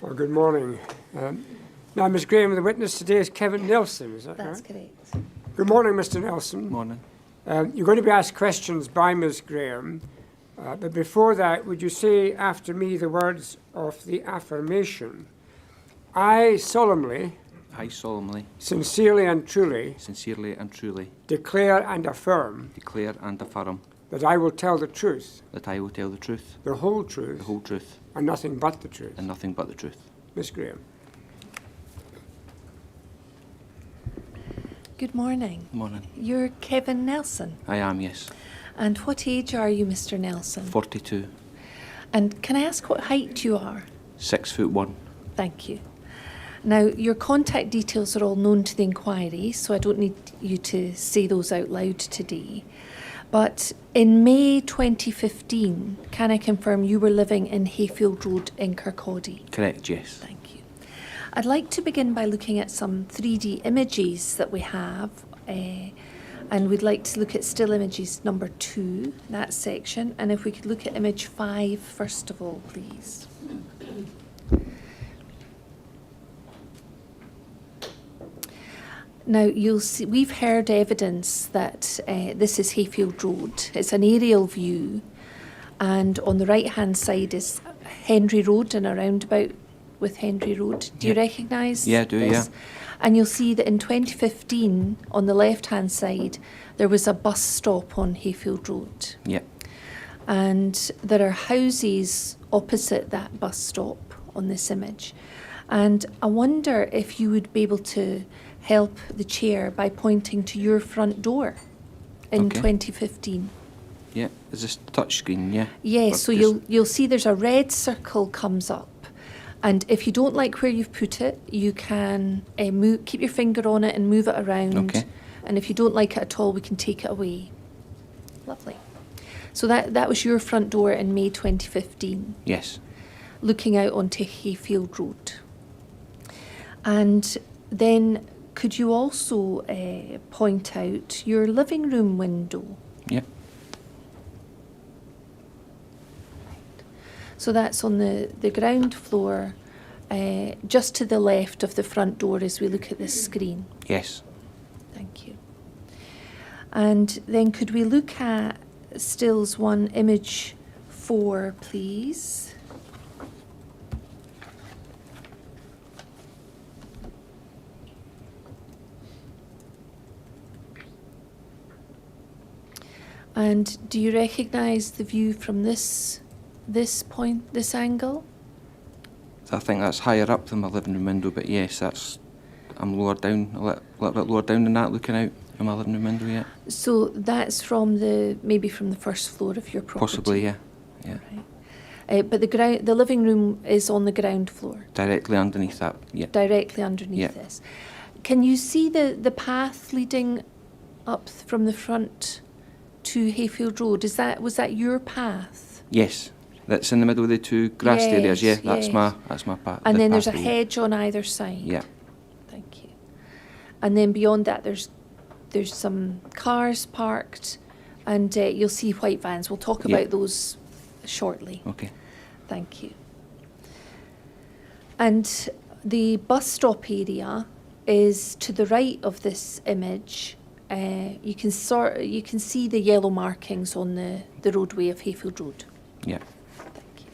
Well, good morning. Now, Ms. Graham, the witness today is Kevin Nelson, is that right? That's correct. Good morning, Mr. Nelson. Morning. You're going to be asked questions by Ms. Graham, but before that, would you say after me the words of the affirmation? I solemnly, sincerely and truly declare and affirm that I will tell the truth, the whole truth, and nothing but the truth. Ms. Graham. Good morning. Morning. You're Kevin Nelson. I am, yes. And what age are you, Mr. Nelson? 42. And can I ask what height you are? 6'1". Thank you. Now, your contact details are all known to the inquiry, so I don't need you to say those out loud today. But in May 2015, can I confirm you were living in Hayfield Road in Kirkcaldy? Correct, yes. Thank you. I'd like to begin by looking at some 3D images that we have, and we'd like to look at still images number 2, that section, and if we could look at image 5 first of all, please. Now, you'll see, we've heard evidence that this is Hayfield Road. It's an aerial view, and on the right-hand side is Henry Road and a roundabout with Henry Road. Do you recognise Yeah, I do, this? yeah. And you'll see that in 2015, on the left-hand side, there was a bus stop on Hayfield Road. Yeah. And there are houses opposite that bus stop on this image. And I wonder if you would be able to help the chair by pointing to your front door in Okay. 2015. Yeah. Is this touch screen, yeah? Yes, so Just- you'll see there's a red circle comes up. And if you don't like where you've put it, you can keep your finger on it and move it around. Okay. And if you don't like it at all, we can take it away. Lovely. So that was your front door in May 2015, Yes. looking out onto Hayfield Road. And then could you also point out your living room window? Yeah. So that's on the ground floor, just to the left of the front door as we look at this screen. Yes. Thank you. And then could we look at stills 1, image 4, please? And do you recognise the view from this point, this angle? I think that's higher up than my living room window, but yes, I'm lower down, a little bit lower down than that, looking out of my living room window, yeah. So that's maybe from the first floor of your property? Possibly, yeah. Yeah. Right. But the living room is on the ground floor? Directly underneath that, yeah. Directly underneath this. Can you see the path leading up from the front to Hayfield Road? Was that your path? Yes. That's in the middle of the two grassed areas, yeah. That's my path. And then there's a hedge on either side? Yeah. Thank you. And then beyond that there's some cars parked, and you'll see white vans. We'll talk about those shortly. Okay. Thank you. And the bus stop area is to the right of this image. You can see the yellow markings on the roadway of Hayfield Road. Yeah. Thank you.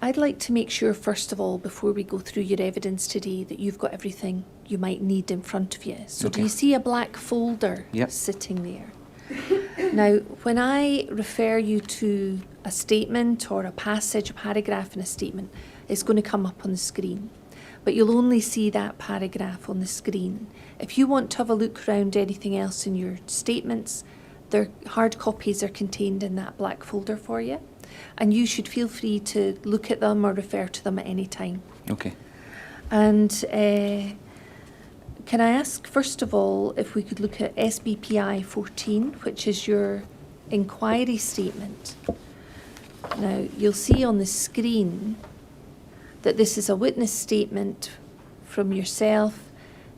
I'd like to make sure, first of all, before we go through your evidence today, that you've got everything you might need in front of you. So do you see a black folder sitting there? Now, when I refer you to a statement or a passage, a paragraph in a statement, it's going to come up on the screen. But you'll only see that paragraph on the screen. If you want to have a look around anything else in your statements, their hard copies are contained in that black folder for you. And you should feel free to look at them or refer to them at any time. Okay. And can I ask, first of all, if we could look at SBPI 14, which is your inquiry statement. Now, you'll see on the screen that this is a witness statement from yourself.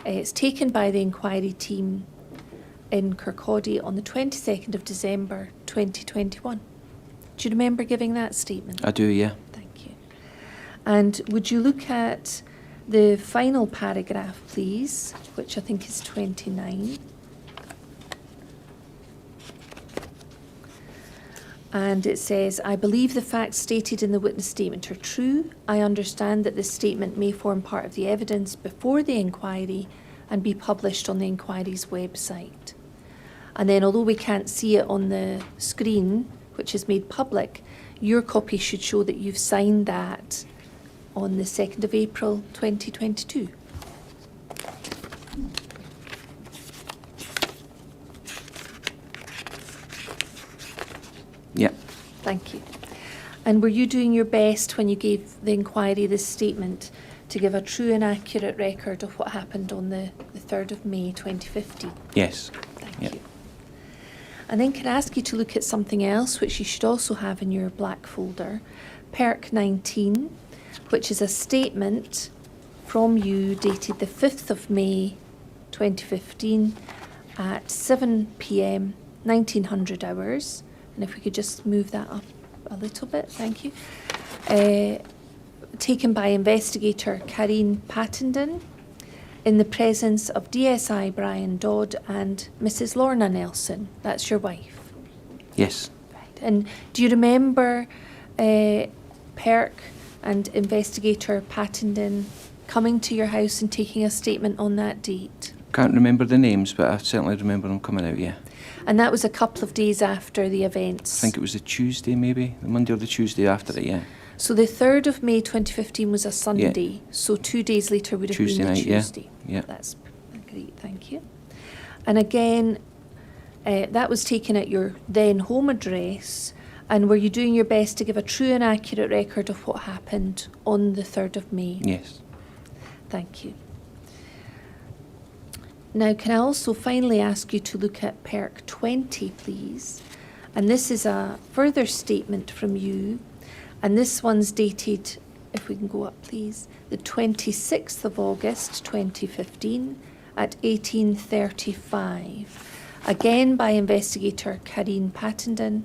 It's taken by the inquiry team in Kirkcaldy on the 22nd of December 2021. Do you remember giving that statement? I do, yeah. Thank you. And would you look at the final paragraph, please, which I think is 29. And it says, I believe the facts stated in the witness statement are true. I understand that this statement may form part of the evidence before the inquiry and be published on the inquiry's website. And then, although we can't see it on the screen, which is made public, your copy should show that you've signed that on the 2nd of April 2022. Yeah. Thank you. And were you doing your best when you gave the inquiry this statement to give a true and accurate record of what happened on the 3rd of May 2015? Yes. Thank you. And then can I ask you to look at something else which you should also have in your black folder, Perk 19, which is a statement from you dated the 5th of May 2015 at 7 p.m, 1900 hours. And if we could just move that up a little bit, thank you. Taken by investigator Karine Pattenden in the presence of DSI Brian Dodd and Mrs. Lorna Nelson. That's your wife. Yes. Right. And do you remember Perk and investigator Pattenden coming to your house and taking a statement on that date? Can't remember the names, but I certainly remember them coming out, yeah. And that was a couple of days after the events? I think it was the Tuesday, maybe, the Monday or the Tuesday after it, yeah. So the 3rd of May 2015 was a Sunday, yeah. So 2 days later would have Tuesday been the night, Tuesday. Yeah. That's great, thank you. And again, that was taken at your then home address, and were you doing your best to give a true and accurate record of what happened on the 3rd of May? Yes. Thank you. Now, can I also finally ask you to look at Perk 20, please? And this is a further statement from you. And this one's dated, if we can go up, please, the 26th of August, 2015 at 18:35. Again by investigator Karine Pattenden,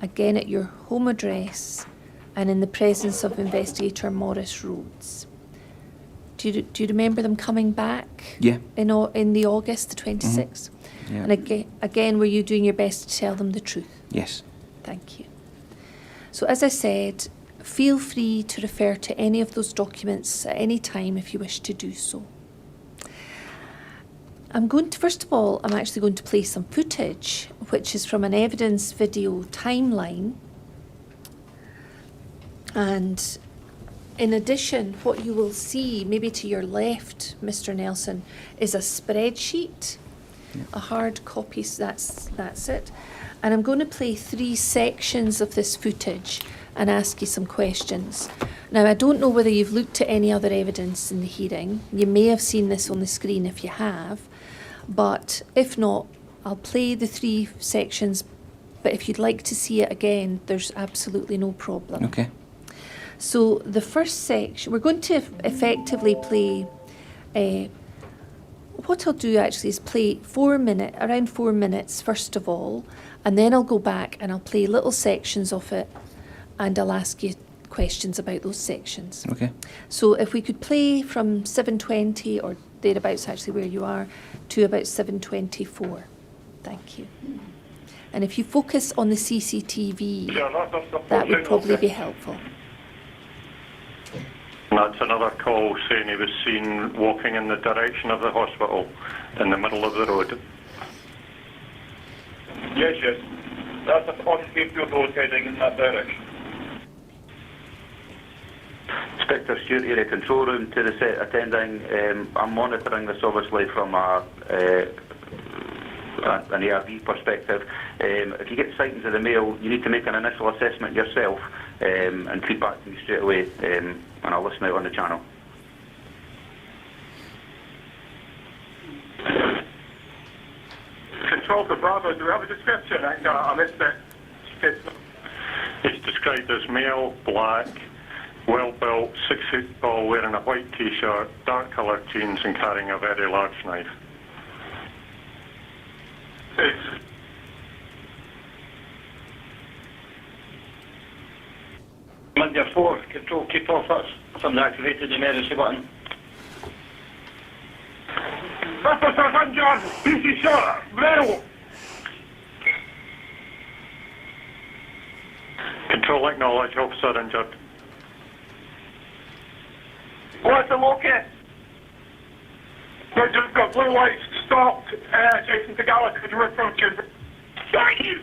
again at your home address and in the presence of investigator Maurice Rhodes. Do you remember them coming back? Yeah. In the August, the 26th? Mm-hmm. Yeah. And again, were you doing your best to tell them the truth? Yes. Thank you. So as I said, feel free to refer to any of those documents at any time if you wish to do so. First of all, I'm actually going to play some footage, which is from an evidence video timeline. And in addition, what you will see, maybe to your left, Mr. Nelson, is a spreadsheet, a hard copy, so that's it. And I'm going to play 3 sections of this footage and ask you some questions. Now, I don't know whether you've looked at any other evidence in the hearing. You may have seen this on the screen if you have, but if not, I'll play the 3 sections, but if you'd like to see it again, there's absolutely no problem. Okay. So the first section, we're going to effectively play, what I'll do actually is play around 4 minutes first of all, and then I'll go back and I'll play little sections of it and I'll ask you questions about those sections. Okay. So if we could play from 7:20 or thereabouts actually where you are to about 7:24. Thank you. And if you focus on the CCTV, that would probably be helpful. That's another call saying he was seen walking in the direction of the hospital in the middle of the road. Yes. That's a positive road heading in that direction. Inspector Stewart here, the control room to the set attending. I'm monitoring this obviously from an ARV perspective. If you get sightings of the male, you need to make an initial assessment yourself and feed back to me straight away, and I'll listen out on the channel. Control for Bravo, do we have a description? I missed it. He's described as male, black, well-built, 6 feet tall, wearing a white T-shirt, dark-coloured jeans and carrying a very large knife. under 4, control keep off, that's somebody activated the emergency button. Officer Van John, PC shot, Bravo. Control acknowledge, officer injured. What's the locate? We've just got blue lights stopped, adjacent to Gallagher's we're approaching. Thank you!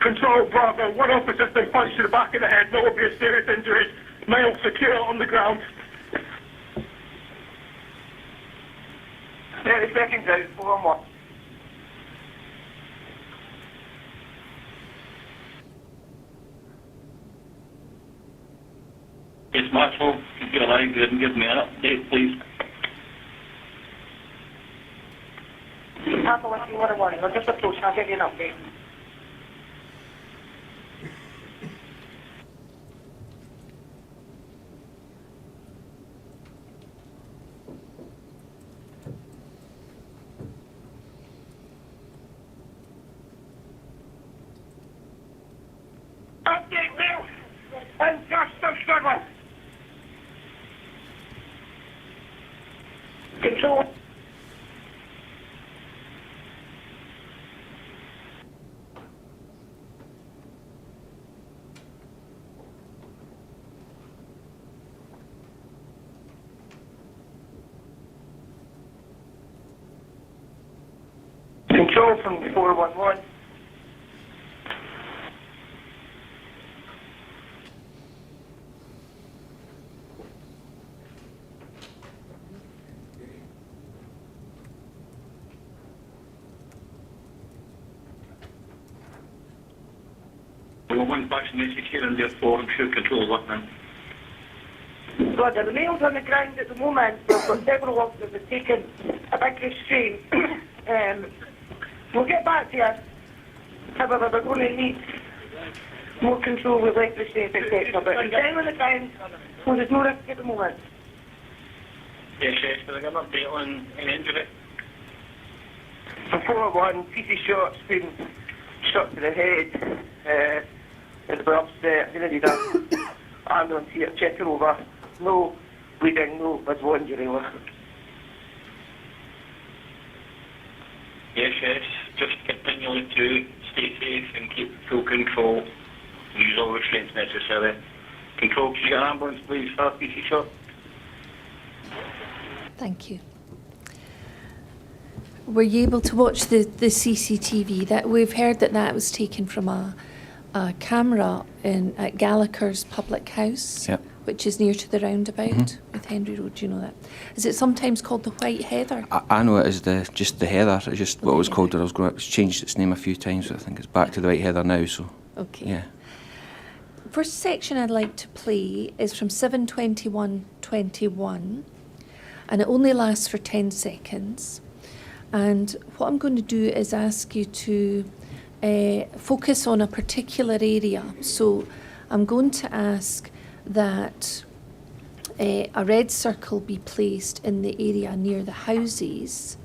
Control Bravo, one officer's been punched in the back of the head, no obvious serious injuries. Male secure on the ground. 30 seconds out, 4-1. It's Maxwell, if you're alive, go ahead and give me an update, please. Papa, what do you want to warning? I'll just approach and I'll give you an update. Update, Bill! And just struggle! Control. Control from 411. We got one fax message here and therefore I'm sure control listening. Roger, the male's on the ground at the moment, so I've got several officers have taken a big restraint. We'll get back to you. However, we're going to need more control with less restraint, etc. But in time on the ground, so there's no risk at the moment. Yes, yes, but I got an update on an injury. From 401, PC shots been shot to the head. It's been upset. I'm going to need an ambulance here, check her over. No bleeding, no visible injury. Yes, yes. Just continue to stay safe and keep full control. Use all restraints necessary. Control, can you get an ambulance, please, for PC shot? Thank you. Were you able to watch the CCTV? That we've heard that was taken from a camera at Gallagher's public house, Yep. which is near to the roundabout with Henry Road. Do you know that? Is it sometimes called the White Heather? I know it is just the Heather. It's just what it was called. It's changed its name a few times, but I think it's back to the White Heather now. So Okay. yeah. First section I'd like to play is from 7:21:21, and it only lasts for 10 seconds. And what I'm going to do is ask you to focus on a particular area. So I'm going to ask that a red circle be placed in the area near the houses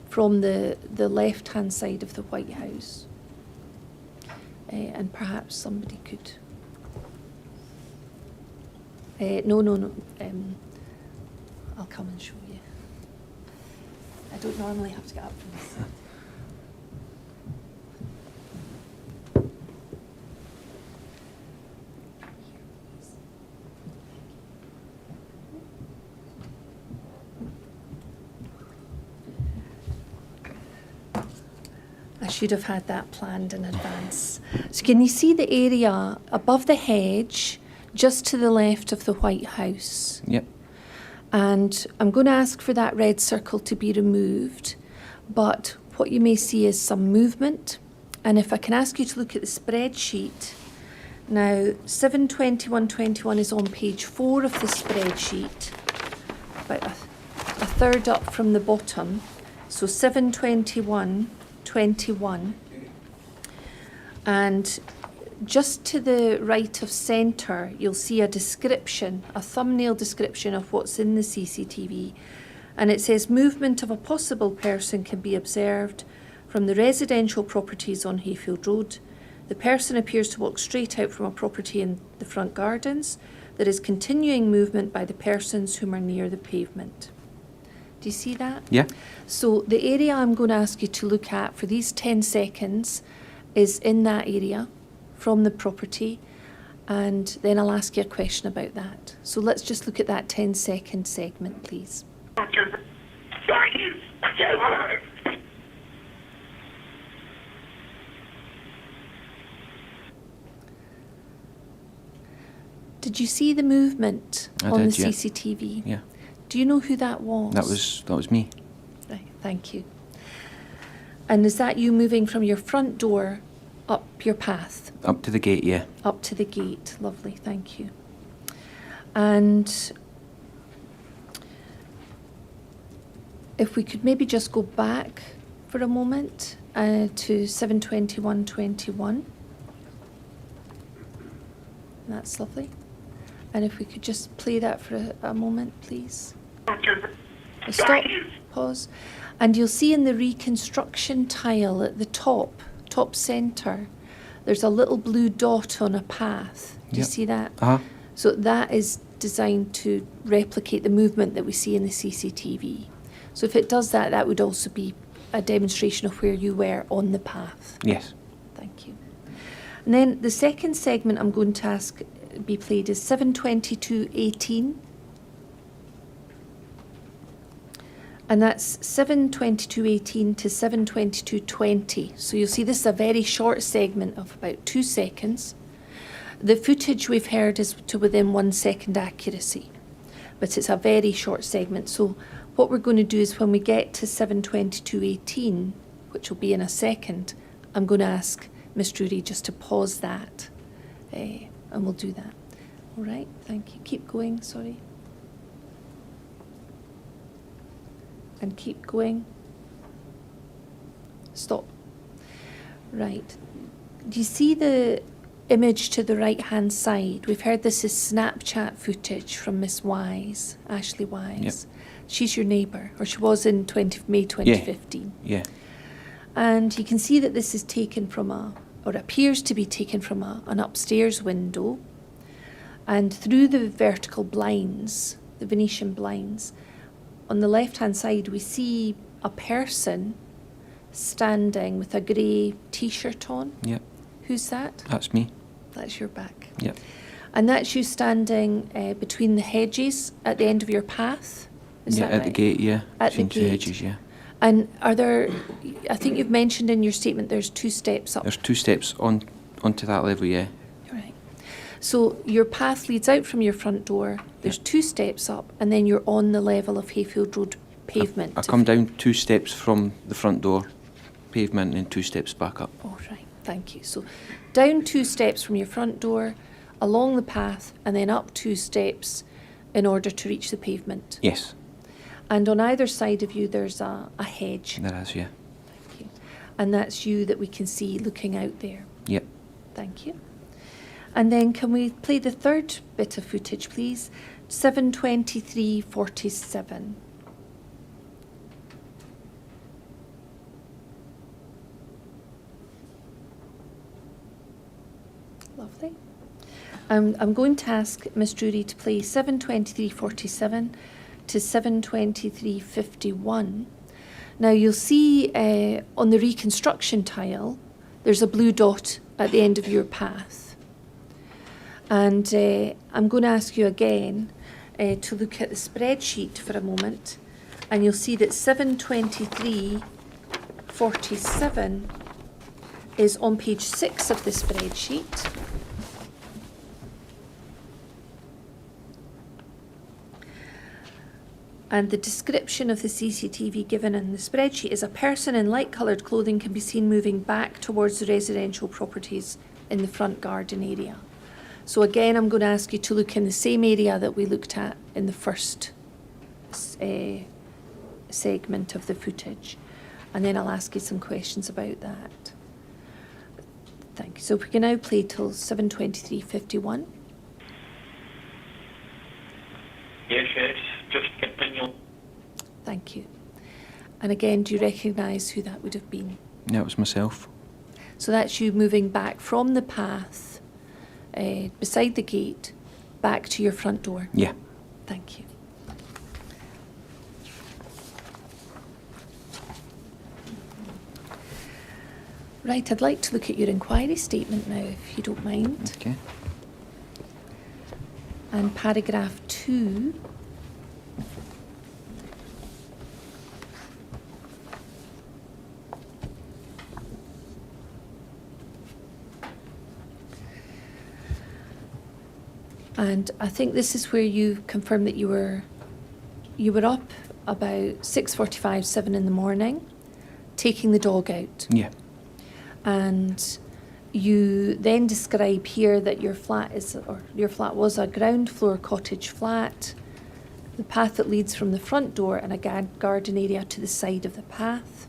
from the left-hand side of the White House. And perhaps somebody could... No. I'll come and show you. I don't normally have to get up from this. I should have had that planned in advance. So can you see the area above the hedge, just to the left of the White House? Yep. And I'm going to ask for that red circle to be removed, but what you may see is some movement. And if I can ask you to look at the spreadsheet. Now, 7:21:21 is on page 4 of the spreadsheet, about a third up from the bottom. So 7:21:21. And just to the right of centre, you'll see a description, a thumbnail description of what's in the CCTV. And it says movement of a possible person can be observed from the residential properties on Hayfield Road. The person appears to walk straight out from a property in the front gardens. There is continuing movement by the persons whom are near the pavement. Do you see that? Yeah. So the area I'm going to ask you to look at for these 10 seconds is in that area from the property, and then I'll ask you a question about that. So let's just look at that 10-second segment, please. Did you see the movement on the yeah. CCTV? Yeah. Do you know who that was? That was me. Right, thank you. And is that you moving from your front door up your path? Up to the gate, yeah. Up to the gate, lovely, thank you. And if we could maybe just go back for a moment to 7:21:21. That's lovely. And if we could just play that for a moment, please. Stop, pause. And you'll see in the reconstruction tile at the top centre, there's a little blue dot on a path. Do you see that? Uh-huh. So that is designed to replicate the movement that we see in the CCTV. So if it does that, that would also be a demonstration of where you were on the path. Yes. Thank you. And then the second segment I'm going to ask be played is 7:22:18. And that's 7:22:18 to 7:22:20. So you'll see this is a very short segment of about 2 seconds. The footage we've heard is to within 1 second accuracy, but it's a very short segment. So what we're going to do is when we get to 7:22:18, which will be in a second, I'm going to ask Miss Drury just to pause that, and we'll do that. All right, thank you. Keep going, sorry. And keep going. Stop. Right. Do you see the image to the right-hand side? We've heard this is Snapchat footage from Miss Wise, Ashley Wise. Yep. She's your neighbour, or she was in May 2015. Yeah. And you can see that this is taken from or appears to be taken from an upstairs window. And through the vertical blinds, the Venetian blinds, on the left-hand side, we see a person standing with a grey T-shirt on. Yep. Who's that? That's me. That's your back. Yep. And that's you standing between the hedges at the end of your path? Is yeah, that at right? the gate, yeah. At the Between two gate. hedges, yeah. And are there, I think you've mentioned in your statement there's 2 steps up. There's 2 steps onto that level, yeah. Right. So your path leads out from your front door, there's 2 steps up, and then you're on the level of Hayfield Road pavement. I come down 2 steps from the front door pavement and 2 steps back up. Oh, right, thank you. So down 2 steps from your front door, along the path, and then up 2 steps in order to reach the pavement. Yes. And on either side of you, there's a hedge. There is, yeah. Thank you. And that's you that we can see looking out there. Yep. Thank you. And then can we play the third bit of footage, please? 7:23:47. Lovely. I'm going to ask Miss Drury to play 7:23:47 to 7:23:51. Now you'll see on the reconstruction tile, there's a blue dot at the end of your path. And I'm going to ask you again to look at the spreadsheet for a moment, and you'll see that 7:23:47 is on page 6 of the spreadsheet. And the description of the CCTV given in the spreadsheet is a person in light-coloured clothing can be seen moving back towards the residential properties in the front garden area. So again, I'm going to ask you to look in the same area that we looked at in the first segment of the footage. And then I'll ask you some questions about that. Thank you. So we can now play till 7:23:51. Yes, just continue. Thank you. And again, do you recognise who that would have been? Yeah, it was myself. So that's you moving back from the path beside the gate back to your front door? Yeah. Thank you. Right, I'd like to look at your inquiry statement now, if you don't mind. Okay. And paragraph 2. And I think this is where you confirm that you were up about 6:45, 7 in the morning, taking the dog out. Yeah. And you then describe here that your flat was a ground floor cottage flat, the path that leads from the front door and a garden area to the side of the path.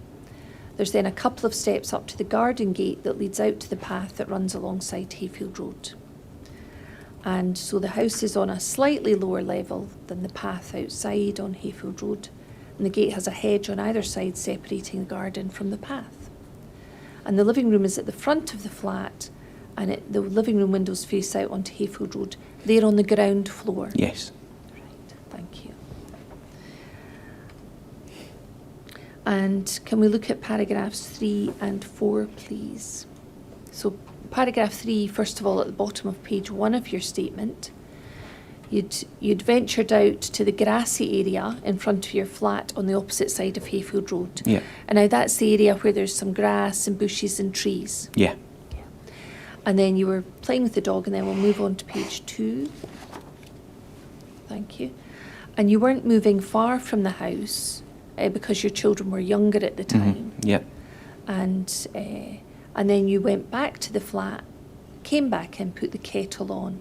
There's then a couple of steps up to the garden gate that leads out to the path that runs alongside Hayfield Road. And so the house is on a slightly lower level than the path outside on Hayfield Road, and the gate has a hedge on either side separating the garden from the path. And the living room is at the front of the flat, and the living room windows face out onto Hayfield Road. They're on the ground floor. Yes. Right, thank you. And can we look at paragraphs 3 and 4, please? So paragraph 3, first of all, at the bottom of page 1 of your statement, you'd ventured out to the grassy area in front of your flat on the opposite side of Hayfield Road. Yeah. And now that's the area where there's some grass and bushes and trees. Yeah. And then you were playing with the dog, and then we'll move on to page 2. Thank you. And you weren't moving far from the house because your children were younger at the time. Mm-hmm. Yeah. And then you went back to the flat, came back in, put the kettle on,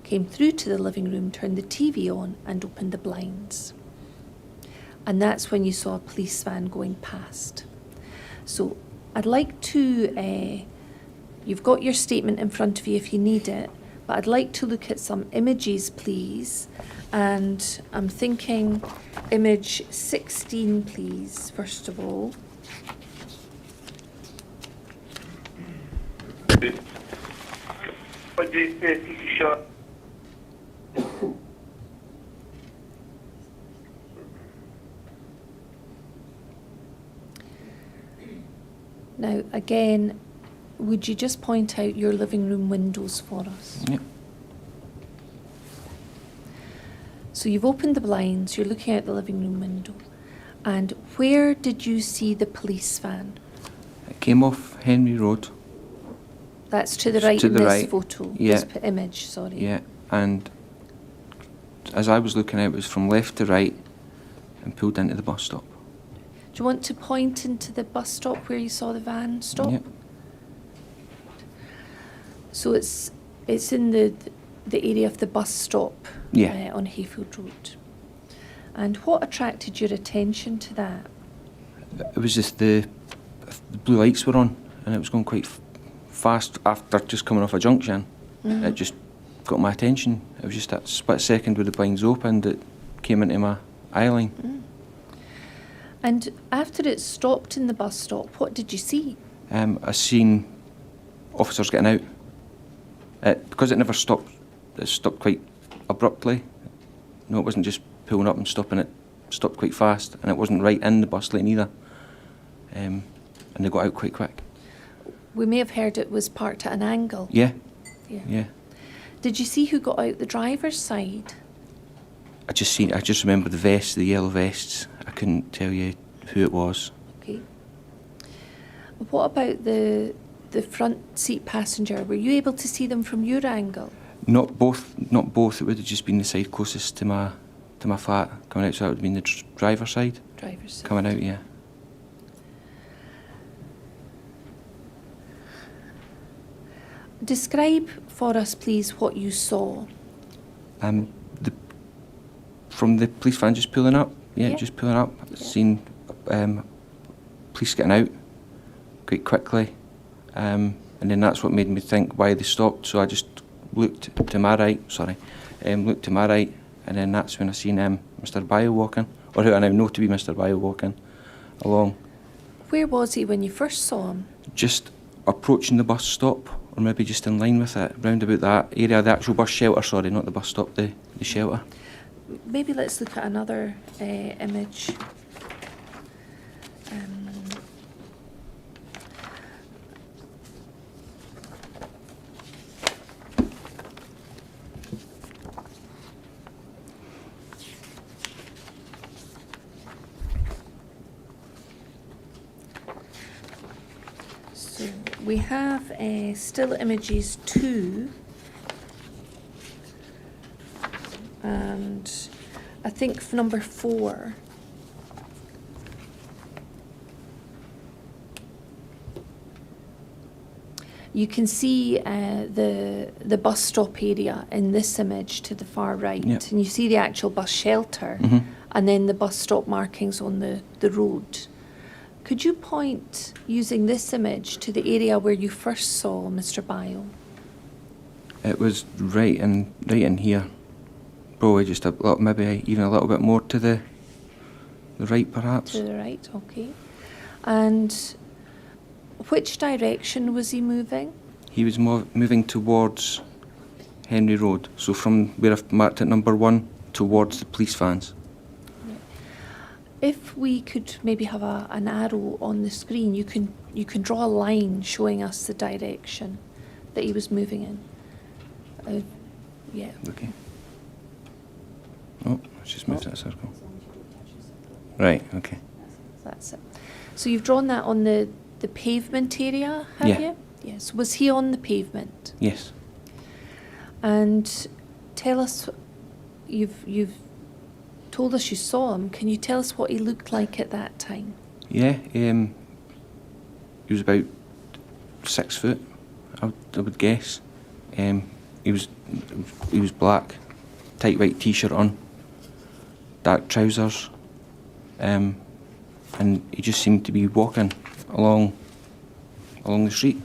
came through to the living room, turned the TV on and opened the blinds. And that's when you saw a police van going past. So I'd like to, you've got your statement in front of you if you need it, but I'd like to look at some images, please. And I'm thinking image 16, please, first of all. What the CC shot? Now, again, would you just point out your living room windows for us? Yeah. So you've opened the blinds, you're looking out the living room window. And where did you see the police van? It came off Henry Road. That's to the right in this photo, Yeah. this image, sorry. Yeah. And as I was looking out, it was from left to right and pulled into the bus stop. Do you want to point into the bus stop where you saw the van stop? Yeah. So it's in the area of the bus stop on Hayfield Road. And what attracted your attention to that? It was just the blue lights were on, and it was going quite fast after just coming off a junction. Mm-hmm. It just got my attention. It was just that split second with the blinds opened that came into my eye line. Mm. And after it stopped in the bus stop, what did you see? I seen officers getting out. Because it never stopped, it stopped quite abruptly. No, it wasn't just pulling up and stopping, it stopped quite fast, and it wasn't right in the bus lane either. And they got out quite quick. We may have heard it was parked at an angle. Yeah. Yeah. Yeah. Did you see who got out the driver's side? I just remember the vests, the yellow vests. I couldn't tell you who it was. Okay. What about the front seat passenger? Were you able to see them from your angle? Not both. It would have just been the side closest to my flat coming out, so that would have been the driver's side. Driver's side. Coming out, yeah. Describe for us, please, what you saw. From the police van just pulling up. Yeah. Just pulling up. Yeah. Seen police getting out quite quickly. and then that's what made me think why they stopped. So I just looked to my right, looked to my right, and then that's when I seen Mr. Bio walking, or who I now know to be Mr. Bio walking along. Where was he when you first saw him? Just approaching the bus stop, or maybe just in line with it, round about that area, the actual bus shelter, sorry, not the bus stop, the shelter. Maybe let's look at another image. So we have still images 2. And I think number 4. You can see the bus stop area in this image to the far right, Yep. and you see the actual bus shelter, and then the bus stop markings on the road. Could you point, using this image, to the area where you first saw Mr. Bio? It was right in here. Probably just a little, maybe even a little bit more to the right, perhaps. To the right, okay. And which direction was he moving? He was moving towards Henry Road, so from where I've marked at number 1 towards the police vans. If we could maybe have an arrow on the screen, you can draw a line showing us the direction that he was moving in. Yeah. Okay. Oh, it's just moved that circle. Right, okay. That's it. So you've drawn that on the pavement area, have Yeah. you? Yes. Was he on the pavement? Yes. And tell us, you've told us you saw him. Can you tell us what he looked like at that time? Yeah, he was about 6 foot, I would guess. He was black, tight white t-shirt on, dark trousers, and he just seemed to be walking along the street.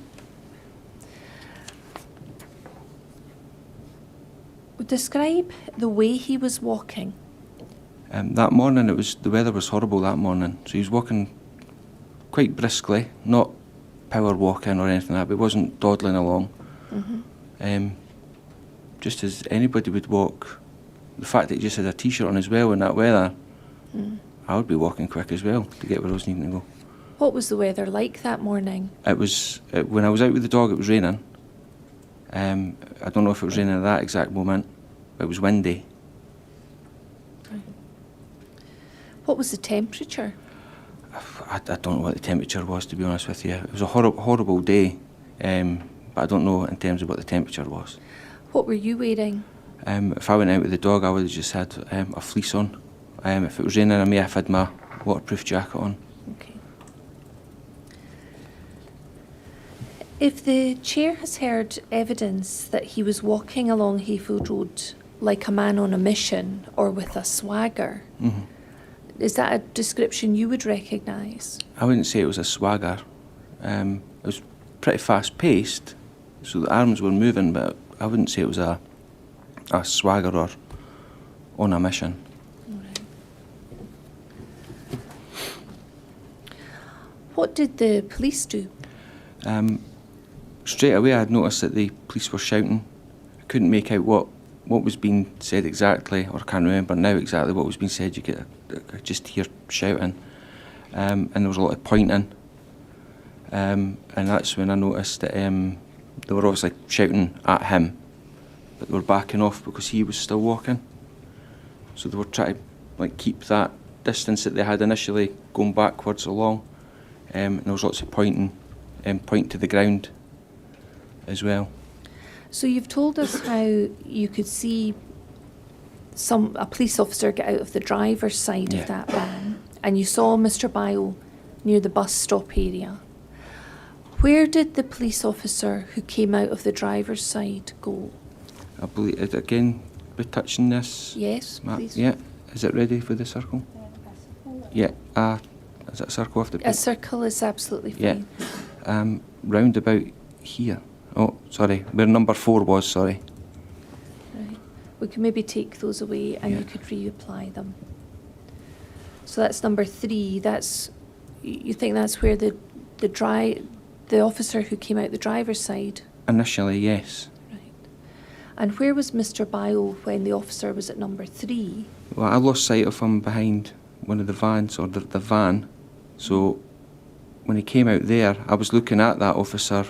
Describe the way he was walking. That morning, the weather was horrible that morning, so he was walking quite briskly, not power walking or anything like that, but he wasn't dawdling along. Just as anybody would walk. The fact that he just had a t-shirt on as well in that weather, I would be walking quick as well to get where I was needing to go. What was the weather like that morning? It was, when I was out with the dog, it was raining. I don't know if it was raining at that exact moment, but it was windy. What was the temperature? I don't know what the temperature was, to be honest with you. It was a horrible day, but I don't know in terms of what the temperature was. What were you wearing? If I went out with the dog, I would have just had a fleece on. If it was raining, I may have had my waterproof jacket on. Okay. If the chair has heard evidence that he was walking along Hayfield Road like a man on a mission or with a swagger, is that a description you would recognise? I wouldn't say it was a swagger. It was pretty fast-paced, so the arms were moving, but I wouldn't say it was a swagger or on a mission. Right. What did the police do? Straight away I had noticed that the police were shouting. I couldn't make out what was being said exactly, or I can't remember now exactly what was being said. I could just hear shouting, and there was a lot of pointing, and that's when I noticed that they were obviously shouting at him, but they were backing off because he was still walking. So they were trying to keep that distance that they had initially going backwards along, and there was lots of pointing to the ground as well. So you've told us how you could see a police officer get out of the driver's side of that van, and you saw Mr. Bio near the bus stop area. Where did the police officer who came out of the driver's side go? I believe, again, we're touching this Yes, map. please. Yeah, is it ready for the circle? Yeah, is that a circle off the A circle is absolutely Yeah. fine. Round about Here. Oh, sorry, where number 4 was, sorry. Right. We can maybe take those away and Yeah. you could reapply them. So that's number 3. That's, you think that's where the officer who came out the driver's side? Initially, yes. Right. And where was Mr. Bio when the officer was at number 3? Well, I lost sight of him behind one of the vans, or the van. So when he came out there, I was looking at that officer,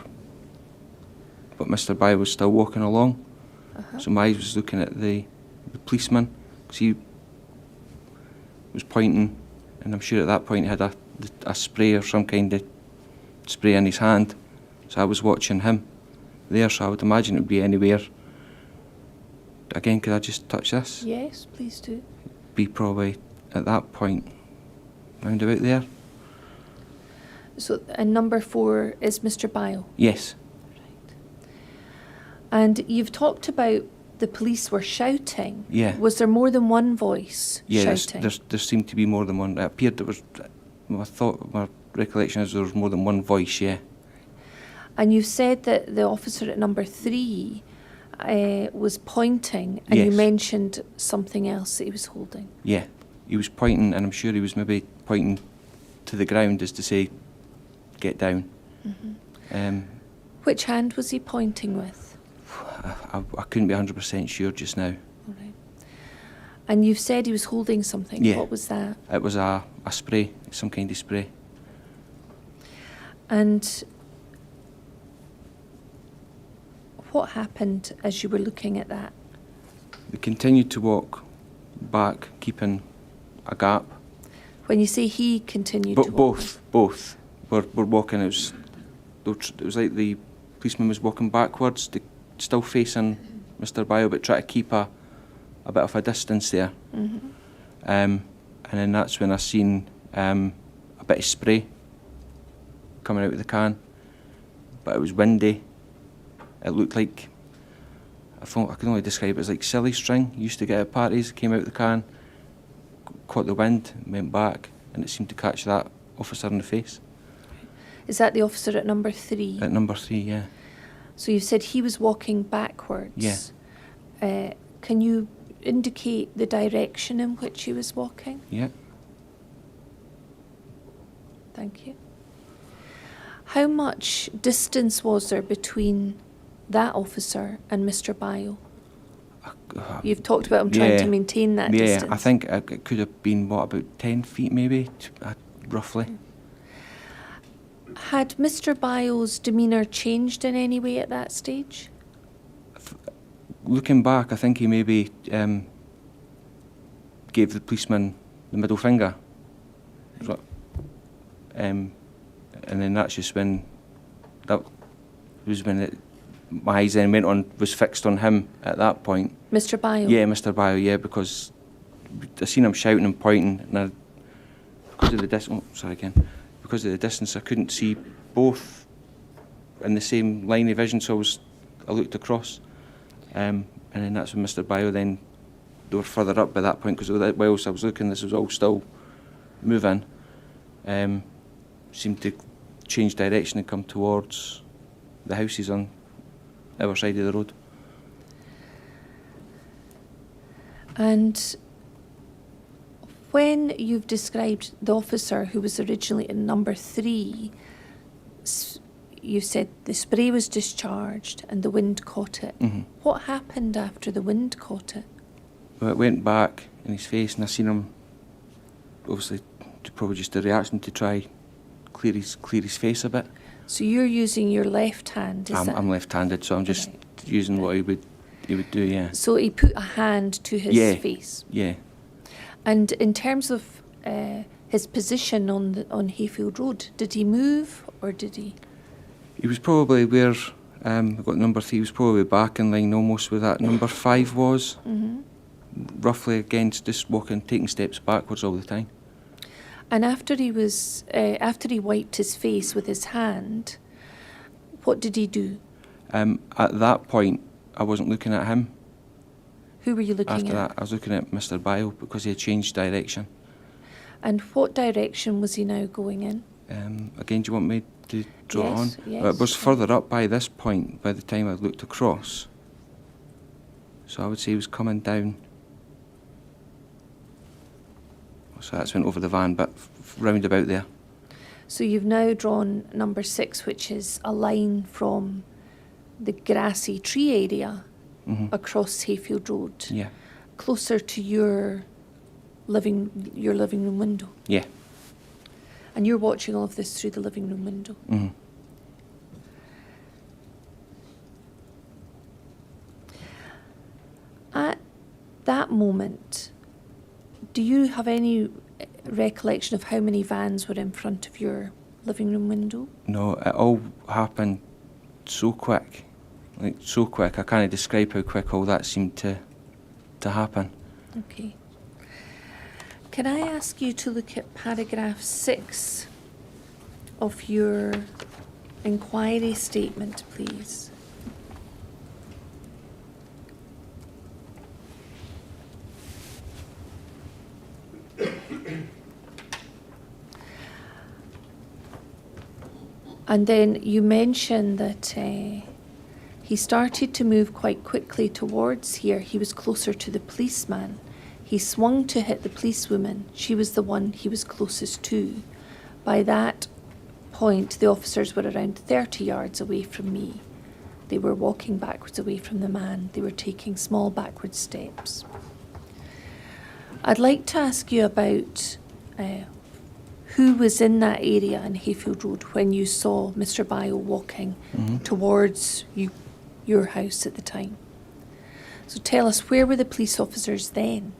but Mr. Bio was still walking along. So my eyes was looking at the policeman, because he was pointing, and I'm sure at that point he had a spray or some kind of spray in his hand. So I was watching him there, so I would imagine it would be anywhere. Again, could I just touch this? Yes, please do. Be probably at that point, round about there. So, and number 4 is Mr. Bio? Yes. Right. And you've talked about the police were shouting. Yeah. Was there more than one voice shouting? There seemed to be more than one. It appeared there was, my recollection is there was more than one voice, yeah. And you said that the officer at number 3 was pointing, and you Yes. mentioned something else that he was holding. Yeah. He was pointing, and I'm sure he was maybe pointing to the ground as to say, get down. Which hand was he pointing with? I couldn't be 100% sure just now. All right. And you've said he was holding something. Yeah. What was that? It was a spray, some kind of spray. And what happened as you were looking at that? We continued to walk back, keeping a gap. When you say he continued But to walk? both were walking. It was like the policeman was walking backwards, still facing Mr. Bio, but trying to keep a bit of a distance there. And then that's when I seen a bit of spray coming out of the can, but it was windy. It looked like, I can only describe it as like silly string you used to get at parties. Came out of the can, caught the wind, went back, and it seemed to catch that officer in the face. Is that the officer at number 3? At number 3, yeah. So you said he was walking backwards. Yeah. Can you indicate the direction in which he was walking? Yeah. Thank you. How much distance was there between that officer and Mr. Bio? You've talked about him trying to maintain that distance. Yeah, I think it could have been, about 10 feet maybe, roughly. Had Mr. Bio's demeanour changed in any way at that stage? Looking back, I think he maybe gave the policeman the middle finger. And then that's just when, my eyes then was fixed on him at that point. Mr. Bio? Yeah, Mr. Bio, yeah, because I seen him shouting and pointing, and because of the distance, I couldn't see both in the same line of vision, so I looked across, and then that's when Mr. Bio, then they were further up by that point, because whilst I was looking, this was all still moving, seemed to change direction and come towards the houses on our side of the road. And when you've described the officer who was originally in number 3, you said the spray was discharged and the wind caught it. What happened after the wind caught it? Well, it went back in his face, and I seen him, obviously, probably just a reaction to try clear his face a bit. So you're using your left hand, is that? I'm left-handed, so I'm just using what he would do, yeah. So he put a hand to his face? Yeah. And in terms of his position on Hayfield Road, did he move or did he? He was probably where, we've got number 3, he was probably back in line almost where that number 5 was. Roughly against, just walking, taking steps backwards all the time. And after he wiped his face with his hand, what did he do? At that point, I wasn't looking at him. Who were you looking at? After that, I was looking at Mr. Bio, because he had changed direction. And what direction was he now going in? Again, do you want me to draw Yes, on. yes. It was further up by this point, by the time I looked across. So I would say he was coming down. So that's went over the van, but round about there. So you've now drawn number 6, which is a line from the grassy tree area across Hayfield Road, Yeah. closer to your living room window. Yeah. And you're watching all of this through the living room window. Mhm. At that moment, do you have any recollection of how many vans were in front of your living room window? No, it all happened so quick. Like, so quick. I can't describe how quick all that seemed to happen. Okay. Can I ask you to look at paragraph 6 of your inquiry statement, please? And then you mention that he started to move quite quickly towards here. He was closer to the policeman. He swung to hit the policewoman. She was the one he was closest to. By that point, the officers were around 30 yards away from me. They were walking backwards away from the man. They were taking small backward steps. I'd like to ask you about who was in that area in Hayfield Road when you saw Mr. Bio walking towards your house at the time. So tell us, where were the police officers then?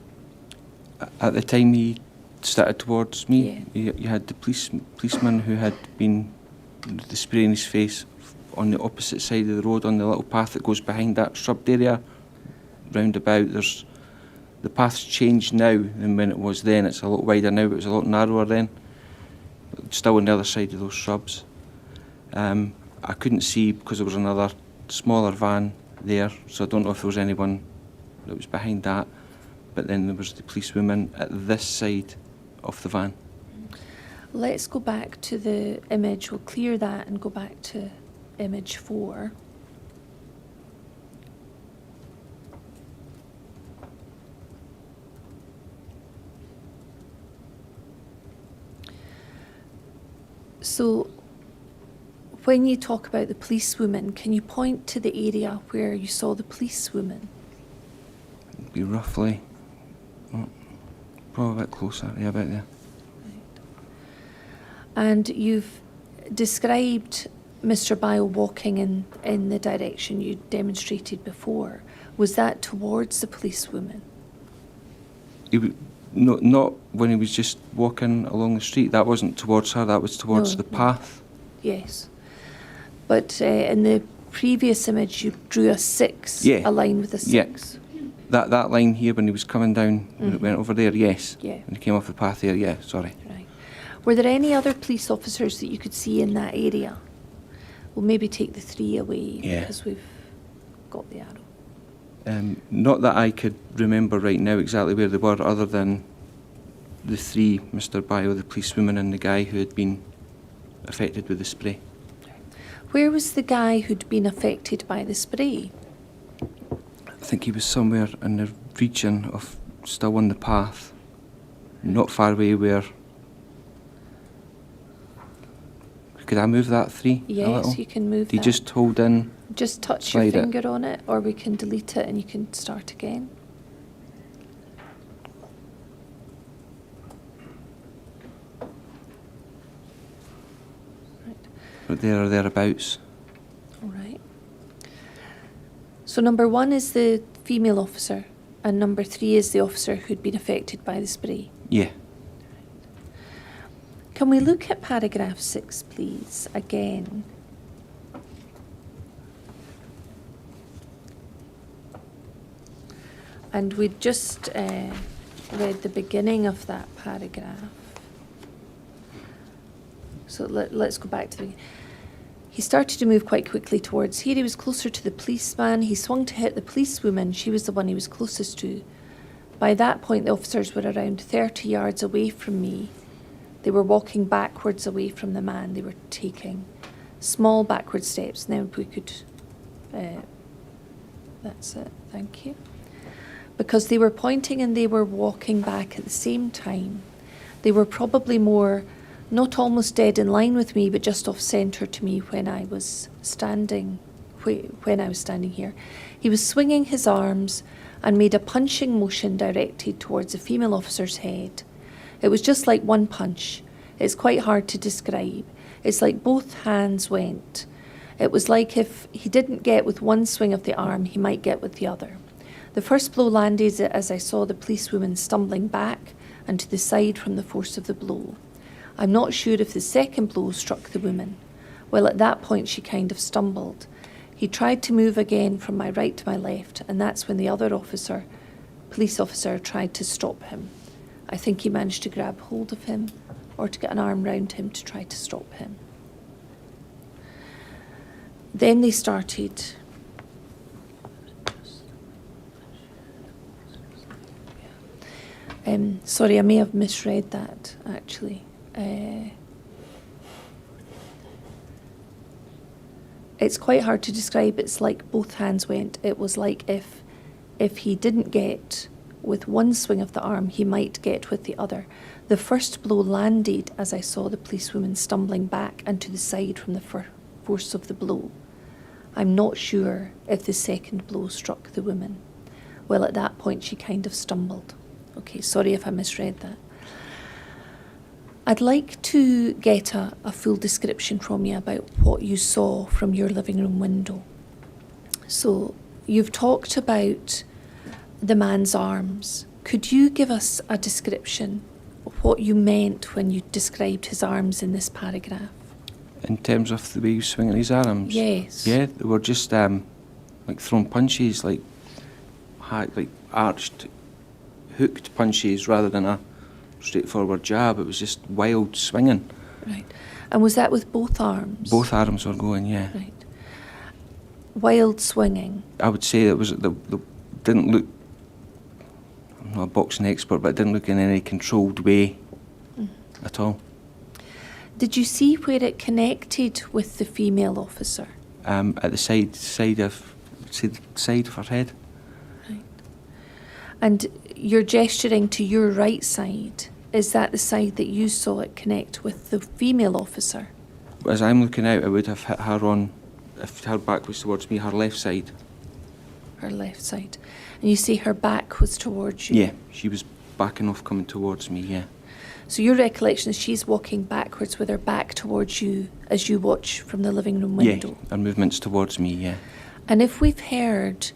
At the time he started towards me, you had the policeman who had been the spray in his face on the opposite side of the road, on the little path that goes behind that shrubbed area. Round about, the path's changed now than when it was then. It's a lot wider now, but it was a lot narrower then. Still on the other side of those shrubs. I couldn't see because there was another smaller van there, so I don't know if there was anyone that was behind that. But then there was the policewoman at this side of the van. Let's go back to the image. We'll clear that and go back to image 4. So when you talk about the policewoman, can you point to the area where you saw the policewoman? It'd be roughly, probably a bit closer, yeah, about there. And you've described Mr. Bio walking in the direction you demonstrated before. Was that towards the policewoman? Not when he was just walking along the street. That wasn't towards her, that was towards the path. Yes. But in the previous image, you drew a 6, Yeah. a line with a 6. Yeah. That line here, when he was coming down, when it went over there, yes. Yeah. When he came off the path there, yeah, sorry. Right. Were there any other police officers that you could see in that area? We'll maybe take the 3 away because we've got the arrow. Not that I could remember right now exactly where they were, other than the 3, Mr. Bio, the policewoman, and the guy who had been affected with the spray. Where was the guy who'd been affected by the spray? I think he was somewhere in the region of still on the path, not far away where... Could I move that 3 a little? Yes, you can move Do you that. just hold in? Just touch your slide it. finger on it, or we can delete it and you can start again. Right. But there or thereabouts. All right. So number 1 is the female officer, and number 3 is the officer who'd been affected by the spray. Yeah. Can we look at paragraph 6, please, again? And we just read the beginning of that paragraph. So let's go back to the... He started to move quite quickly towards here. He was closer to the policeman. He swung to hit the policewoman. She was the one he was closest to. By that point, the officers were around 30 yards away from me. They were walking backwards away from the man they were taking small backward steps. Now if we could, that's it, thank you. Because they were pointing and they were walking back at the same time. They were probably more, not almost dead in line with me, but just off centre to me when I was standing here. He was swinging his arms and made a punching motion directed towards the female officer's head. It was just like one punch. It's quite hard to describe. It's like both hands went. It was like if he didn't get with one swing of the arm, he might get with the other. The first blow landed as I saw the policewoman stumbling back and to the side from the force of the blow. I'm not sure if the second blow struck the woman. Well, at that point she kind of stumbled. He tried to move again from my right to my left, and that's when the other police officer, tried to stop him. I think he managed to grab hold of him or to get an arm round him to try to stop him. Then they started. Sorry, I may have misread that, actually. It's quite hard to describe. It's like both hands went. It was like if he didn't get with one swing of the arm, he might get with the other. The first blow landed as I saw the policewoman stumbling back and to the side from the force of the blow. I'm not sure if the second blow struck the woman. Well, at that point, she kind of stumbled. Okay, sorry if I misread that. I'd like to get a full description from you about what you saw from your living room window. So, you've talked about the man's arms. Could you give us a description of what you meant when you described his arms in this paragraph? In terms of the way he was swinging his arms? Yes. Yeah, they were just like throwing punches, like arched, hooked punches rather than a straightforward jab. It was just wild swinging. Right. And was that with both arms? Both arms were going, yeah. Right. Wild swinging. I would say it was the didn't look. I'm not a boxing expert, but it didn't look in any controlled way at all. Did you see where it connected with the female officer? At the side of her head. Right. And you're gesturing to your right side. Is that the side that you saw it connect with the female officer? As I'm looking out, I would have hit her on, if her back was towards me, her left side. Her left side. And you say her back was towards you? Yeah, she was backing off, coming towards me, yeah. So your recollection is she's walking backwards with her back towards you as you watch from the living room window? Yeah, her movement's towards me, yeah. And if we've heard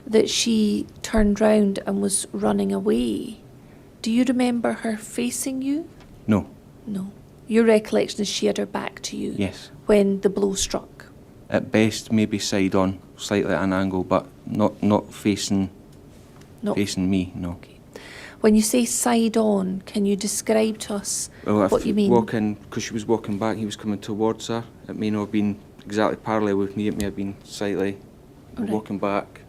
that she turned round and was running away, do you remember her facing you? No. No. Your recollection is she had her back to you? Yes. When the blow struck? At best, maybe side on, slightly at an angle, but not facing me, no. Okay. When you say side on, can you describe to us what you mean? Walking, because she was walking back, he was coming towards her. It may not have been exactly parallel with me, it may have been slightly walking back,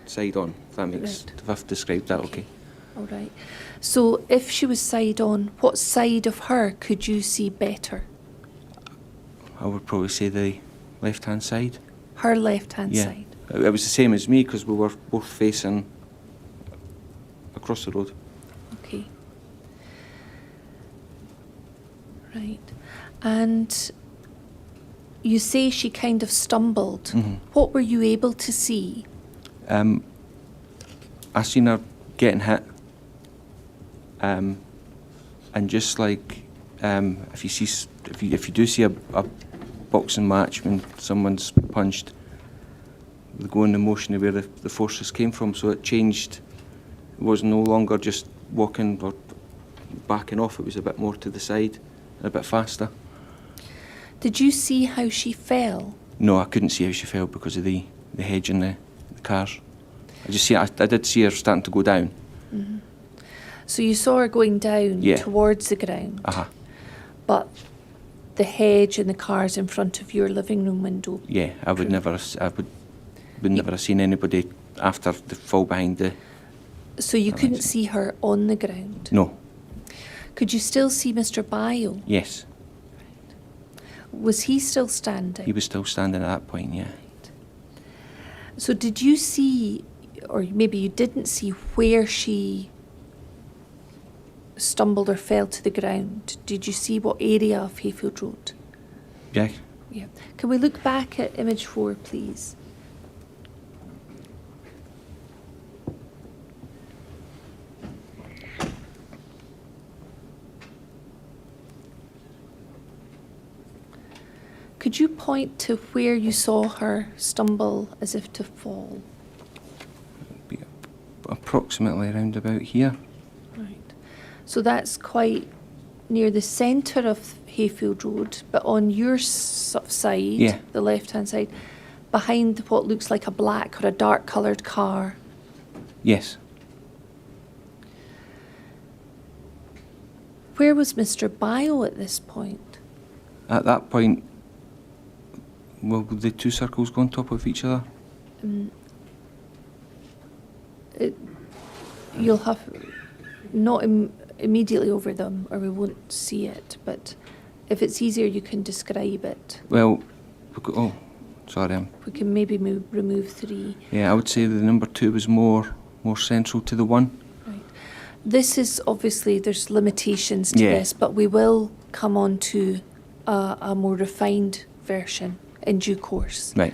side on, if that makes, if I've described that okay. All right. So if she was side on, what side of her could you see better? I would probably say the left-hand side. Her left-hand side? It was the same as me because we were both facing across the road. Okay. Right. And you say she kind of stumbled. Mm-hmm. What were you able to see? I seen her getting hit. And just like if you do see a boxing match when someone's punched, they go in the motion of where the forces came from. So it changed. It was no longer just walking or backing off. It was a bit more to the side and a bit faster. Did you see how she fell? No, I couldn't see how she fell because of the hedge and the cars. I did see her starting to go down. Mm-hmm. So you saw her going down towards the ground. But the hedge and the cars in front of your living room window. Yeah, I would never have seen anybody after the fall behind the. So you couldn't see her on the ground? No. Could you still see Mr. Bio? Yes. Was he still standing? He was still standing at that point, yeah. So did you see, or maybe you didn't see, where she stumbled or fell to the ground? Did you see what area of Hayfield Road? Yeah. Yeah. Can we look back at image 4, please? Could you point to where you saw her stumble as if to fall? Be approximately around about here. Right. So that's quite near the centre of Hayfield Road, but on your side, Yeah. the left-hand side, behind what looks like a black or a dark-coloured car. Yes. Where was Mr. Bio at this point? At that point, well, the two circles go on top of each other? You'll have not immediately over them, or we won't see it, but if it's easier, you can describe it. Well, oh, sorry. We can maybe remove 3. Yeah, I would say the number 2 was more central to the 1. Right. This is obviously, there's limitations to Yeah. this, but we will come on to a more refined version in due course. Right.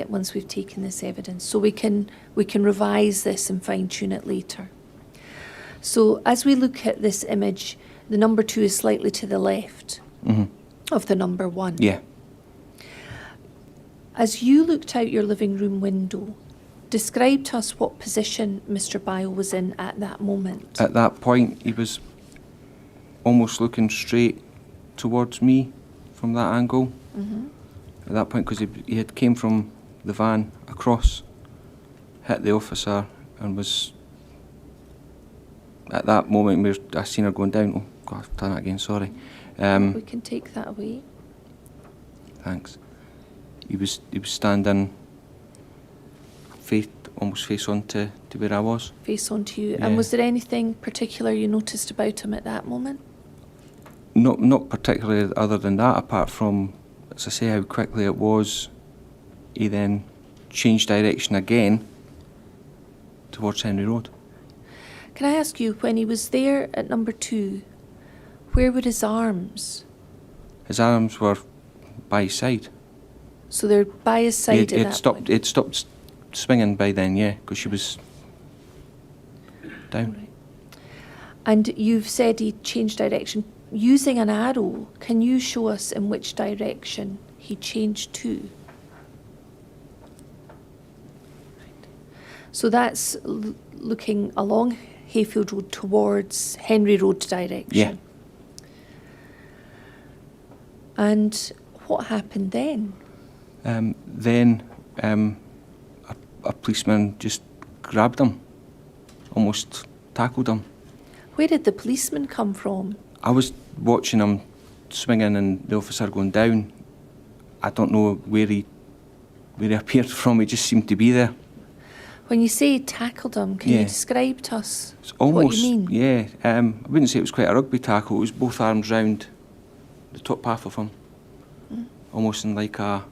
Once we've taken this evidence, so we can revise this and fine tune it later. So as we look at this image, the number 2 is slightly to the left of the number 1. Yeah. As you looked out your living room window, describe to us what position Mr. Bio was in at that moment. At that point, he was almost looking straight towards me from that angle. At that point, because he had came from the van across, hit the officer, and was at that moment I seen her going down. Oh God, I've done that again. Sorry. We can take that away. Thanks. He was standing almost face on to where I was. Face onto you. Yeah. And was there anything particular you noticed about him at that moment? Not particularly other than that, apart from, as I say, how quickly it was. He then changed direction again towards Henry Road. Can I ask you, when he was there at number 2, where were his arms? His arms were by his side. So they're by his side at that point? He'd stopped swinging by then, yeah, because she was down. Right. And you've said he changed direction. Using an arrow, can you show us in which direction he changed to? Right. So that's looking along Hayfield Road towards Henry Road direction. Yeah. And what happened then? Then a policeman just grabbed him, almost tackled him. Where did the policeman come from? I was watching him swinging and the officer going down. I don't know where he appeared from. He just seemed to be there. When you say tackled him, can you describe to us It's almost, what you mean? Yeah. I wouldn't say it was quite a rugby tackle. It was both arms round the top half of him, almost in like a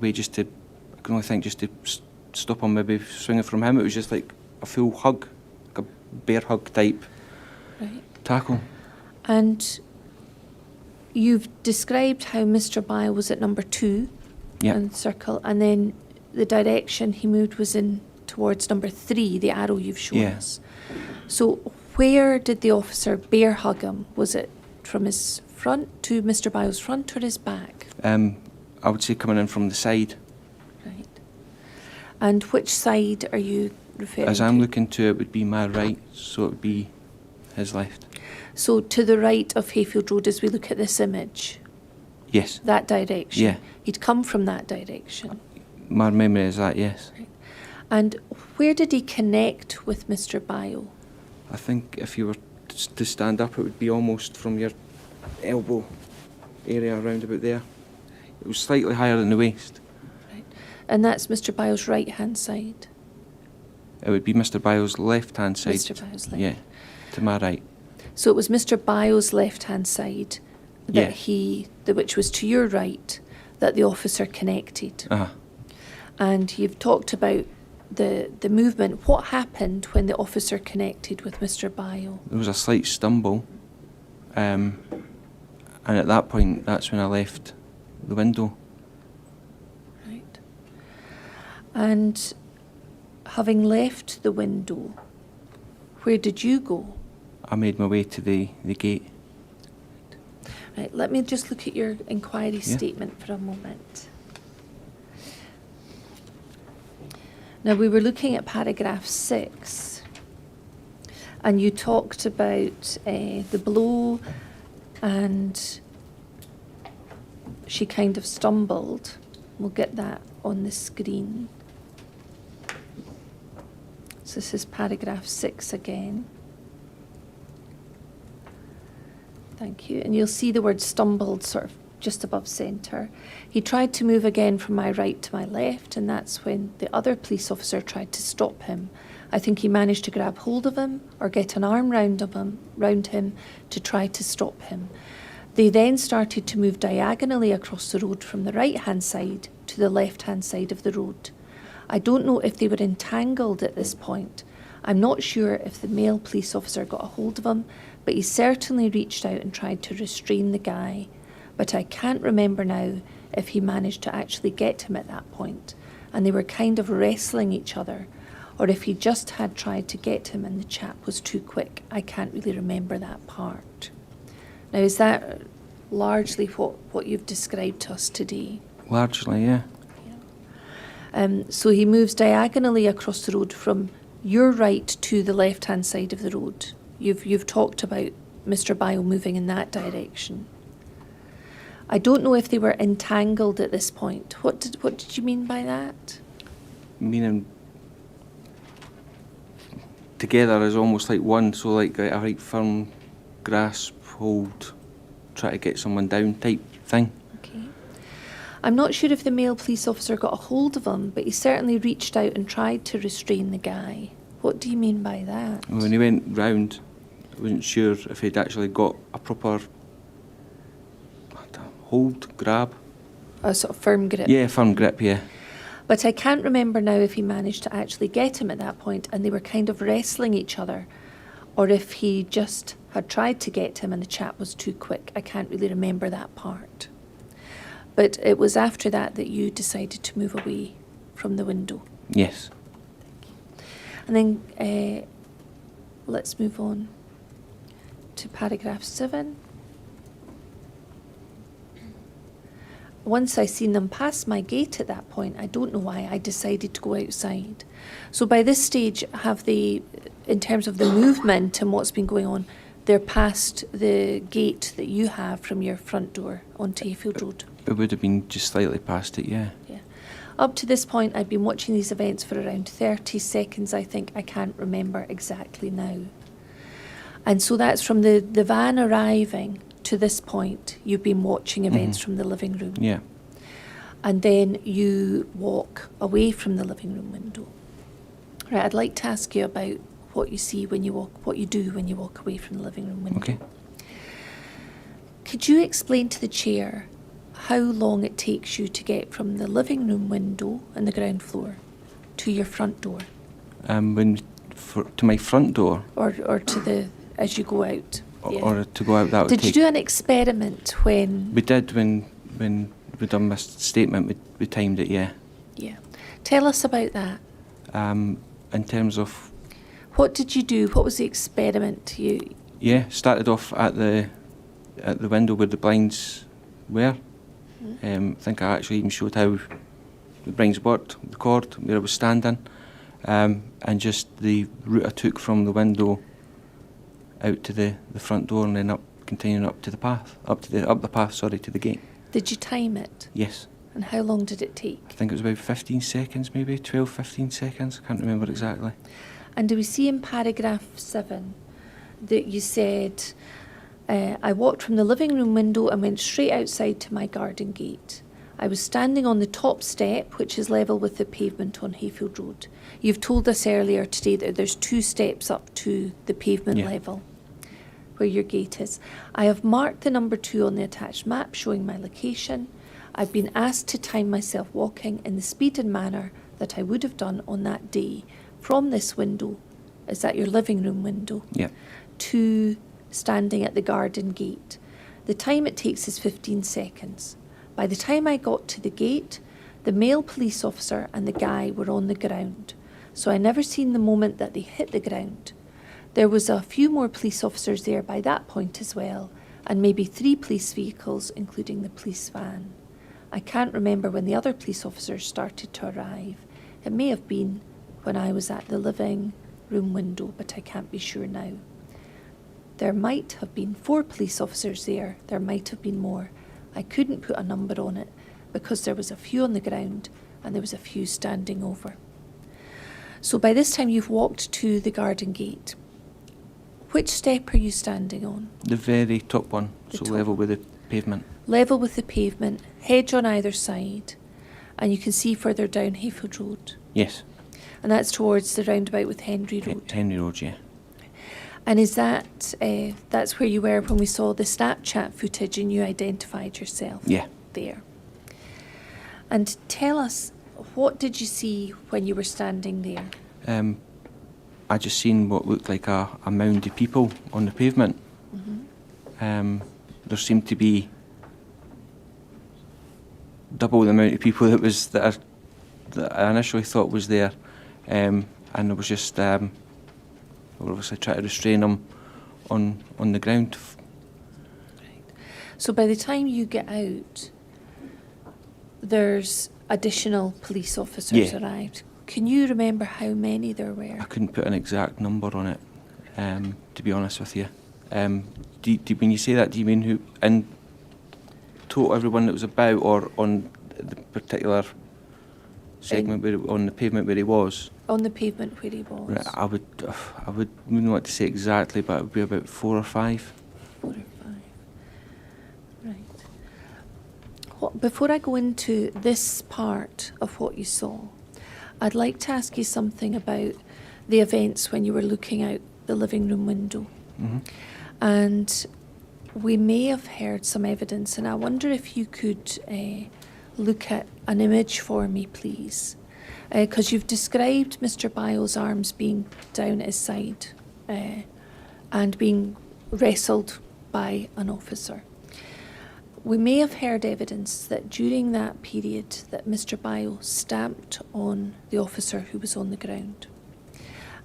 way just to, I can only think just to stop him maybe swinging from him. It was just like a full hug, like a bear hug type tackle. And you've described how Mr. Bio was at number 2 in the circle, and then the direction he moved was in towards number 3, the arrow you've shown us. So where did the officer bear hug him? Was it from his front to Mr. Bio's front or his back? I would say coming in from the side. Right. And which side are you referring to? As I'm looking to it would be my right, so it would be his left. So to the right of Hayfield Road as we look at this image? Yes. That direction? Yeah. He'd come from that direction? My memory is that, yes. Right. And where did he connect with Mr. Bio? I think if you were to stand up, it would be almost from your elbow area around about there. It was slightly higher than the waist. Right. And that's Mr. Bio's right-hand side? It would be Mr. Bio's left-hand side. Mr. Bio's left. Yeah, to my right. So it was Mr. Bio's left-hand side, that which was to your right, that the officer connected. And you've talked about the movement. What happened when the officer connected with Mr. Bio? There was a slight stumble, and at that point, that's when I left the window. Right. And having left the window, where did you go? I made my way to the gate. Right, let me just look at your inquiry statement for a moment. Now, we were looking at paragraph 6, and you talked about the blow, and she kind of stumbled. We'll get that on the screen. So this is paragraph 6 again. Thank you. And you'll see the word stumbled sort of just above centre. He tried to move again from my right to my left, and that's when the other police officer tried to stop him. I think he managed to grab hold of him or get an arm round him to try to stop him. They then started to move diagonally across the road from the right-hand side to the left-hand side of the road. I don't know if they were entangled at this point. I'm not sure if the male police officer got a hold of him, but he certainly reached out and tried to restrain the guy. But I can't remember now if he managed to actually get him at that point, and they were kind of wrestling each other, or if he just had tried to get him and the chap was too quick. I can't really remember that part. Now, is that largely what you've described to us today? Largely, yeah. So he moves diagonally across the road from your right to the left-hand side of the road. You've talked about Mr. Bio moving in that direction. I don't know if they were entangled at this point. What did you mean by that? Meaning together as almost like one, so like a right firm grasp, hold, try to get someone down type thing. Okay. I'm not sure if the male police officer got a hold of him, but he certainly reached out and tried to restrain the guy. What do you mean by that? When he went round, I wasn't sure if he'd actually got a proper hold, grab. A sort of firm grip? Yeah, firm grip, yeah. But I can't remember now if he managed to actually get him at that point and they were kind of wrestling each other, or if he just had tried to get him and the chap was too quick. I can't really remember that part. But it was after that that you decided to move away from the window. Yes. And then let's move on to paragraph 7. Once I seen them pass my gate at that point, I don't know why, I decided to go outside. So by this stage, have they, in terms of the movement and what's been going on, they're past the gate that you have from your front door onto Hayfield Road? It would have been just slightly past it, yeah. Yeah. Up to this point, I've been watching these events for around 30 seconds, I think. I can't remember exactly now. And so that's from the van arriving to this point, you've been watching events from the living room. Yeah. And then you walk away from the living room window. Right, I'd like to ask you about what you see when you walk, what you do when you walk away from the living room window. Okay. Could you explain to the chair how long it takes you to get from the living room window on the ground floor to your front door? To my front door? Or to the, as you go out? Or to go out, that would Did take... you do an experiment when... We did when we done my statement, we timed it, yeah. Yeah. Tell us about that. In terms of... What did you do? What was the experiment you... Yeah, started off at the window where the blinds were. I think I actually even showed how the blinds worked, the cord, where I was standing, and just the route I took from the window out to the front door and then continuing up to the path, up the path, to the gate. Did you time it? Yes. And how long did it take? I think it was about 15 seconds, maybe 12, 15 seconds. I can't remember exactly. And do we see in paragraph 7 that you said, I walked from the living room window and went straight outside to my garden gate. I was standing on the top step, which is level with the pavement on Hayfield Road. You've told us earlier today that there's 2 steps up to the pavement level. where your gate is. I have marked the number 2 on the attached map showing my location. I've been asked to time myself walking in the speed and manner that I would have done on that day from this window, is that your living room window, Yeah. to standing at the garden gate. The time it takes is 15 seconds. By the time I got to the gate, the male police officer and the guy were on the ground, so I never seen the moment that they hit the ground. There was a few more police officers there by that point as well, and maybe 3 police vehicles, including the police van. I can't remember when the other police officers started to arrive. It may have been when I was at the living room window, but I can't be sure now. There might have been 4 police officers there. There might have been more. I couldn't put a number on it because there was a few on the ground and there was a few standing over. So by this time you've walked to the garden gate. Which step are you standing on? The very top one, The so top. level with the pavement. Level with the pavement, hedge on either side, and you can see further down Hayfield Road. Yes. And that's towards the roundabout with Henry Road. Henry Road, yeah. And is that, that's where you were when we saw the Snapchat footage and you identified yourself? Yeah. There. And tell us, what did you see when you were standing there? I just seen what looked like a mound of people on the pavement. There seemed to be double the amount of people that I initially thought was there, and I was just obviously trying to restrain them on the ground. Right. So by the time you get out, there's additional police officers Yeah. arrived. Can you remember how many there were? I couldn't put an exact number on it, to be honest with you. When you say that, do you mean who in total everyone that was about, or on the particular segment on the pavement where he was? On the pavement where he was? Right, I wouldn't want to say exactly, but it would be about 4 or 5. 4 or 5. Right. Before I go into this part of what you saw, I'd like to ask you something about the events when you were looking out the living room window. Mm-hmm. And we may have heard some evidence, and I wonder if you could look at an image for me, please. Because you've described Mr. Byles' arms being down at his side and being wrestled by an officer. We may have heard evidence that during that period that Mr. Byles stamped on the officer who was on the ground.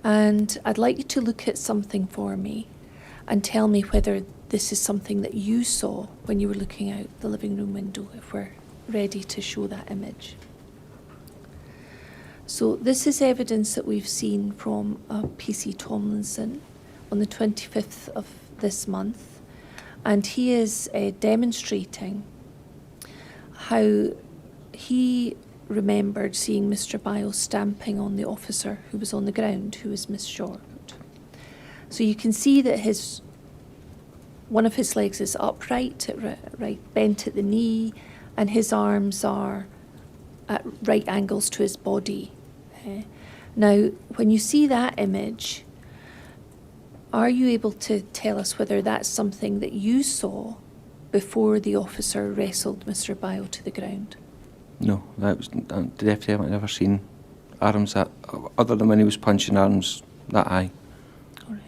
And I'd like you to look at something for me and tell me whether this is something that you saw when you were looking out the living room window, if we're ready to show that image. So this is evidence that we've seen from PC Tomlinson on the 25th of this month. And he is demonstrating how he remembered seeing Mr. Byles stamping on the officer who was on the ground, who was Miss Short. So you can see that one of his legs is upright, bent at the knee, and his arms are at right angles to his body. Now, when you see that image, are you able to tell us whether that's something that you saw before the officer wrestled Mr. Byles to the ground? No, that was definitely I've never seen arms that, other than when he was punching arms that high. All right.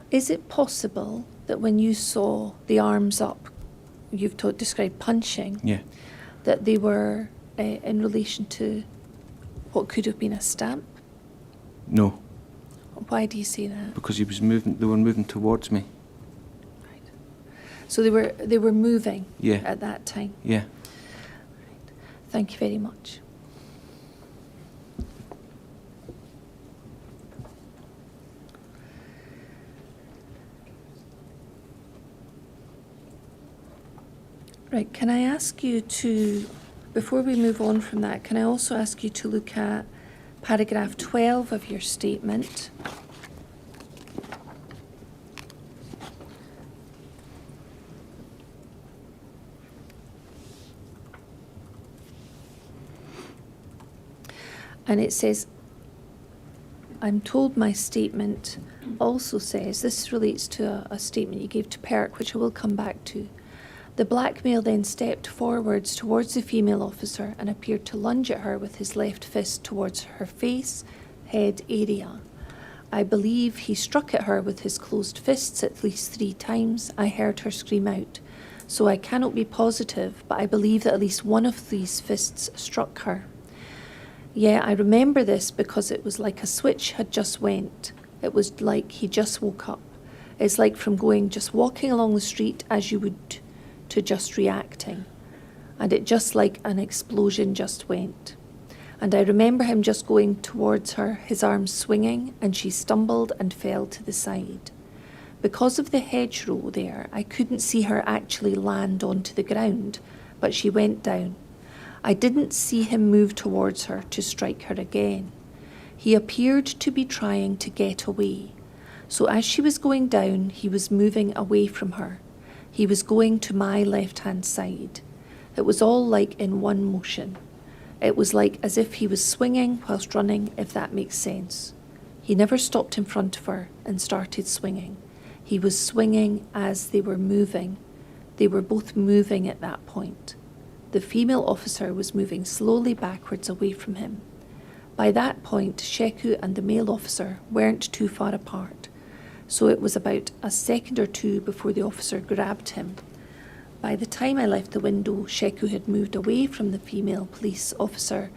Is it possible that when you saw the arms up, you've described punching, Yeah. that they were in relation to what could have been a stamp? No, Why do you say that? because they were moving towards me. Right. So they were moving Yeah. at that time. Yeah. Right. Thank you very much. Right, can I ask you to, before we move on from that, can I also ask you to look at paragraph 12 of your statement? And it says, I'm told my statement also says, this relates to a statement you gave to Perk, which I will come back to. The black male then stepped forwards towards the female officer and appeared to lunge at her with his left fist towards her face, head area. I believe he struck at her with his closed fists at least 3 times. I heard her scream out. So I cannot be positive, but I believe that at least one of these fists struck her. Yeah, I remember this because it was like a switch had just went. It was like he just woke up. It's like from just walking along the street as you would to just reacting. And it just like an explosion just went. And I remember him just going towards her, his arms swinging, and she stumbled and fell to the side. Because of the hedgerow there, I couldn't see her actually land onto the ground, but she went down. I didn't see him move towards her to strike her again. He appeared to be trying to get away. So as she was going down, he was moving away from her. He was going to my left-hand side. It was all like in one motion. It was like as if he was swinging whilst running, if that makes sense. He never stopped in front of her and started swinging. He was swinging as they were moving. They were both moving at that point. The female officer was moving slowly backwards away from him. By that point, Sheku and the male officer weren't too far apart, so it was about a second or two before the officer grabbed him. By the time I left the window, Sheku had moved away from the female police officer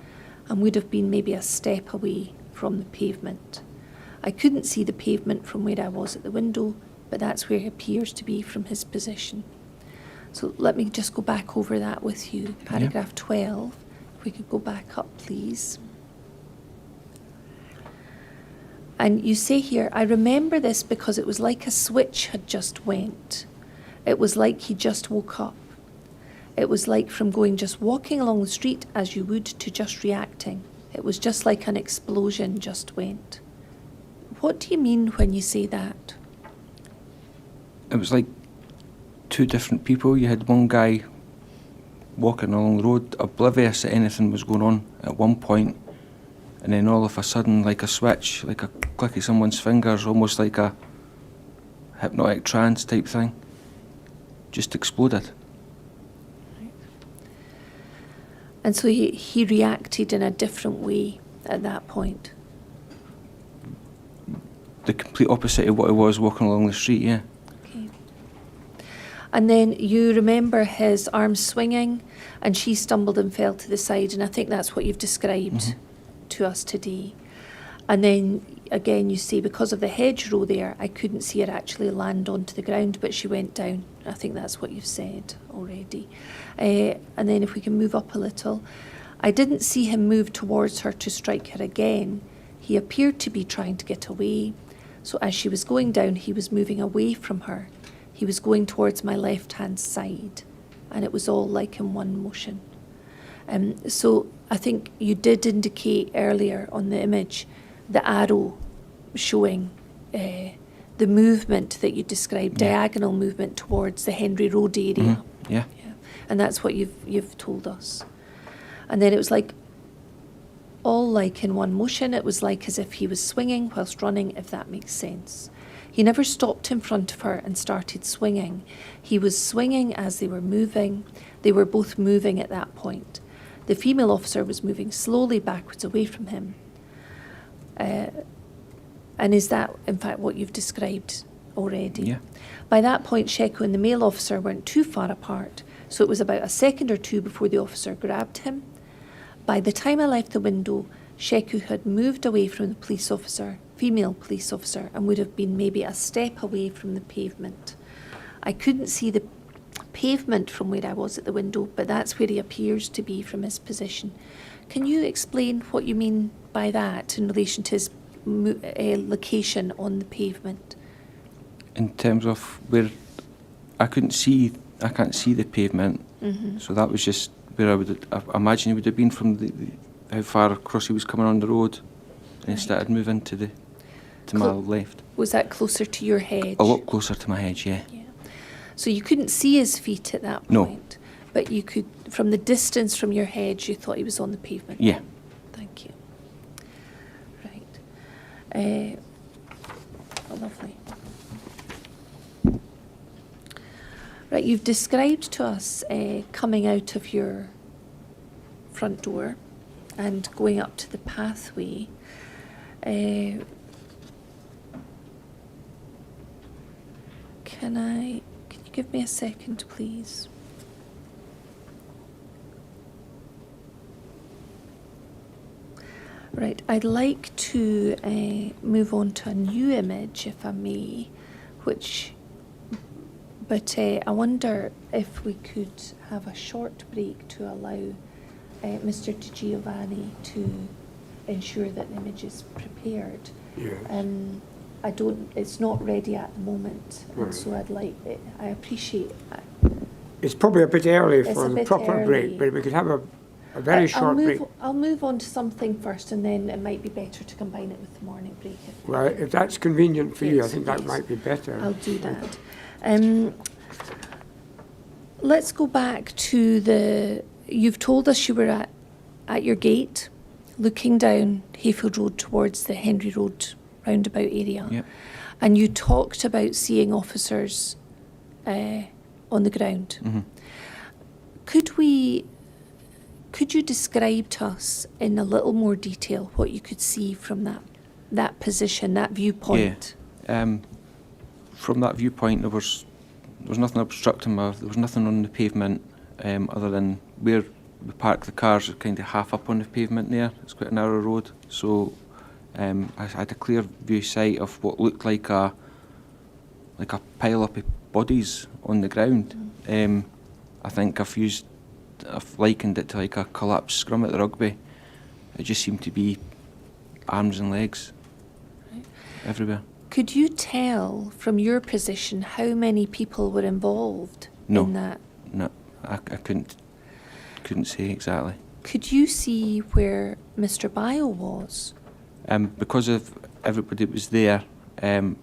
and would have been maybe a step away from the pavement. I couldn't see the pavement from where I was at the window, but that's where he appears to be from his position. So let me just go back over that with you. Paragraph 12, if we could go back up, please. And you say here, I remember this because it was like a switch had just went. It was like he just woke up. It was like from just walking along the street as you would to just reacting. It was just like an explosion just went. What do you mean when you say that? It was like 2 different people. You had one guy walking along the road, oblivious that anything was going on at one point, and then all of a sudden, like a switch, like a click of someone's fingers, almost like a hypnotic trance type thing, just exploded. Right. And so he reacted in a different way at that point? The complete opposite of what he was walking along the street, yeah. Okay. And then you remember his arms swinging and she stumbled and fell to the side, and I think that's what you've described to us today. And then again you say because of the hedgerow there, I couldn't see her actually land onto the ground, but she went down. I think that's what you've said already. And then if we can move up a little, I didn't see him move towards her to strike her again. He appeared to be trying to get away. So as she was going down, he was moving away from her. He was going towards my left-hand side, and it was all like in one motion. So I think you did indicate earlier on the image the arrow showing the movement that you described, diagonal movement towards the Henry Road area. Yeah. And that's what you've told us. And then it was like all like in one motion. It was like as if he was swinging whilst running, if that makes sense. He never stopped in front of her and started swinging. He was swinging as they were moving. They were both moving at that point. The female officer was moving slowly backwards away from him. And is that, in fact, what you've described already? Yeah. By that point, Sheku and the male officer weren't too far apart, so it was about a second or two before the officer grabbed him. By the time I left the window, Sheku had moved away from the police officer, female police officer, and would have been maybe a step away from the pavement. I couldn't see the pavement from where I was at the window, but that's where he appears to be from his position. Can you explain what you mean by that in relation to his location on the pavement? In terms of where I can't see the pavement, so that was just where I imagine he would have been from how far across he was coming on the road, and he started moving to my left. Was that closer to your hedge? A lot closer to my hedge, yeah. So you couldn't see his feet at that point, but you could, from the distance from your hedge, you thought he was on the pavement? Yeah. Thank you. Right. Oh, lovely. Right, you've described to us coming out of your front door and going up to the pathway. Can you give me a second, please? Right, I'd like to move on to a new image, if I may, but I wonder if we could have a short break to allow Mr. Di Giovanni to ensure that the image is prepared. Yes. It's not ready at the moment, Right. and so I appreciate that. It's probably a bit early It's for a the bit proper early. break, but we could have a very short break. I'll move on to something first, and then it might be better to combine it with the morning break. Well, if that's convenient for you, I Yes, think that yes. might be better. I'll do that. Let's go back to you've told us you were at your gate, looking down Hayfield Road towards the Henry Road roundabout area. Yep. And you talked about seeing officers on the ground. Mhm. Could you describe to us in a little more detail what you could see from that position, that viewpoint? Yeah. From that viewpoint, there was nothing obstructing there was nothing on the pavement other than where we park the cars are kind of half up on the pavement there. It's quite a narrow road, so I had a clear view sight of what looked like a pile up of bodies on the ground. I think I've likened it to like a collapsed scrum at the rugby. It just seemed to be arms and legs everywhere. Could you tell from your position how many people were involved in that? No, I couldn't say exactly. Could you see where Mr. Bio was? Because of everybody that was there, I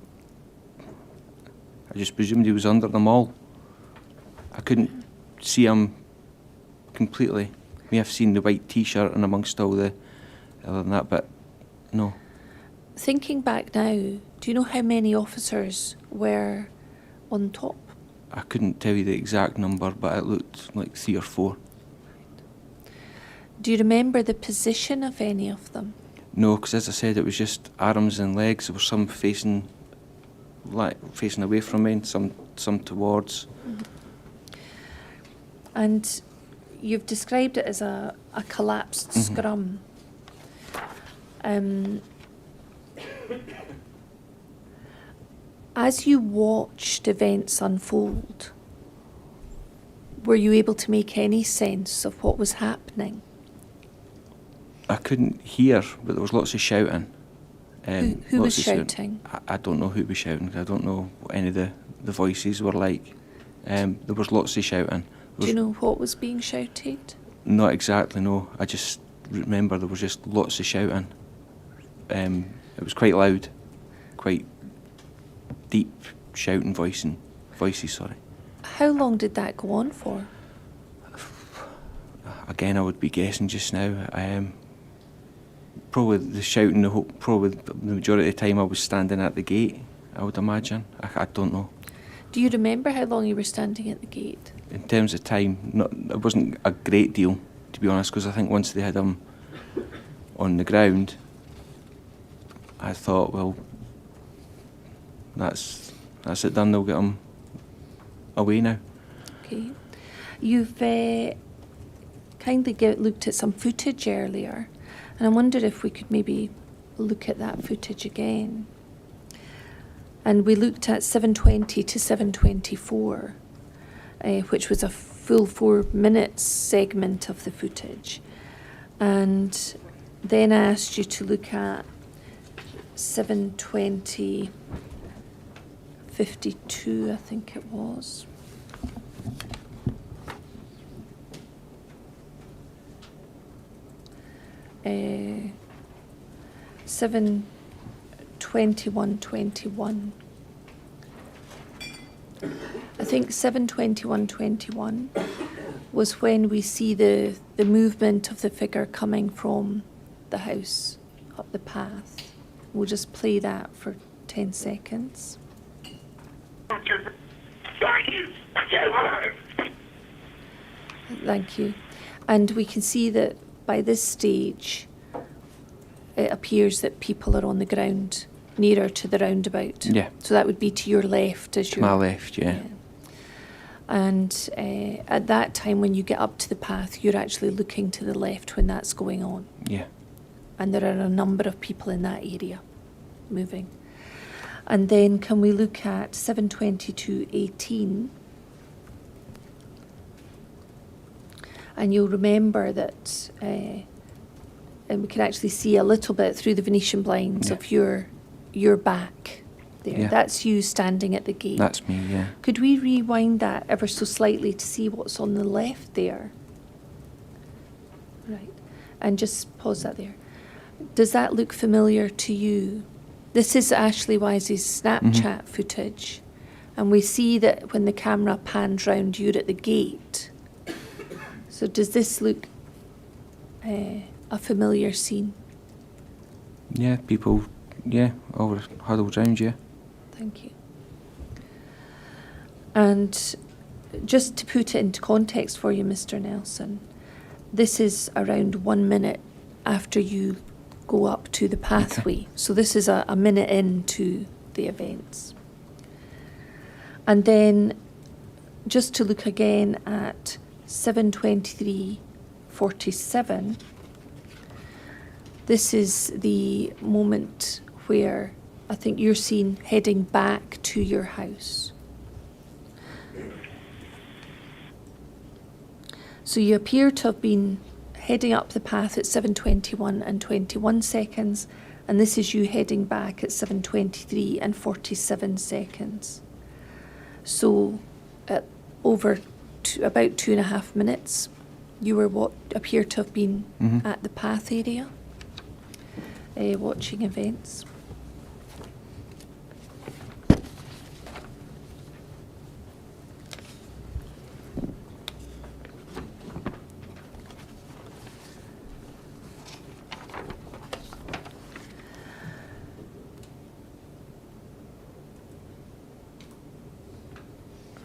just presumed he was under them all. I couldn't see him completely. May have seen the white T-shirt and amongst all the other than that, but no. Thinking back now, do you know how many officers were on top? I couldn't tell you the exact number, but it looked like 3 or 4. Do you remember the position of any of them? No, because as I said, it was just arms and legs. There were some facing away from me, and some towards. And you've described it as a collapsed scrum. As you watched events unfold, were you able to make any sense of what was happening? I couldn't hear, but there was lots of shouting. Who was shouting? I don't know who was shouting. I don't know what any of the voices were like. There was lots of shouting. Do you know what was being shouted? Not exactly, no. I just remember there was just lots of shouting. It was quite loud, quite deep shouting voices, sorry. How long did that go on for? Again, I would be guessing just now. Probably the shouting, probably the majority of the time I was standing at the gate, I would imagine. I don't know. Do you remember how long you were standing at the gate? In terms of time, it wasn't a great deal, to be honest, because I think once they had him on the ground, I thought, well, that's it done, they'll get him away now. Okay. You've kindly looked at some footage earlier, and I wondered if we could maybe look at that footage again. And we looked at 7:20 to 7:24, which was a full 4 minutes segment of the footage. And then I asked you to look at 7:20, 52, I think it was. Uh, 7:21:21. I think 7:21:21 was when we see the movement of the figure coming from the house up the path. We'll just play that for 10 seconds. Thank you. And we can see that by this stage, it appears that people are on the ground nearer to the roundabout. Yeah. So that would be to your left as To you're... my left, yeah. And at that time, when you get up to the path, you're actually looking to the left when that's going on. Yeah. And there are a number of people in that area moving. And then can we look at 7:22:18? And you'll remember that, and we can actually see a little bit through the Venetian blinds of your back there. Yeah. That's you standing at the gate. That's me, yeah. Could we rewind that ever so slightly to see what's on the left there? Right. And just pause that there. Does that look familiar to you? This is Ashley Wise's Snapchat footage. And we see that when the camera pans round, you're at the gate. So does this look a familiar scene? Yeah, people, yeah, all huddled round, yeah. Thank you. And just to put it into context for you, Mr. Nelson, this is around 1 minute after you go up to the pathway. Okay. So this is a minute into the events. And then just to look again at 7:23:47, this is the moment where I think you're seen heading back to your house. So you appear to have been heading up the path at 7:21:21, and this is you heading back at 7:23:47. So at over about 2.5 minutes, you were what appear to have been at the path area, watching events.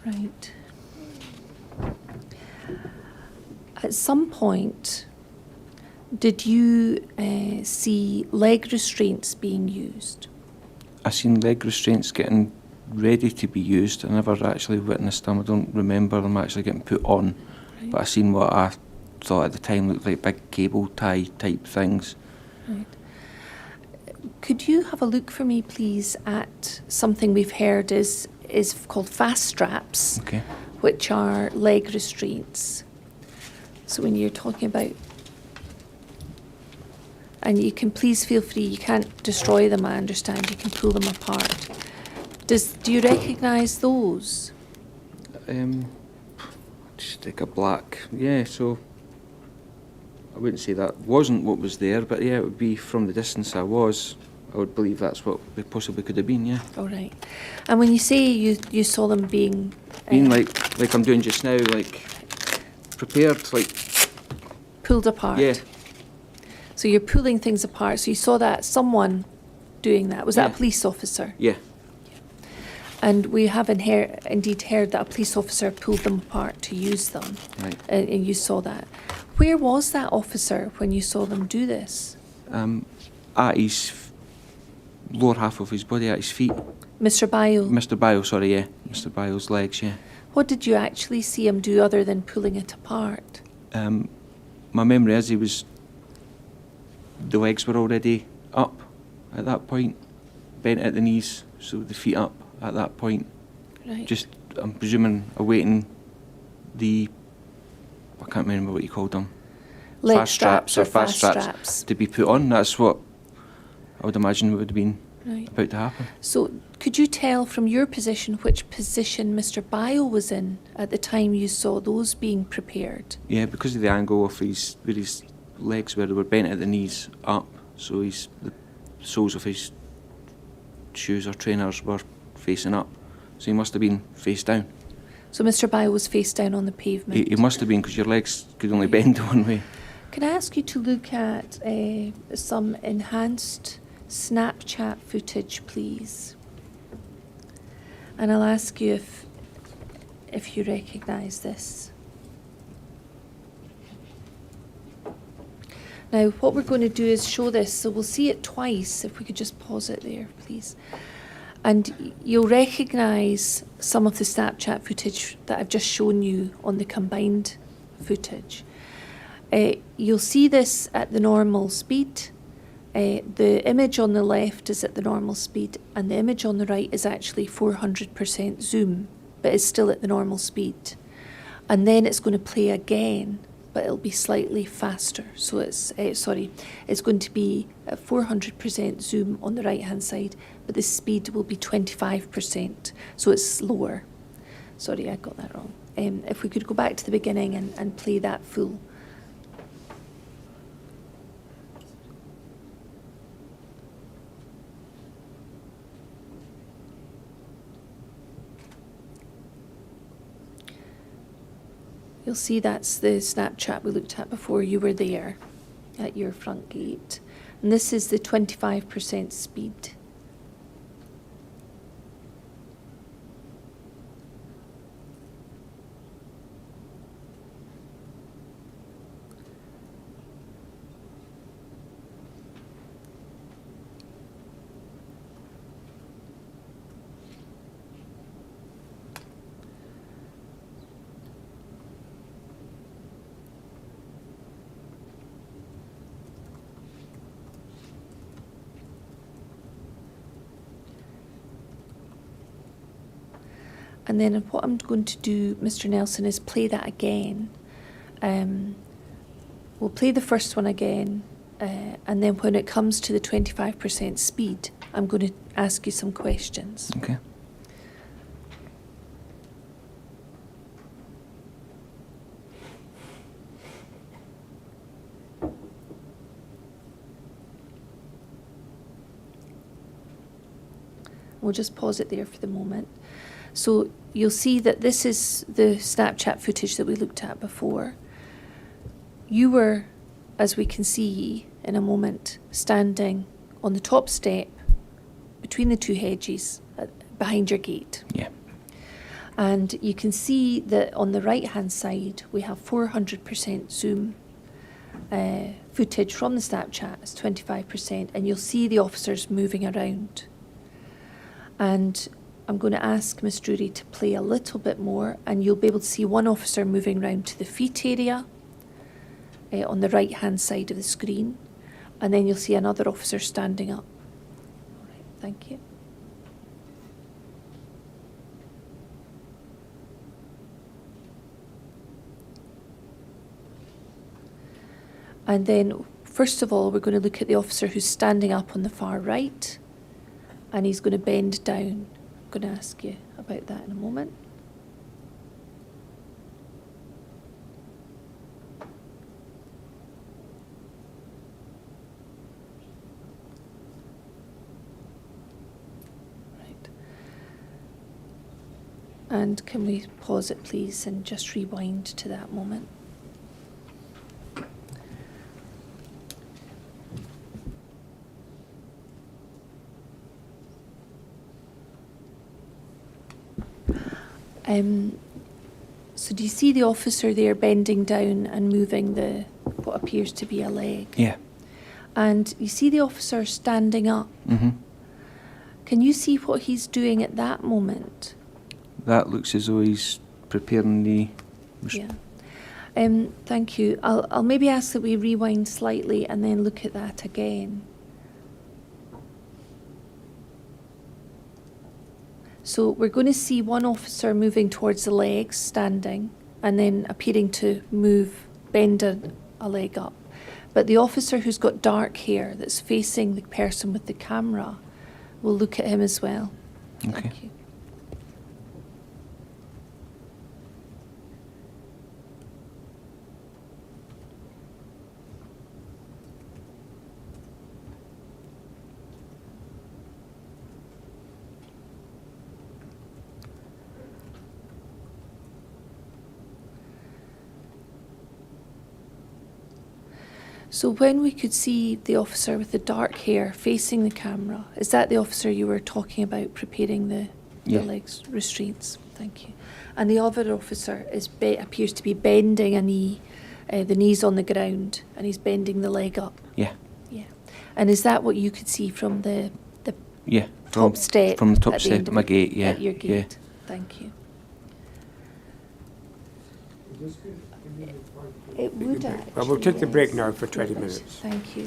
Right. At some point, did you see leg restraints being used? I seen leg restraints getting ready to be used. I never actually witnessed them. I don't remember them actually getting put on. Right. But I seen what I thought at the time looked like big cable tie type things. Right. Could you have a look for me, please, at something we've heard is called fast straps, okay, which are leg restraints. So when you're talking about, and you can please feel free, you can't destroy them, I understand, you can pull them apart. Do you recognise those? Just like a black, yeah, so I wouldn't say that wasn't what was there, but yeah, it would be from the distance I would believe that's what they possibly could have been, yeah. All right. And when you say you saw them being... like I'm doing just now, like prepared, like... Pulled apart? Yeah. So you're pulling things apart. So you saw that, someone doing that. Was that a police officer? Yeah. And we have indeed heard that a police officer pulled them apart to use them. Right. And you saw that. Where was that officer when you saw them do this? At his lower half of his body, at his feet. Mr. Byle? Mr. Byle, sorry, yeah. Mr. Byle's legs, yeah. What did you actually see him do other than pulling it apart? My memory is the legs were already up at that point, bent at the knees, so the feet up at that point. Right. Just, I'm presuming, awaiting I can't remember what you called them. Leg fast straps or fast straps to be put on. That's what I would imagine would have been about to happen. So could you tell from your position which position Mr. Byle was in at the time you saw those being prepared? Yeah, because of the angle of where his legs were, they were bent at the knees up, so the soles of his shoes or trainers were facing up. So he must have been face down. So Mr. Byle was face down on the pavement? He must have been, because your legs could only bend one way. Can I ask you to look at some enhanced Snapchat footage, please. And I'll ask you if you recognise this. Now, what we're going to do is show this, so we'll see it twice. If we could just pause it there, please. And you'll recognise some of the Snapchat footage that I've just shown you on the combined footage. You'll see this at the normal speed. The image on the left is at the normal speed, and the image on the right is actually 400% zoom, but it's still at the normal speed. And then it's going to play again, but it'll be slightly faster. So it's going to be at 400% zoom on the right-hand side, but the speed will be 25%, so it's slower. Sorry, I got that wrong. If we could go back to the beginning and play that full. You'll see that's the Snapchat we looked at before. You were there at your front gate. And this is the 25% speed. And then what I'm going to do, Mr. Nelson, is play that again. We'll play the first one again, and then when it comes to the 25% speed, I'm going to ask you some questions. Okay. We'll just pause it there for the moment. So you'll see that this is the Snapchat footage that we looked at before. You were, as we can see in a moment, standing on the top step between the two hedges behind your gate. Yeah. And you can see that on the right-hand side, we have 400% zoom footage from the Snapchat. It's 25%, and you'll see the officers moving around. And I'm going to ask Ms. Drury to play a little bit more, and you'll be able to see one officer moving round to the feet area on the right-hand side of the screen, and then you'll see another officer standing up. All right, thank you. And then, first of all, we're going to look at the officer who's standing up on the far right, and he's going to bend down. I'm going to ask you about that in a moment. Right. And can we pause it, please, and just rewind to that moment? So do you see the officer there bending down and moving what appears to be a leg? Yeah. And you see the officer standing up. Mm-hmm. Can you see what he's doing at that moment? That looks as though he's preparing the... Yeah. Thank you. I'll maybe ask that we rewind slightly and then look at that again. So we're going to see one officer moving towards the legs, standing, and then appearing to bend a leg up. But the officer who's got dark hair that's facing the person with the camera, we'll look at him as well. Okay. Thank you. So when we could see the officer with the dark hair facing the camera, is that the officer you were talking about preparing the legs restraints? Thank you. And the other officer appears to be bending a knee, the knee's on the ground, and he's bending the leg up. Yeah. Yeah. And is that what you could see from the from, top step? From the top at the step end of my gate, yeah. At your gate. Yeah. Thank you. It would actually. Well, we'll take the yes. break now for 20 minutes. Thank you.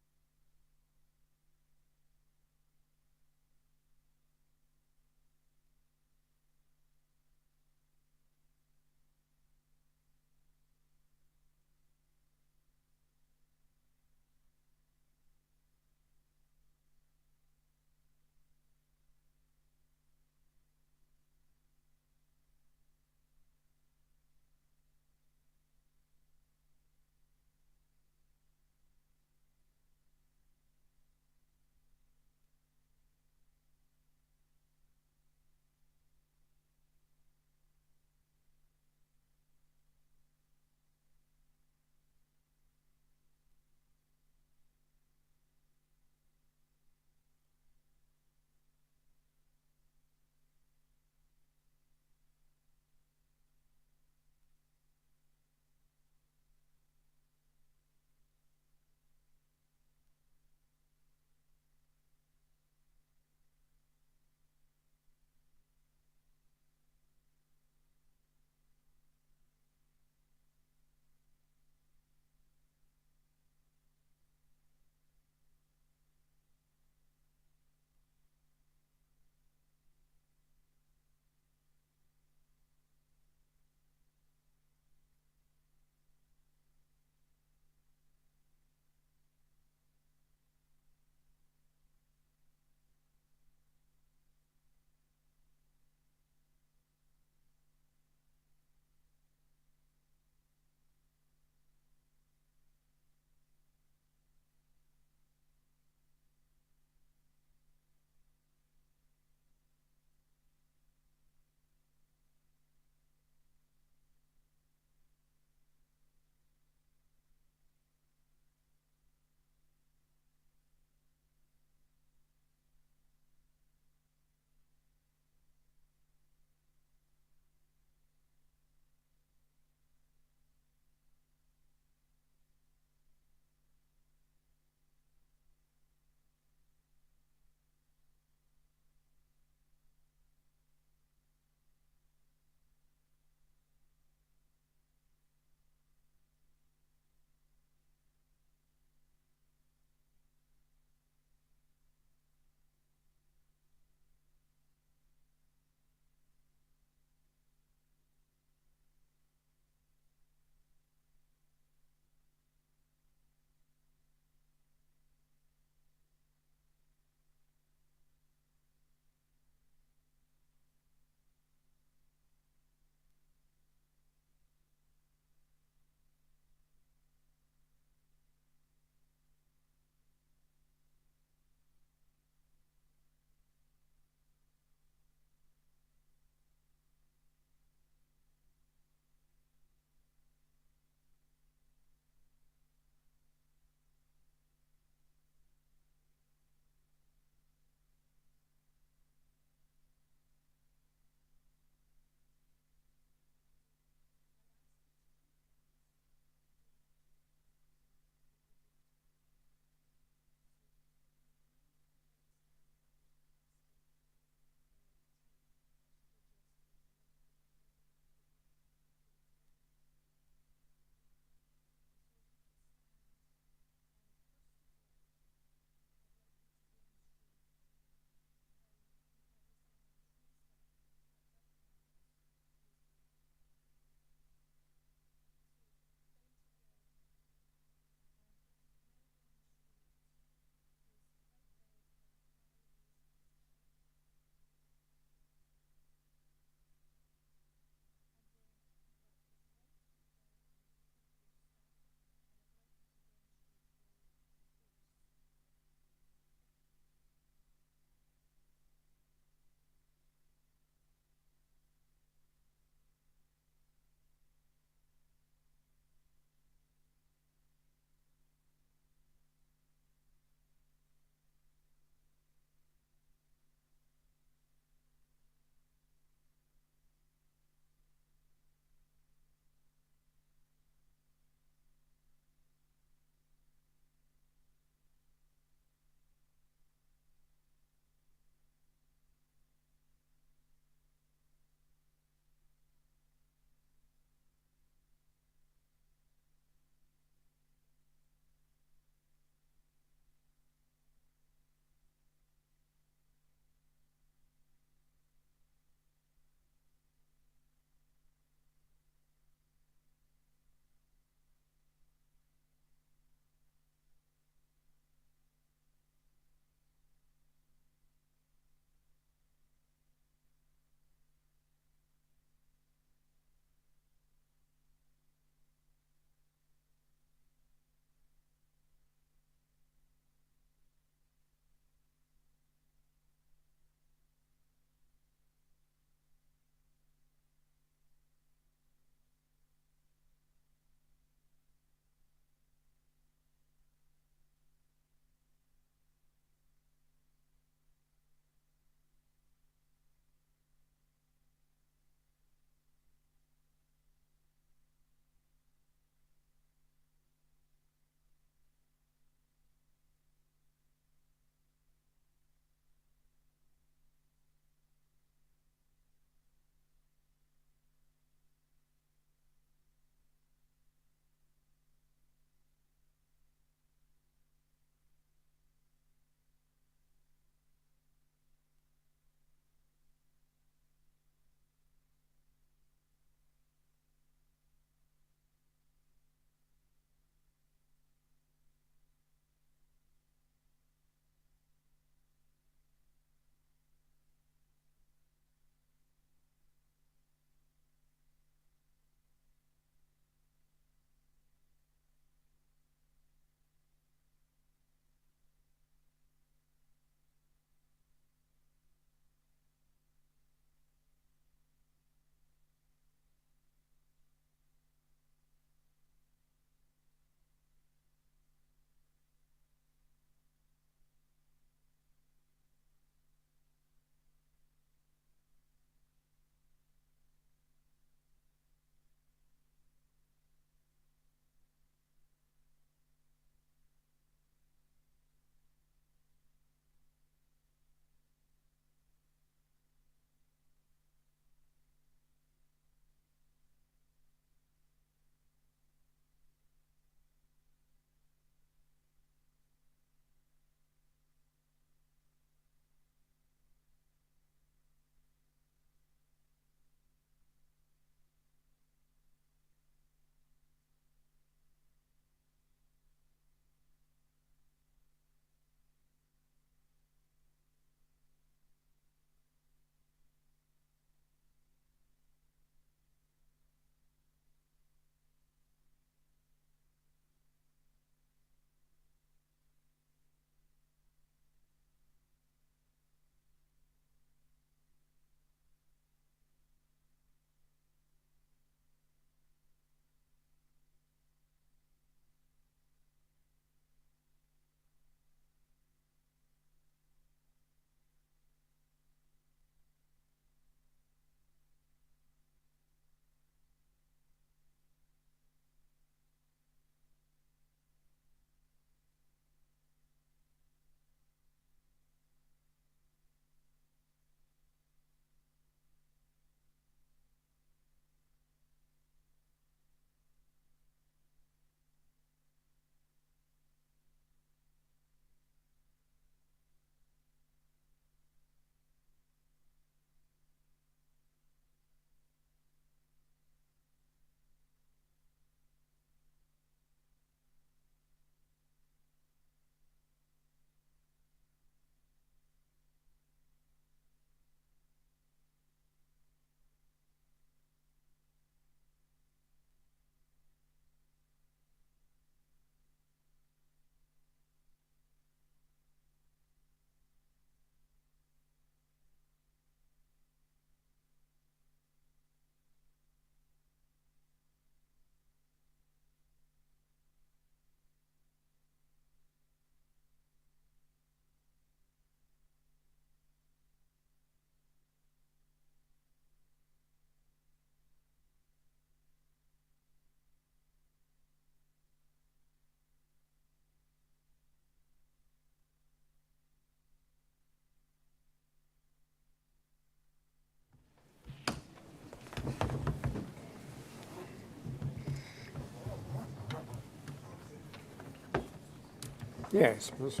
Yes, Ms.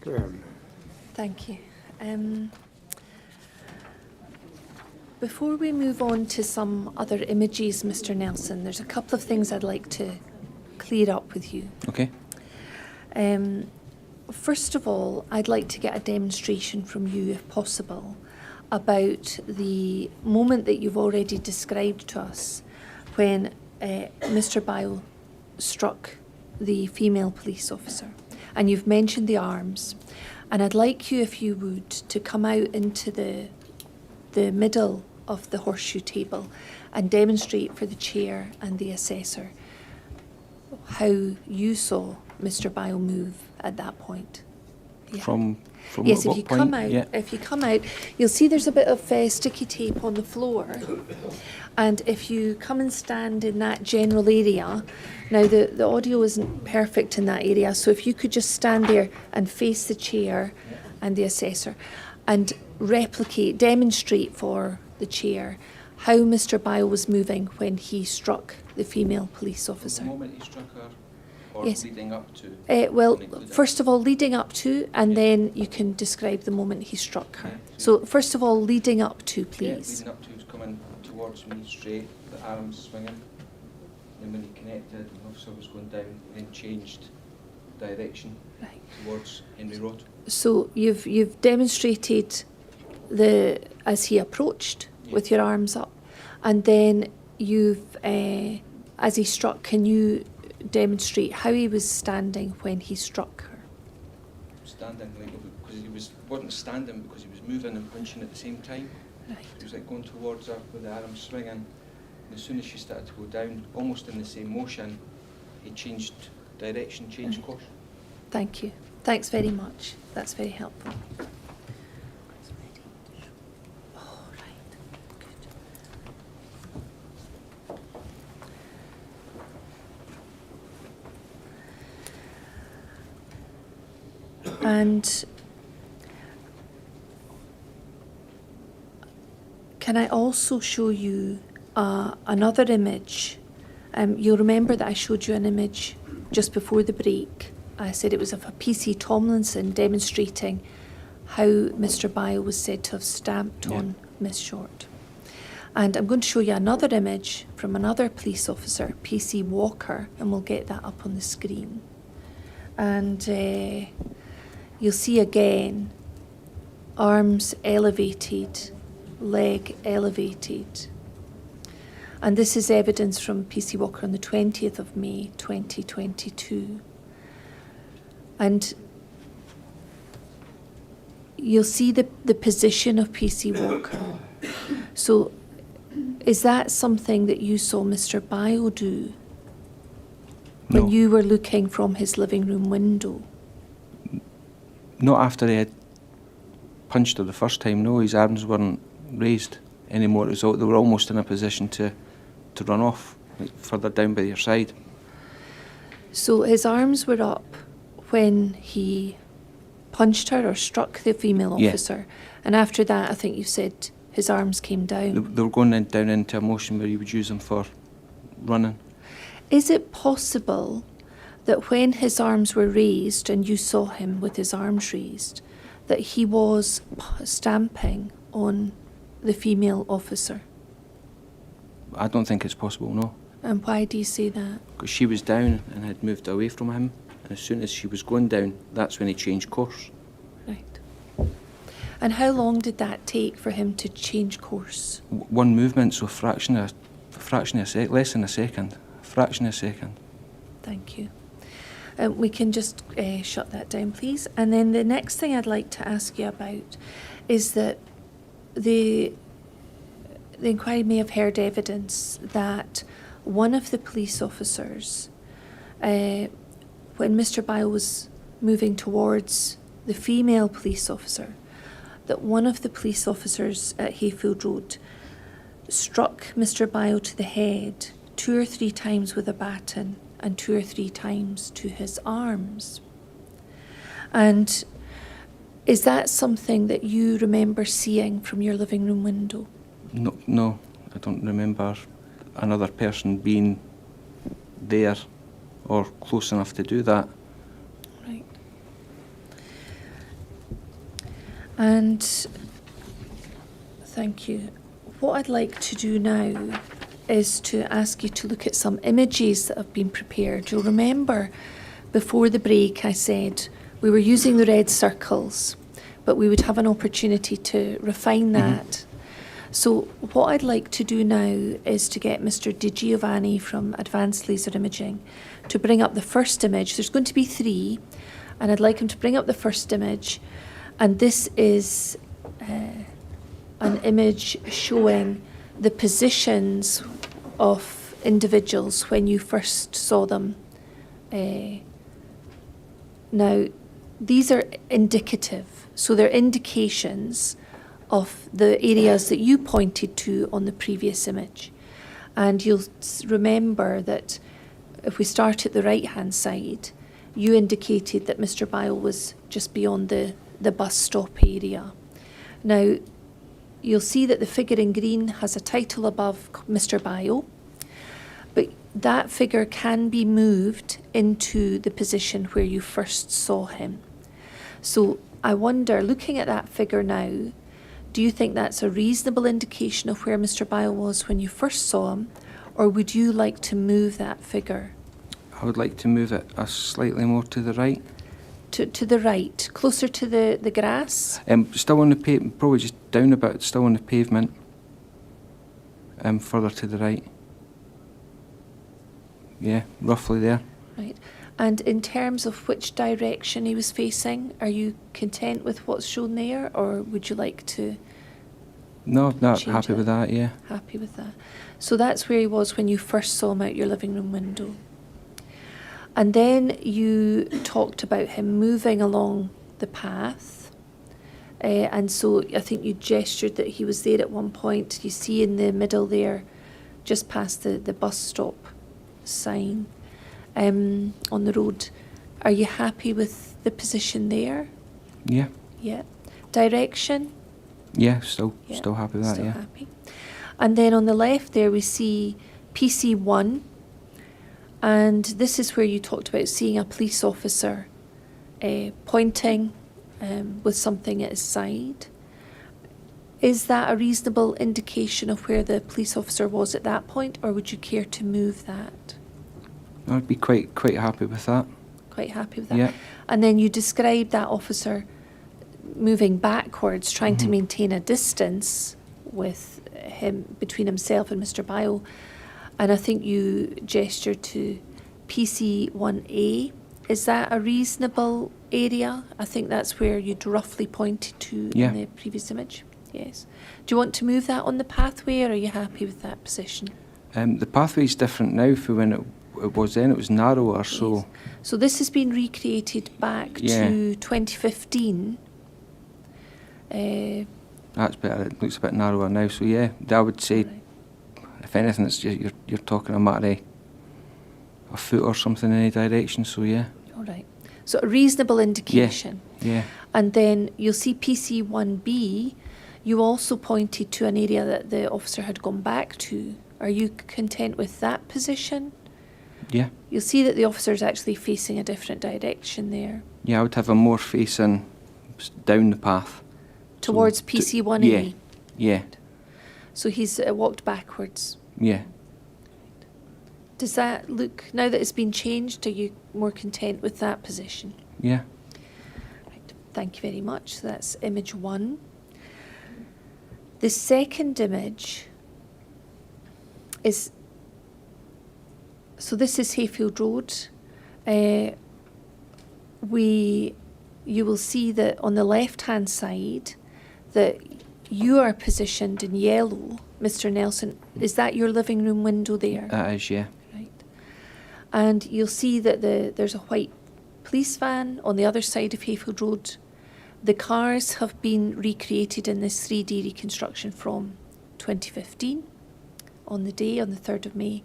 Graham. Thank you. Before we move on to some other images, Mr. Nelson, there's a couple of things I'd like to clear up with you. Okay. First of all, I'd like to get a demonstration from you, if possible, about the moment that you've already described to us when Mr. Bile struck the female police officer. And you've mentioned the arms. And I'd like you, if you would, to come out into the middle of the horseshoe table and demonstrate for the chair and the assessor how you saw Mr. Bile move at that point. Yeah. From Yes, what if you point? come out, Yeah. if you come out, you'll see there's a bit of sticky tape on the floor. And if you come and stand in that general area, now the audio isn't perfect in that area, so if you could just stand there and face the chair and the assessor and demonstrate for the chair how Mr. Bile was moving when he struck the female police officer. The moment he struck her, or Yes. leading up to? Well, including- first of all, leading up to, and then you can describe the moment he struck her. Yeah. So, first of all, leading up to, Yeah, please. leading up to, he was coming towards me straight, the arms swinging. And when he connected, the officer was going down, then changed direction Right. towards Henry Road. So you've demonstrated as he approached with your arms up, and then you've as he struck. Can you demonstrate how he was standing when he struck her? Standing, like, because he wasn't standing because he was moving and punching at the same time. Right. He was like going towards her with the arms swinging. And as soon as she started to go down, almost in the same motion, he changed direction, changed course. Thank you. Thanks very much. That's very helpful. Oh, right. Good. And can I also show you another image? You'll remember that I showed you an image just before the break. I said it was of a PC Tomlinson demonstrating how Mr. Bile was said to have stamped on Miss Short. And I'm going to show you another image from another police officer, PC Walker, and we'll get that up on the screen. And you'll see again, arms elevated, leg elevated. And this is evidence from PC Walker on the 20th of May, 2022. And you'll see the position of PC Walker. So is that something that you saw Mr. Bile do when No. you were looking from his living room window? Not after he had punched her the first time, no, his arms weren't raised anymore. They were almost in a position to run off, like further down by your side. So his arms were up when he punched her or struck the female Yeah. officer. And after that, I think you said his arms came down. They were going down into a motion where he would use them for running. Is it possible that when his arms were raised and you saw him with his arms raised, that he was stamping on the female officer? I don't think it's possible, no. And why do you say that? Because she was down and had moved away from him. And as soon as she was going down, that's when he changed course. Right. And how long did that take for him to change course? One movement, so a fraction of a sec, less than a second. A fraction of a second. Thank you. We can just shut that down, please. And then the next thing I'd like to ask you about is that the inquiry may have heard evidence that one of the police officers, when Mr. Bile was moving towards the female police officer, that one of the police officers at Hayfield Road struck Mr. Bile to the head 2 or 3 times with a baton and 2 or 3 times to his arms. And is that something that you remember seeing from your living room window? No, I don't remember another person being there or close enough to do that. Right. And thank you. What I'd like to do now is to ask you to look at some images that have been prepared. You'll remember before the break I said we were using the red circles, but we would have an opportunity to refine that. So what I'd like to do now is to get Mr. Di Giovanni from Advanced Laser Imaging to bring up the first image. There's going to be 3, and I'd like him to bring up the first image. And this is an image showing the positions of individuals when you first saw them. Now, these are indicative, so they're indications of the areas that you pointed to on the previous image. And you'll remember that if we start at the right-hand side, you indicated that Mr. Bio was just beyond the bus stop area. Now, you'll see that the figure in green has a title above Mr. Bio, but that figure can be moved into the position where you first saw him. So I wonder, looking at that figure now, do you think that's a reasonable indication of where Mr. Bio was when you first saw him, or would you like to move that figure? I would like to move it slightly more to the right. To the right, closer to the grass? Still on the pavement, probably just down a bit, still on the pavement. Further to the right. Yeah, roughly there. Right. And in terms of which direction he was facing, are you content with what's shown there, or would you like to? No, not change happy it? with that, yeah. Happy with that. So that's where he was when you first saw him out your living room window. And then you talked about him moving along the path. And so I think you gestured that he was there at one point. You see in the middle there, just past the bus stop sign on the road. Are you happy with the position there? Yeah. Yeah. Direction? Yeah, still happy with that, Still yeah. happy. And then on the left there we see PC1. And this is where you talked about seeing a police officer pointing with something at his side. Is that a reasonable indication of where the police officer was at that point, or would you care to move that? I'd be quite happy with that. Quite happy with that? Yeah. And then you described that officer moving backwards, trying to maintain a distance with him, between himself and Mr. Bio. And I think you gestured to PC1A. Is that a reasonable area? I think that's where you'd roughly pointed to in the previous image. Yes. Do you want to move that on the pathway, or are you happy with that position? The pathway's different now from when it was then. It was narrower, so... Yes. So this has been recreated back to 2015. That's better. It looks a bit narrower now, so yeah, I would say... Right. If anything, it's just you're talking a matter of a foot or something in any direction, so yeah. All right. So a reasonable indication. Yeah. And then you'll see PC1B, you also pointed to an area that the officer had gone back to. Are you content with that position? Yeah. You'll see that the officer is actually facing a different direction there. Yeah, I would have him more facing down the path. Towards PC1A? Yeah. So he's walked backwards. Yeah. Does that look, now that it's been changed, are you more content with that position? Yeah. Right. Thank you very much. So that's image 1. The second image is, so this is Hayfield Road. You will see that on the left-hand side that you are positioned in yellow, Mr. Nelson. Is that your living room window there? That is, yeah. Right. And you'll see that there's a white police van on the other side of Hayfield Road. The cars have been recreated in this 3D reconstruction from 2015 on the 3rd of May.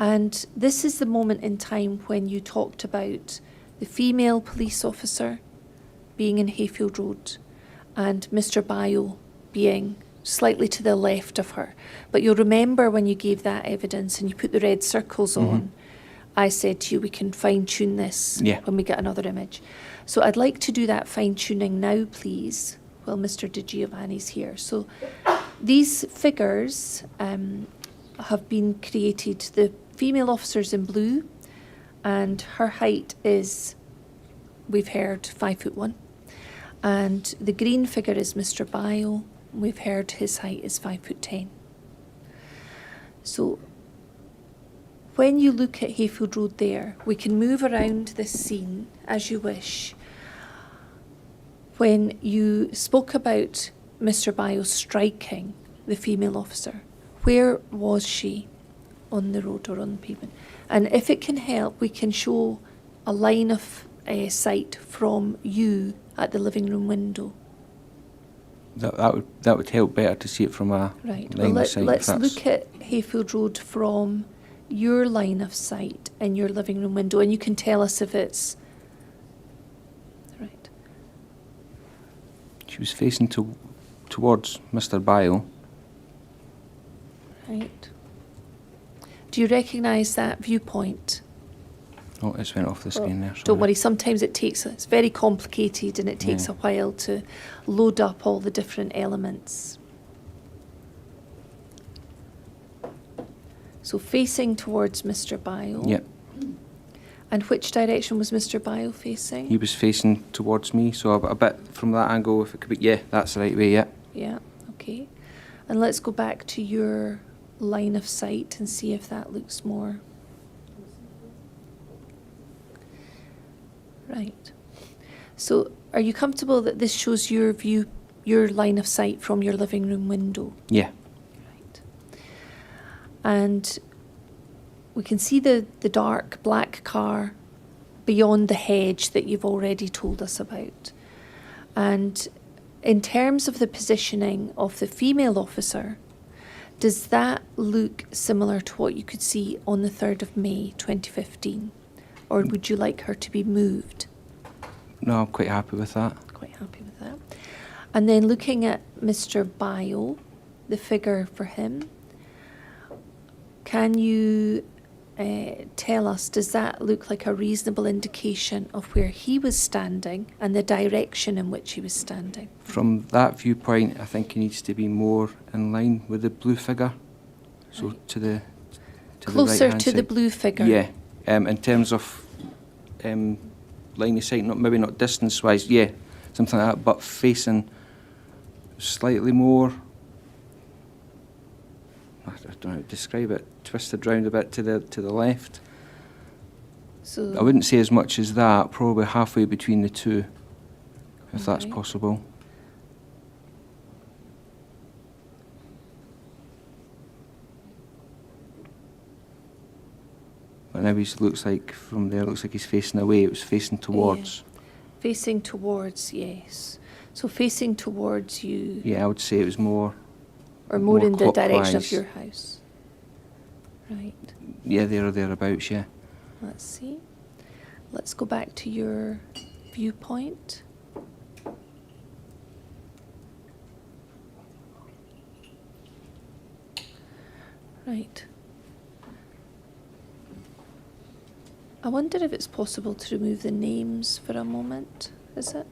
And this is the moment in time when you talked about the female police officer being in Hayfield Road and Mr. Bio being slightly to the left of her. But you'll remember when you gave that evidence and you put the red circles on, I said to you, we can fine-tune this when we get another image. So I'd like to do that fine-tuning now, please, while Mr. De Giovanni's here. So these figures have been created. The female officer's in blue, and her height is, we've heard, 5'1". And the green figure is Mr. Bio. We've heard his height is 5'10". So when you look at Hayfield Road there, we can move around this scene as you wish. When you spoke about Mr. Bio striking the female officer, where was she on the road or on the pavement? And if it can help, we can show a line of sight from you at the living room window. That would help better to see it from a Right. line Well, of sight. let's look at Hayfield Road from your line of sight in your living room window, and you can tell us if it's right. She was facing towards Mr. Bio. Right. Do you recognise that viewpoint? Oh, it's went off the screen there. Sorry. Don't worry, sometimes it's very complicated and it takes a while to load up all the different elements. So facing towards Mr. Bio. Yep. And which direction was Mr. Bio facing? He was facing towards me, so a bit from that angle, if it could be, yeah, that's the right way, yeah. Yeah, okay. And let's go back to your line of sight and see if that looks more... Right. So are you comfortable that this shows your view, your line of sight from your living room window? Yeah. Right. And we can see the dark black car beyond the hedge that you've already told us about. And in terms of the positioning of the female officer, does that look similar to what you could see on the 3rd of May 2015? Or would you like her to be moved? No, I'm quite happy with that. Quite happy with that. And then looking at Mr. Bio, the figure for him, can you tell us, does that look like a reasonable indication of where he was standing and the direction in which he was standing? From that viewpoint, I think he needs to be more in line with the blue figure. So Right. to the Closer right-hand to the side. blue figure? Yeah. In terms of line of sight, maybe not distance-wise, yeah, something like that, but facing slightly more, I don't know how to describe it, twisted round a bit to the left. So I wouldn't say as much as that, probably halfway between the two, if that's Okay. possible. But now he looks like, from there, looks like he's facing away, it was facing towards. facing towards, yes. So facing towards you, Yeah, I would say it was more, or more in the direction clockwise. of your house. Right. yeah, there or thereabouts, yeah. Let's see. Let's go back to your viewpoint. Right. I wonder if it's possible to remove the names for a moment. Is it?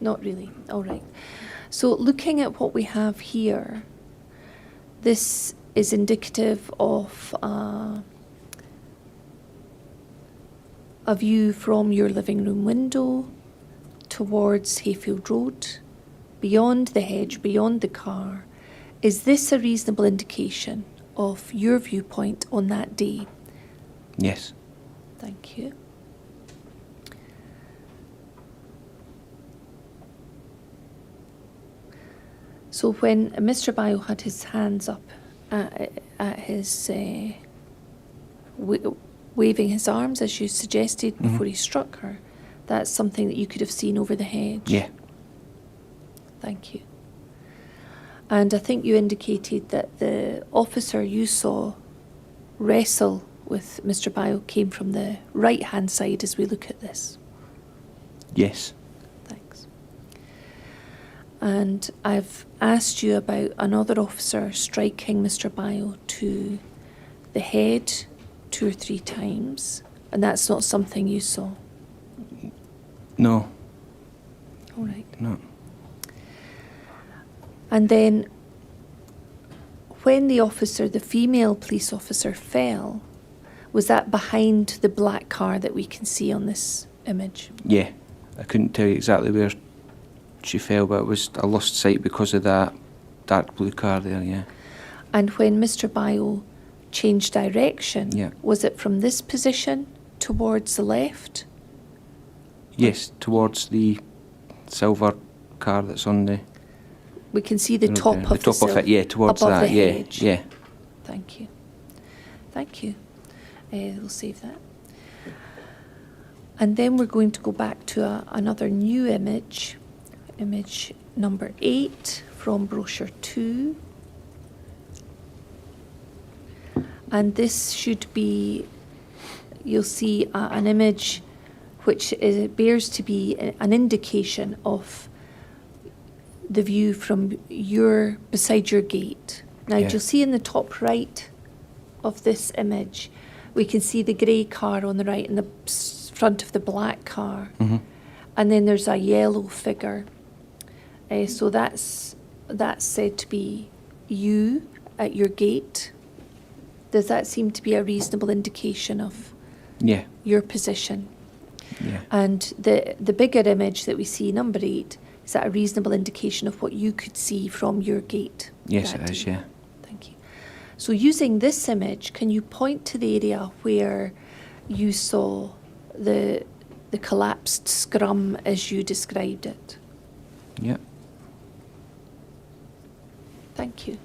Not really. All right. So looking at what we have here, this is indicative of a view from your living room window towards Hayfield Road, beyond the hedge, beyond the car. Is this a reasonable indication of your viewpoint on that day? Yes. Thank you. So when Mr. Bio had his hands up at his waving his arms, as you suggested, before he struck her, that's something that you could have seen over the hedge? Yeah. Thank you. And I think you indicated that the officer you saw wrestle with Mr. Bio came from the right-hand side as we look at this. Yes. Thanks. And I've asked you about another officer striking Mr. Bio to the head 2 or 3 times, and that's not something you saw? No. All right. No. And then when the officer, the female police officer, fell, was that behind the black car that we can see on this image? Yeah. I couldn't tell you exactly where she fell, but I lost sight because of that dark blue car there, yeah. And when Mr. Bio changed direction, Yeah. was it from this position towards the left? Yes, towards the silver car that's on the... We can see the road top there. of the top of it, yeah, towards above that, the yeah, hedge. yeah. Thank you. Thank you. We'll save that. And then we're going to go back to another new image, image number 8 from brochure 2. And this should be, you'll see an image which bears to be an indication of the view from beside your gate. Now, Yeah. you'll see in the top right of this image, we can see the grey car on the right and the front of the black car. Mm-hmm. And then there's a yellow figure. So that's said to be you at your gate. Does that seem to be a reasonable indication of Yeah, your position? yeah. And the bigger image that we see, number 8, is that a reasonable indication of what you could see from your gate? Yes, that it is, day? yeah. Thank you. So using this image, can you point to the area where you saw the collapsed scrum as you described it? Yeah. Thank you.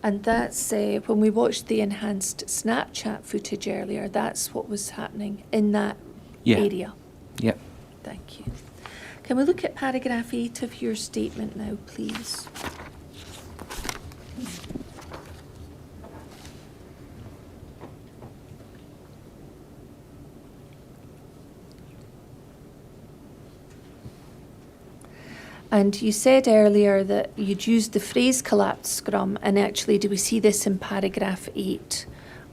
And that's when we watched the enhanced Snapchat footage earlier, that's what was happening in that Yeah. area. Yeah. Thank you. Can we look at paragraph 8 of your statement now, please? And you said earlier that you'd used the phrase collapsed scrum, and actually do we see this in paragraph 8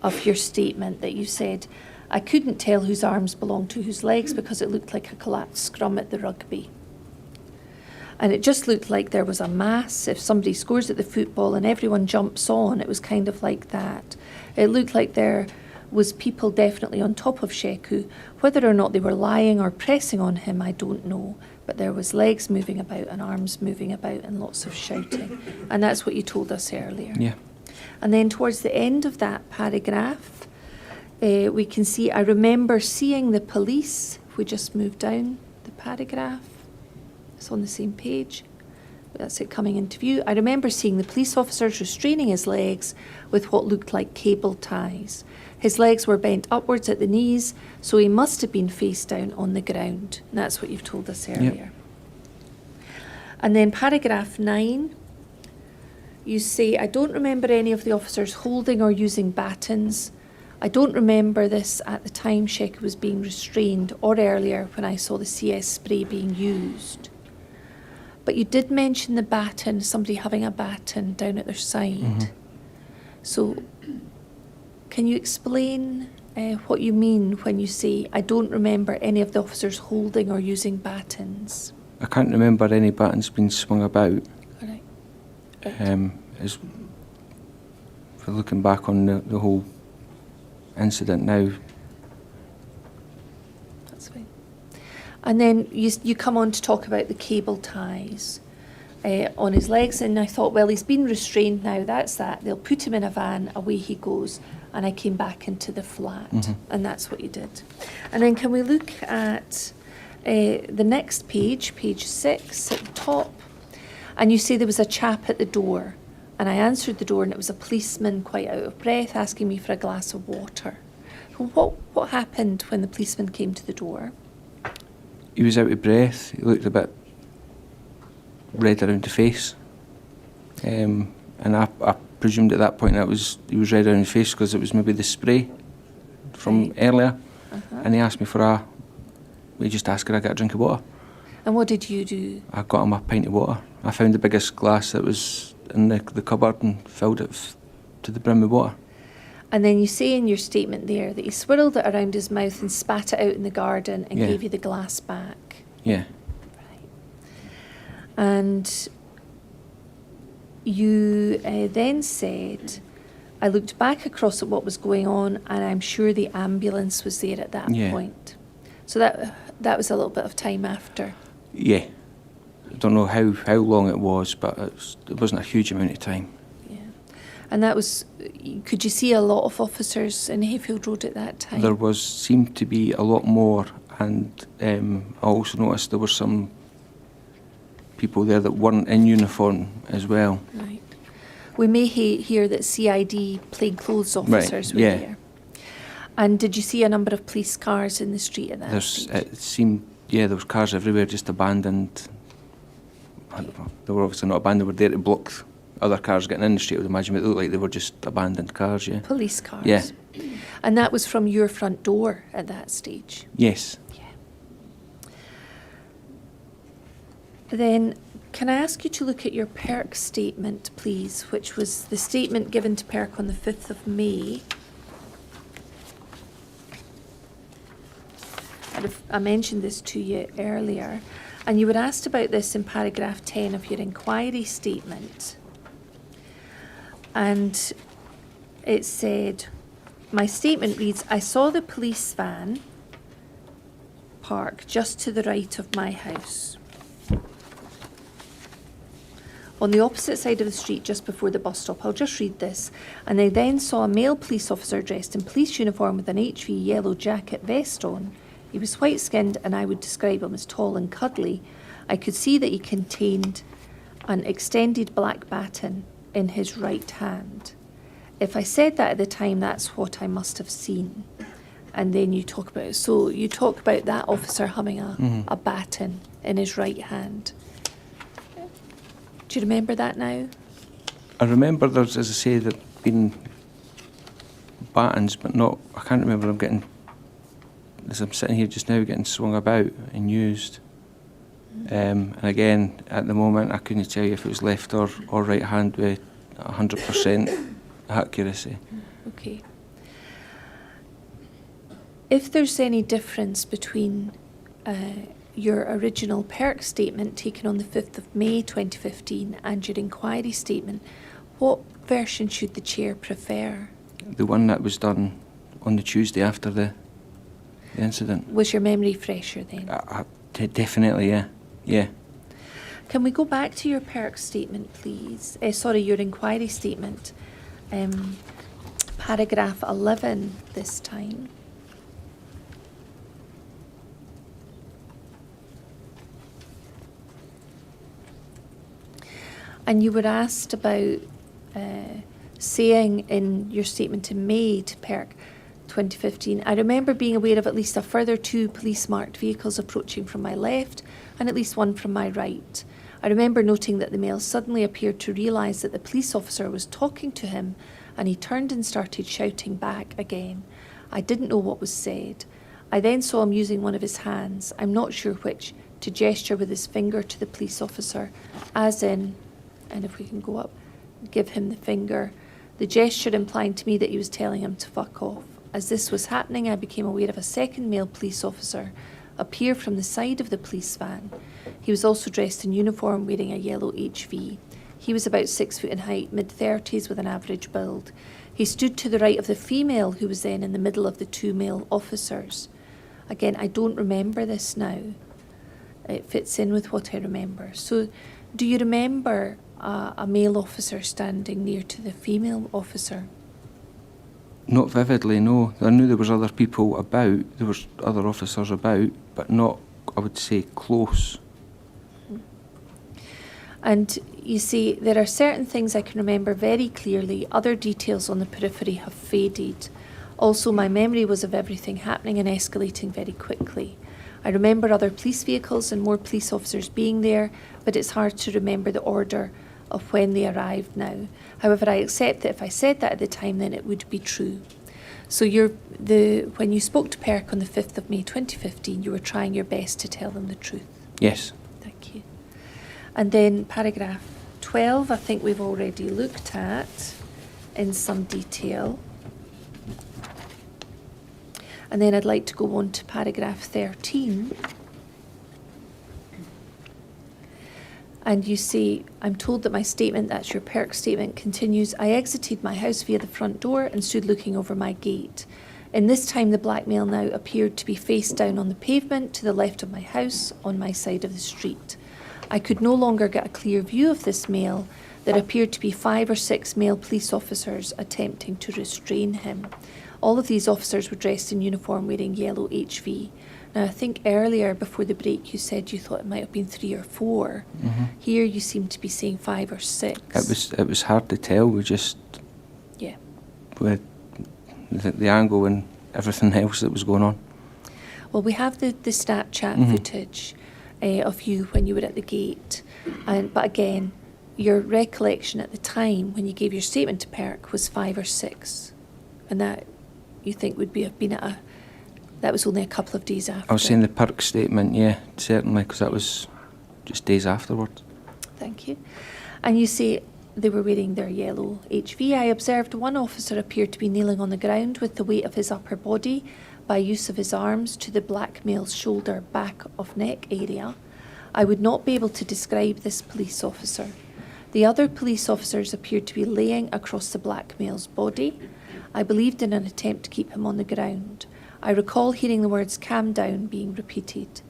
of your statement that you said, I couldn't tell whose arms belonged to whose legs because it looked like a collapsed scrum at the rugby. And it just looked like there was a mass. If somebody scores at the football and everyone jumps on, it was kind of like that. It looked like there was people definitely on top of Sheku. Whether or not they were lying or pressing on him, I don't know. But there was legs moving about and arms moving about and lots of shouting. And that's what you told us earlier. Yeah. And then towards the end of that paragraph, we can see, I remember seeing the police. If we just move down the paragraph, it's on the same page. That's it coming into view. I remember seeing the police officers restraining his legs with what looked like cable ties. His legs were bent upwards at the knees, so he must have been face down on the ground. And that's what you've told us earlier. And then paragraph 9, you say, I don't remember any of the officers holding or using batons. I don't remember this at the time Sheku was being restrained or earlier when I saw the CS spray being used. But you did mention the baton, somebody having a baton down at their side. Mm-hmm. So can you explain what you mean when you say, I don't remember any of the officers holding or using batons? I can't remember any batons being swung about. All right. As for looking back on the whole incident now. That's fine. And then you come on to talk about the cable ties on his legs, and I thought, well, he's been restrained now, that's that. They'll put him in a van, away he goes. And I came back into the flat, and that's what you did. And then can we look at the next page, page 6 at the top, and you say there was a chap at the door, and I answered the door, and it was a policeman, quite out of breath, asking me for a glass of water. What happened when the policeman came to the door? He was out of breath. He looked a bit red around the face, and I presumed at that point he was red around the face because it was maybe the spray from earlier, and he asked me for we just asked her I get a drink of water. And what did you do? I got him a pint of water. I found the biggest glass that was in the cupboard and filled it to the brim with water. And then you say in your statement there that he swirled it around his mouth and spat it out in the garden and Yeah. gave you the glass back. Yeah. And you then said, I looked back across at what was going on, and I'm sure the ambulance was there at that point. So that was a little bit of time after. Yeah. I don't know how long it was, but it wasn't a huge amount of time. Yeah. And that was, could you see a lot of officers in Hayfield Road at that time? There seemed to be a lot more, and I also noticed there were some people there that weren't in uniform as well. Right. We may hear that CID plainclothes officers were there. And did you see a number of police cars in the street at that stage? It seemed, there was cars everywhere, just abandoned. I don't know, they were obviously not abandoned, they were there to block other cars getting in the street, I would imagine, but it looked like they were just abandoned cars, yeah. Police cars? Yeah. And that was from your front door at that stage? Yes. Yeah. Then, can I ask you to look at your PERC statement, please, which was the statement given to PERC on the 5th of May. I mentioned this to you earlier, and you were asked about this in paragraph 10 of your inquiry statement. And it said, my statement reads, I saw the police van park just to the right of my house, on the opposite side of the street just before the bus stop. I'll just read this. And I then saw a male police officer dressed in police uniform with an HV yellow jacket vest on. He was white-skinned, and I would describe him as tall and cuddly. I could see that he contained an extended black baton in his right hand. If I said that at the time, that's what I must have seen. And then you talk about it. So you talk about that officer having a baton in his right hand. Do you remember that now? I remember there's, as I say, there been batons, but not, I can't remember them getting, as I'm sitting here just now, getting swung about and used. And again, at the moment, I couldn't tell you if it was left or right hand with 100% accuracy. Okay. If there's any difference between your original PERC statement taken on the 5th of May 2015 and your inquiry statement, what version should the chair prefer? The one that was done on the Tuesday after the incident. Was your memory fresher then? Definitely, yeah. Yeah. Can we go back to your PERC statement, please? Your inquiry statement. Paragraph 11 this time. And you were asked about saying in your statement in May to PERC 2015, I remember being aware of at least a further 2 police-marked vehicles approaching from my left and at least one from my right. I remember noting that the male suddenly appeared to realise that the police officer was talking to him, and he turned and started shouting back again. I didn't know what was said. I then saw him using one of his hands, I'm not sure which, to gesture with his finger to the police officer, as in, and if we can go up, give him the finger, the gesture implying to me that he was telling him to fuck off. As this was happening, I became aware of a second male police officer appear from the side of the police van. He was also dressed in uniform, wearing a yellow HV. He was about 6 foot in height, mid-30s, with an average build. He stood to the right of the female, who was then in the middle of the 2 male officers. Again, I don't remember this now. It fits in with what I remember. So, do you remember a male officer standing near to the female officer? Not vividly, no. I knew there was other people about, there was other officers about, but not, I would say, close. And you see, there are certain things I can remember very clearly. Other details on the periphery have faded. Also, my memory was of everything happening and escalating very quickly. I remember other police vehicles and more police officers being there, but it's hard to remember the order of when they arrived now. However, I accept that if I said that at the time, then it would be true. So when you spoke to PERC on the 5th of May 2015, you were trying your best to tell them the truth. Yes. Thank you. And then paragraph 12, I think we've already looked at in some detail. And then I'd like to go on to paragraph 13. And you say, I'm told that my statement, that's your perk statement, continues, I exited my house via the front door and stood looking over my gate. In this time, the black male now appeared to be face down on the pavement to the left of my house, on my side of the street. I could no longer get a clear view of this male. There appeared to be 5 or 6 male police officers attempting to restrain him. All of these officers were dressed in uniform wearing yellow HV. Now, I think earlier, before the break, you said you thought it might have been 3 or 4. Mm-hmm. Here you seem to be saying 5 or 6. It was hard to tell. We just... Yeah. With the angle and everything else that was going on. Well, we have the Snapchat footage of you when you were at the gate. But again, your recollection at the time when you gave your statement to PERC was 5 or 6. And that you think would have been that was only a couple of days after. I was saying the PERC statement, yeah, certainly, because that was just days afterwards. Thank you. And you say they were wearing their yellow HV. I observed one officer appeared to be kneeling on the ground with the weight of his upper body by use of his arms to the black male's shoulder, back of neck area. I would not be able to describe this police officer. The other police officers appeared to be laying across the black male's body. I believed in an attempt to keep him on the ground. I recall hearing the words "calm down" being repeated.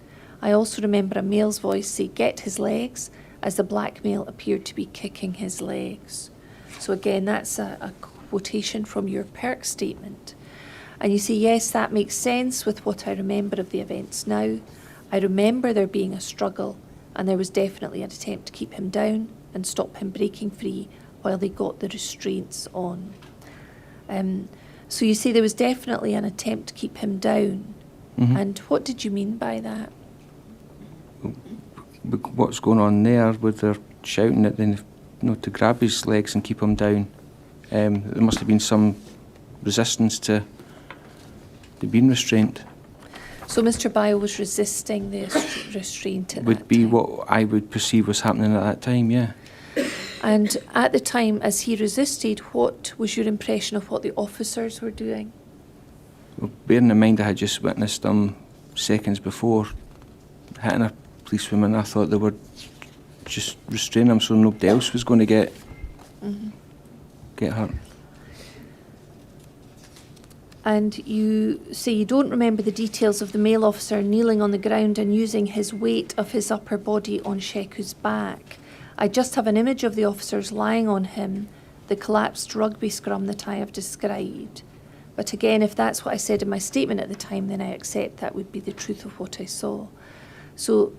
I also remember a male's voice say "get his legs" as the black male appeared to be kicking his legs. So again, that's a quotation from your PERC statement. And you say, yes, that makes sense with what I remember of the events now. I remember there being a struggle, and there was definitely an attempt to keep him down and stop him breaking free while they got the restraints on. So you say there was definitely an attempt to keep him down. Mm-hmm. And what did you mean by that? What's going on there with their shouting at them, to grab his legs and keep him down? There must have been some resistance to being restrained. So Mr. Bio was resisting the restraint at that Would be time. what I would perceive was happening at that time, yeah. And at the time, as he resisted, what was your impression of what the officers were doing? Well, bearing in mind I had just witnessed them seconds before hitting a policewoman, I thought they were just restraining him so nobody else was going to get hurt. And you say you don't remember the details of the male officer kneeling on the ground and using his weight of his upper body on Sheku's back. I just have an image of the officers lying on him, the collapsed rugby scrum that I have described. But again, if that's what I said in my statement at the time, then I accept that would be the truth of what I saw. So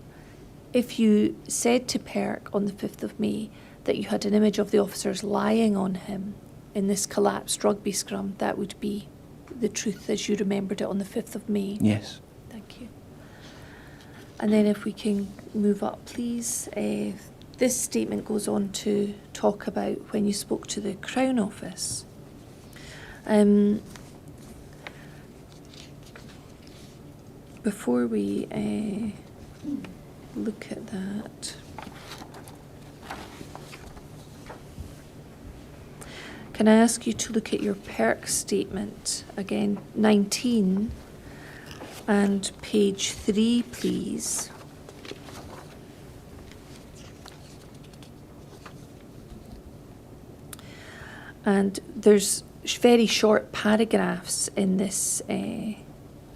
if you said to PERC on the 5th of May that you had an image of the officers lying on him in this collapsed rugby scrum, that would be the truth as you remembered it on the 5th of May. Yes. Thank you. And then if we can move up, please. This statement goes on to talk about when you spoke to the Crown Office. Before we look at that, can I ask you to look at your PERC statement, again, 19, and page 3, please. And there's very short paragraphs in this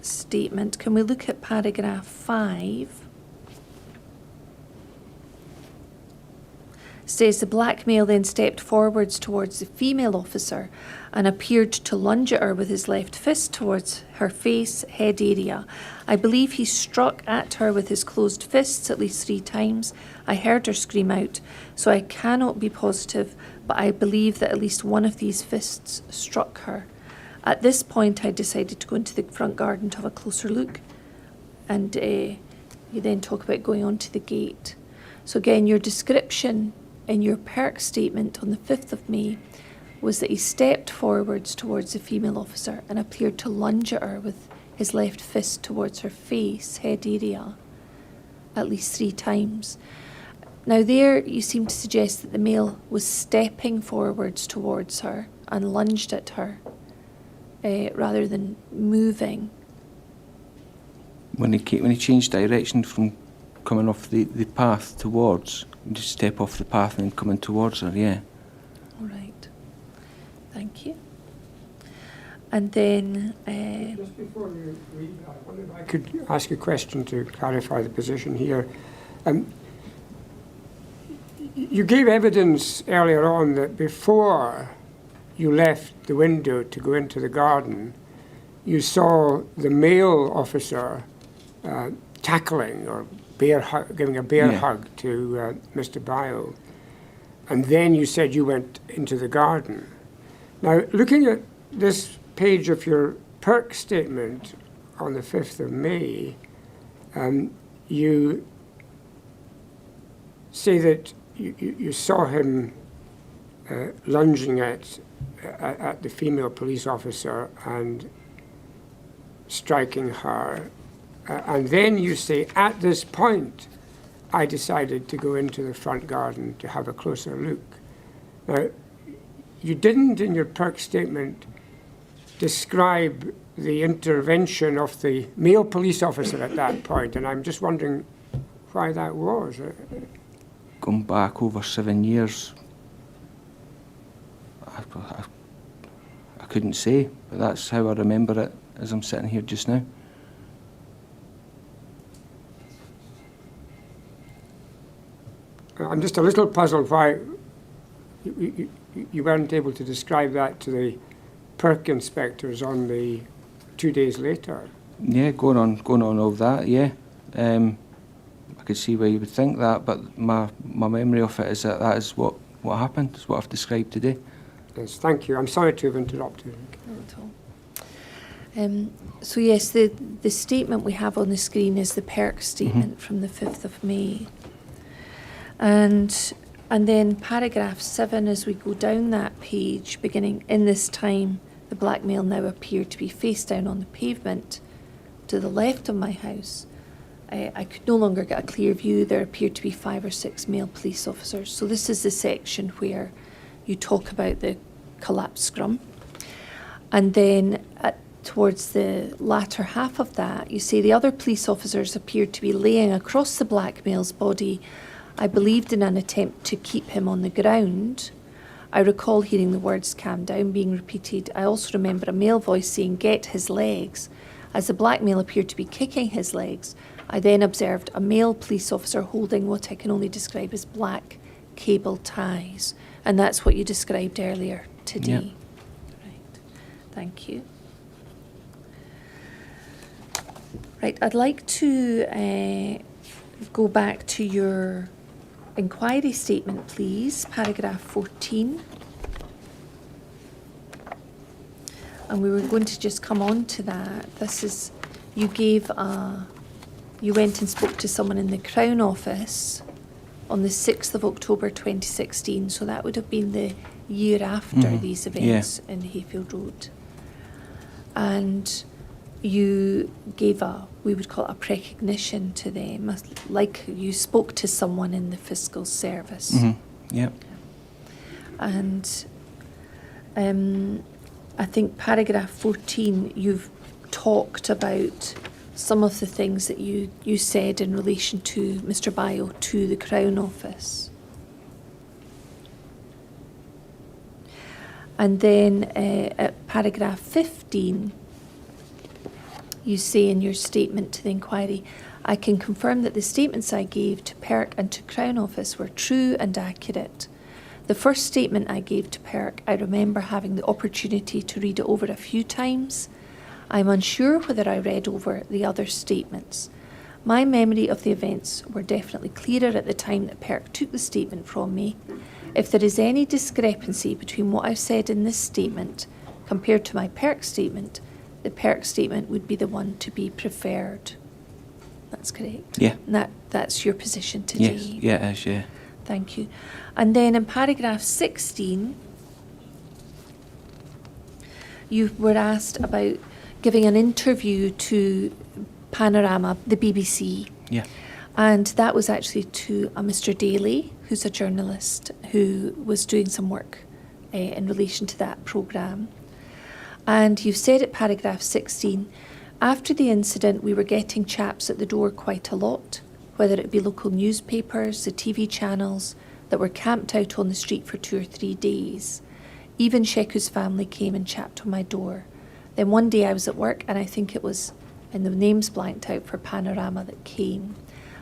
statement. Can we look at paragraph 5? It says the black male then stepped forwards towards the female officer and appeared to lunge at her with his left fist towards her face, head area. I believe he struck at her with his closed fists at least 3 times. I heard her scream out, so I cannot be positive, but I believe that at least one of these fists struck her. At this point, I decided to go into the front garden to have a closer look, and you then talk about going on to the gate. So again, your description in your PERC statement on the 5th of May was that he stepped forwards towards the female officer and appeared to lunge at her with his left fist towards her face, head area, at least 3 times. Now there you seem to suggest that the male was stepping forwards towards her and lunged at her rather than moving. When he changed direction from coming off the path towards, just step off the path and then coming towards her, yeah. All right. Thank you. And then... Just before you read that, I wonder if I could ask a question to clarify the position here. You gave evidence earlier on that before you left the window to go into the garden, you saw the male officer tackling or giving a bear hug to Mr. Bio. And then you said you went into the garden. Now, looking at this page of your perk statement on the 5th of May, you say that you saw him lunging at the female police officer and striking her. And then you say, at this point, I decided to go into the front garden to have a closer look. Now, you didn't in your perk statement describe the intervention of the male police officer at that point, and I'm just wondering why that was. Going back over 7 years, I couldn't say, but that's how I remember it as I'm sitting here just now. I'm just a little puzzled why you weren't able to describe that to the perk inspectors on the 2 days later. Yeah, going on all that, yeah. I could see why you would think that, but my memory of it is that is what happened, is what I've described today. Yes, thank you. I'm sorry to have interrupted. Not at all. So yes, the statement we have on the screen is the perk statement from the 5th of May. And then paragraph 7, as we go down that page, beginning, in this time, the black male now appeared to be face down on the pavement to the left of my house. I could no longer get a clear view. There appeared to be 5 or 6 male police officers. So this is the section where you talk about the collapsed scrum. And then towards the latter half of that, you say the other police officers appeared to be laying across the black male's body, I believed in an attempt to keep him on the ground. I recall hearing the words "calm down" being repeated. I also remember a male voice saying "get his legs." As the black male appeared to be kicking his legs, I then observed a male police officer holding what I can only describe as black cable ties. And that's what you described earlier today. Yep. Right. Thank you. Right, I'd like to go back to your inquiry statement, please, paragraph 14. And we were going to just come on to that. This is, you went and spoke to someone in the Crown Office on the 6th of October 2016, so that would have been the year after these events in Hayfield Road. And you gave we would call it a precognition to them, like you spoke to someone in the fiscal service. Yep. And I think paragraph 14, you've talked about some of the things that you said in relation to Mr. Bio to the Crown Office. And then at paragraph 15, you say in your statement to the inquiry, I can confirm that the statements I gave to PERC and to Crown Office were true and accurate. The first statement I gave to PERC, I remember having the opportunity to read it over a few times. I'm unsure whether I read over the other statements. My memory of the events were definitely clearer at the time that PERC took the statement from me. If there is any discrepancy between what I've said in this statement compared to my PERC statement, the PERC statement would be the one to be preferred. That's correct? Yeah. And that's your position today? Yes, yeah, it is, yeah. Thank you. And then in paragraph 16, you were asked about giving an interview to Panorama, the BBC. Yeah. And that was actually to a Mr. Daly, who's a journalist who was doing some work in relation to that programme. And you've said at paragraph 16, after the incident we were getting chaps at the door quite a lot. whether it be local newspapers, the TV channels that were camped out on the street for 2 or 3 days. Even Sheku's family came and tapped on my door. Then one day I was at work, and I think it was, and the name's blanked out, for Panorama that came.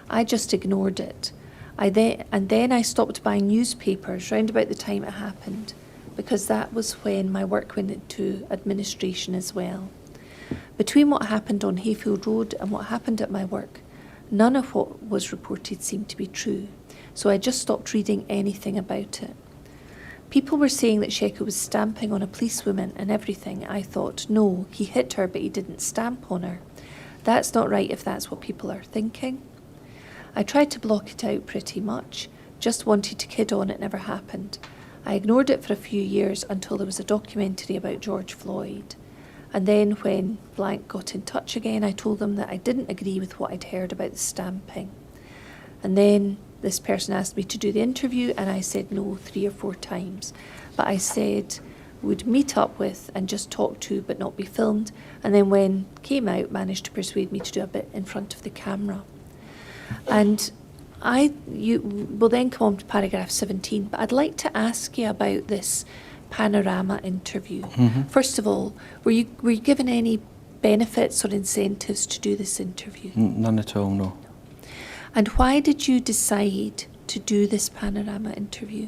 I just ignored it. Then I stopped buying newspapers round about the time it happened, because that was when my work went into administration as well. Between what happened on Hayfield Road and what happened at my work, none of what was reported seemed to be true, so I just stopped reading anything about it. People were saying that Sheku was stamping on a policewoman and everything. I thought, no, he hit her, but he didn't stamp on her. That's not right if that's what people are thinking. I tried to block it out pretty much, just wanted to kid on it never happened. I ignored it for a few years until there was a documentary about George Floyd. And then when blank got in touch again, I told them that I didn't agree with what I'd heard about the stamping. And then this person asked me to do the interview, and I said no 3 or 4 times. But I said would meet up with and just talk to but not be filmed, and then when came out managed to persuade me to do a bit in front of the camera. And you will then come on to paragraph 17, but I'd like to ask you about this Panorama interview. Mm-hmm. First of all, were you given any benefits or incentives to do this interview? None at all, no. And why did you decide to do this Panorama interview?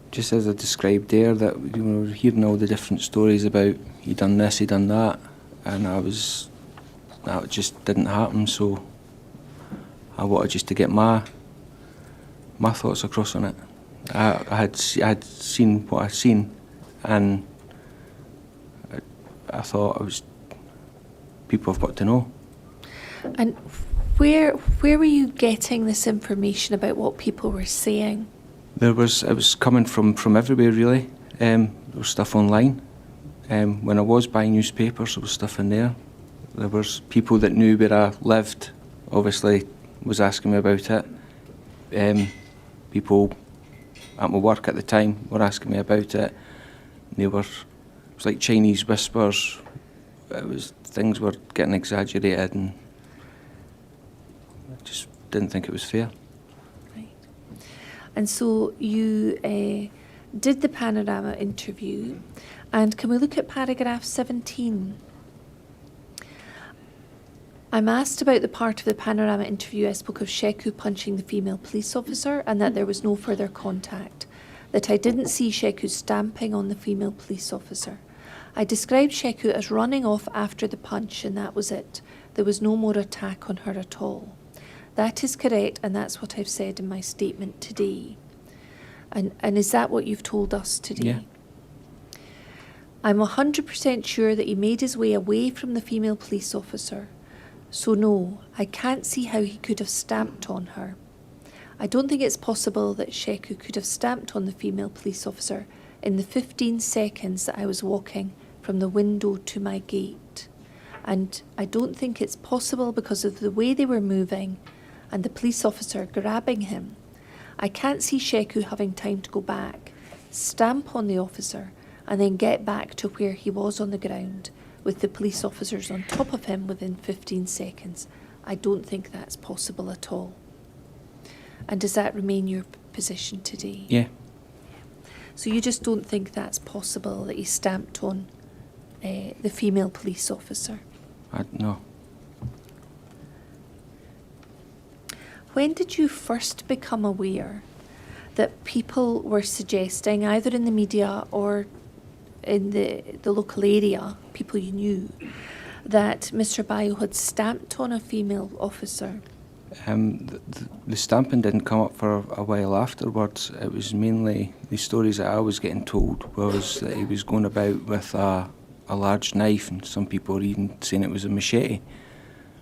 Just as I described there, that you were hearing all the different stories about he done this, he done that, and that just didn't happen, so I wanted just to get my thoughts across on it. I had seen what I'd seen, and I thought people have got to know. And where were you getting this information about what people were saying? It was coming from everywhere, really. There was stuff online. When I was buying newspapers, there was stuff in there. There was people that knew where I lived, obviously, was asking me about it. People at my work at the time were asking me about it. It was like Chinese whispers. Things were getting exaggerated, and I just didn't think it was fair. Right. And so you did the Panorama interview, and can we look at paragraph 17? I'm asked about the part of the Panorama interview I spoke of Sheku punching the female police officer and that there was no further contact, that I didn't see Sheku stamping on the female police officer. I described Sheku as running off after the punch, and that was it. There was no more attack on her at all. That is correct, and that's what I've said in my statement today. And is that what you've told us today? Yeah. I'm 100% sure that he made his way away from the female police officer. So no, I can't see how he could have stamped on her. I don't think it's possible that Sheku could have stamped on the female police officer in the 15 seconds that I was walking from the window to my gate. And I don't think it's possible because of the way they were moving and the police officer grabbing him. I can't see Sheku having time to go back, stamp on the officer, and then get back to where he was on the ground with the police officers on top of him within 15 seconds. I don't think that's possible at all. And does that remain your position today? Yeah. So you just don't think that's possible, that he stamped on the female police officer? No. When did you first become aware that people were suggesting, either in the media or in the local area, people you knew, that Mr. Bayo had stamped on a female officer? The stamping didn't come up for a while afterwards. It was mainly the stories that I was getting told was that he was going about with a large knife, and some people were even saying it was a machete,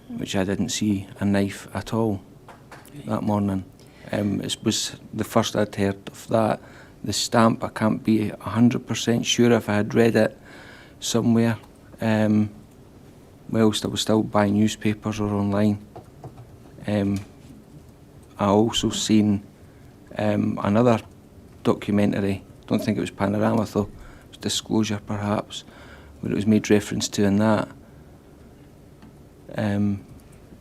which I didn't see a knife at all that morning. It was the first I'd heard of that. The stamp, I can't be 100% sure if I had read it somewhere whilst I was still buying newspapers or online. I also seen another documentary, don't think it was Panorama though, it was Disclosure perhaps, where it was made reference to in that,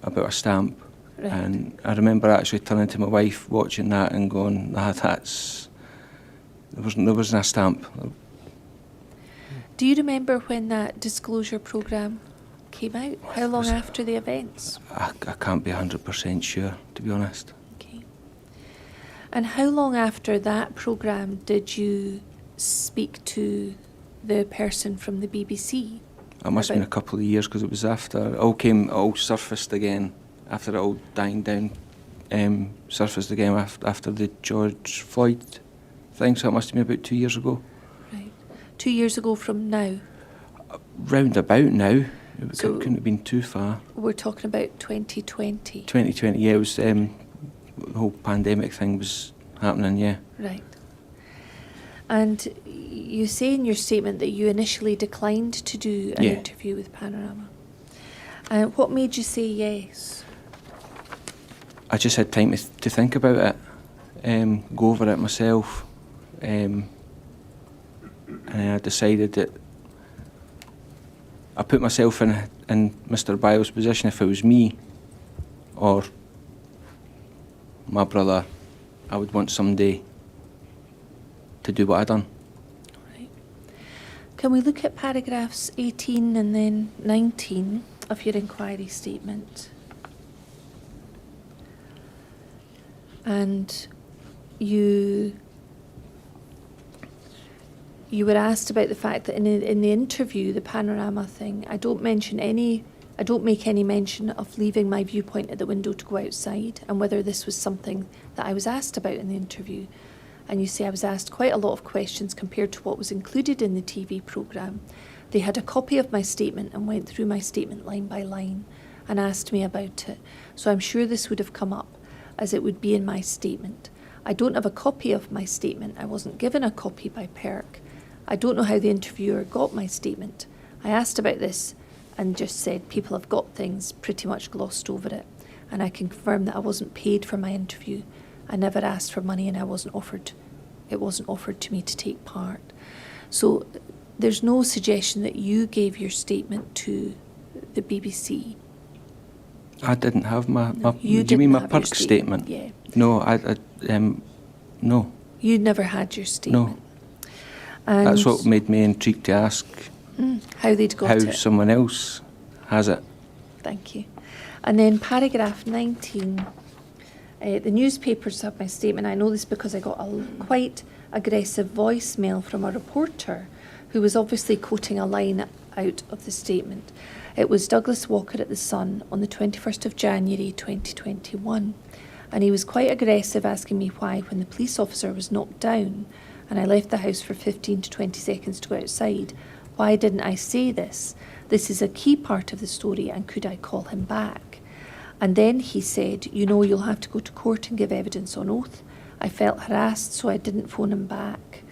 about a stamp. Right. And I remember actually turning to my wife, watching that and going, nah, there wasn't a stamp. Do you remember when that disclosure programme came out? How long after the events? I can't be 100% sure, to be honest. Okay. And how long after that programme did you speak to the person from the BBC? It must have been a couple of years, because it was after it all surfaced again, after it all dying down, surfaced again after the George Floyd thing, so it must have been about 2 years ago. Right. 2 years ago from now? Round about now. It So couldn't have been too far. we're talking about 2020? 2020, yeah, it was, the whole pandemic thing was happening, yeah. Right. And you say in your statement that you initially declined to do an interview with Panorama. What made you say yes? I just had time to think about it, go over it myself, and I decided that I put myself in Mr. Byles' position. If it was me or my brother, I would want somebody to do what I done. Right. Can we look at paragraphs 18 and then 19 of your inquiry statement? And you were asked about the fact that in the interview, the Panorama thing, I don't make any mention of leaving my viewpoint at the window to go outside, and whether this was something that I was asked about in the interview. And you say I was asked quite a lot of questions compared to what was included in the TV programme. They had a copy of my statement and went through my statement line by line and asked me about it. So I'm sure this would have come up, as it would be in my statement. I don't have a copy of my statement. I wasn't given a copy by PERC. I don't know how the interviewer got my statement. I asked about this and just said people have got things, pretty much glossed over it. And I can confirm that I wasn't paid for my interview. I never asked for money, and it wasn't offered to me to take part. So there's no suggestion that you gave your statement to the BBC. I didn't have my No, do you mean my PERC statement? Yeah. No, no. You'd never had your statement. No. And That's what made me intrigued to ask how they'd got how it. someone else has it. Thank you. And then paragraph 19, the newspapers have my statement. I know this because I got a quite aggressive voicemail from a reporter who was obviously quoting a line out of the statement. It was Douglas Walker at The Sun on the 21st of January 2021. And he was quite aggressive, asking me why, when the police officer was knocked down and I left the house for 15 to 20 seconds to go outside, why didn't I say this? This is a key part of the story, and could I call him back? And then he said, you know, you'll have to go to court and give evidence on oath. I felt harassed, so I didn't phone him back.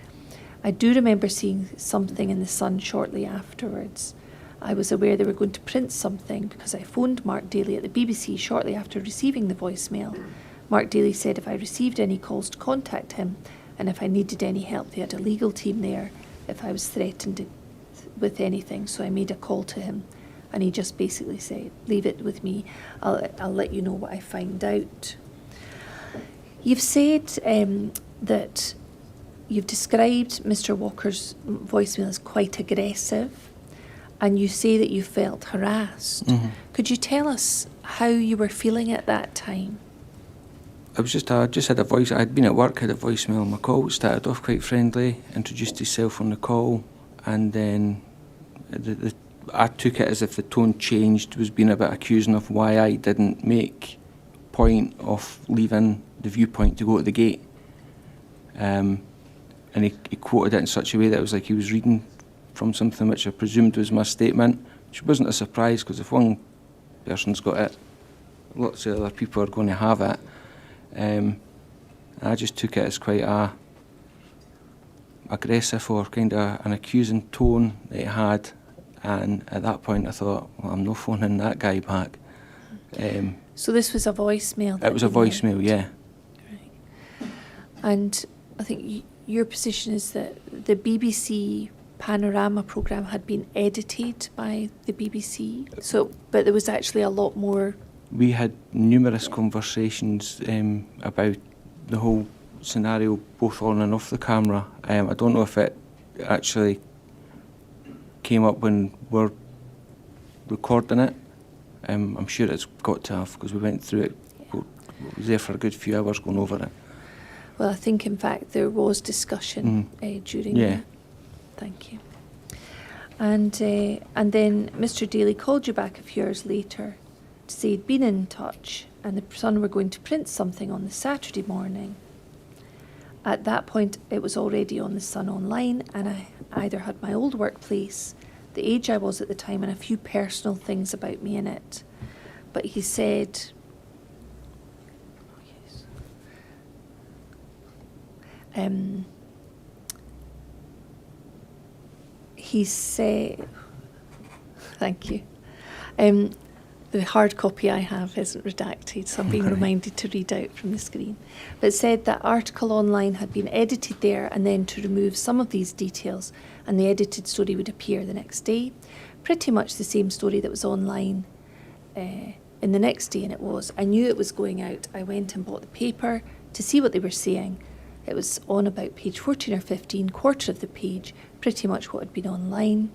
I do remember seeing something in The Sun shortly afterwards. I was aware they were going to print something because I phoned Mark Daly at the BBC shortly after receiving the voicemail. Mark Daly said if I received any calls to contact him, and if I needed any help, they had a legal team there if I was threatened with anything. So I made a call to him, and he just basically said, leave it with me, I'll let you know what I find out. You've said that you've described Mr. Walker's voicemail as quite aggressive, and you say that you felt harassed. Mm-hmm. Could you tell us how you were feeling at that time? I just had a voice. I'd been at work, had a voicemail on my call. It started off quite friendly, introduced himself on the call, and then I took it as if the tone changed, was being a bit accusing of why I didn't make point of leaving the viewpoint to go to the gate. And he quoted it in such a way that it was like he was reading from something which I presumed was my statement, which wasn't a surprise, because if one person's got it, lots of other people are going to have it. I just took it as quite aggressive or kind of an accusing tone that it had, and at that point I thought, well, I'm not phoning that guy back. So this was a voicemail? It was a voicemail, yeah. Right. And I think your position is that the BBC Panorama programme had been edited by the BBC, but there was actually a lot more We had numerous conversations about the whole scenario, both on and off the camera. I don't know if it actually came up when we're recording it. I'm sure it's got to have, because we went through it. We was there for a good few hours going over it. Well, I think, in fact, there was discussion during that. Thank you. And then Mr. Daly called you back a few hours later to say he'd been in touch and the Sun were going to print something on the Saturday morning. At that point, it was already on the Sun online, and I either had my old workplace, the age I was at the time, and a few personal things about me in it. But he said... he said, thank you. The hard copy I have isn't redacted, so I'm being reminded to read out from the screen. But it said that article online had been edited there, and then to remove some of these details, and the edited story would appear the next day. Pretty much the same story that was online in the next day, and it was. I knew it was going out. I went and bought the paper to see what they were saying. It was on about page 14 or 15, quarter of the page, pretty much what had been online.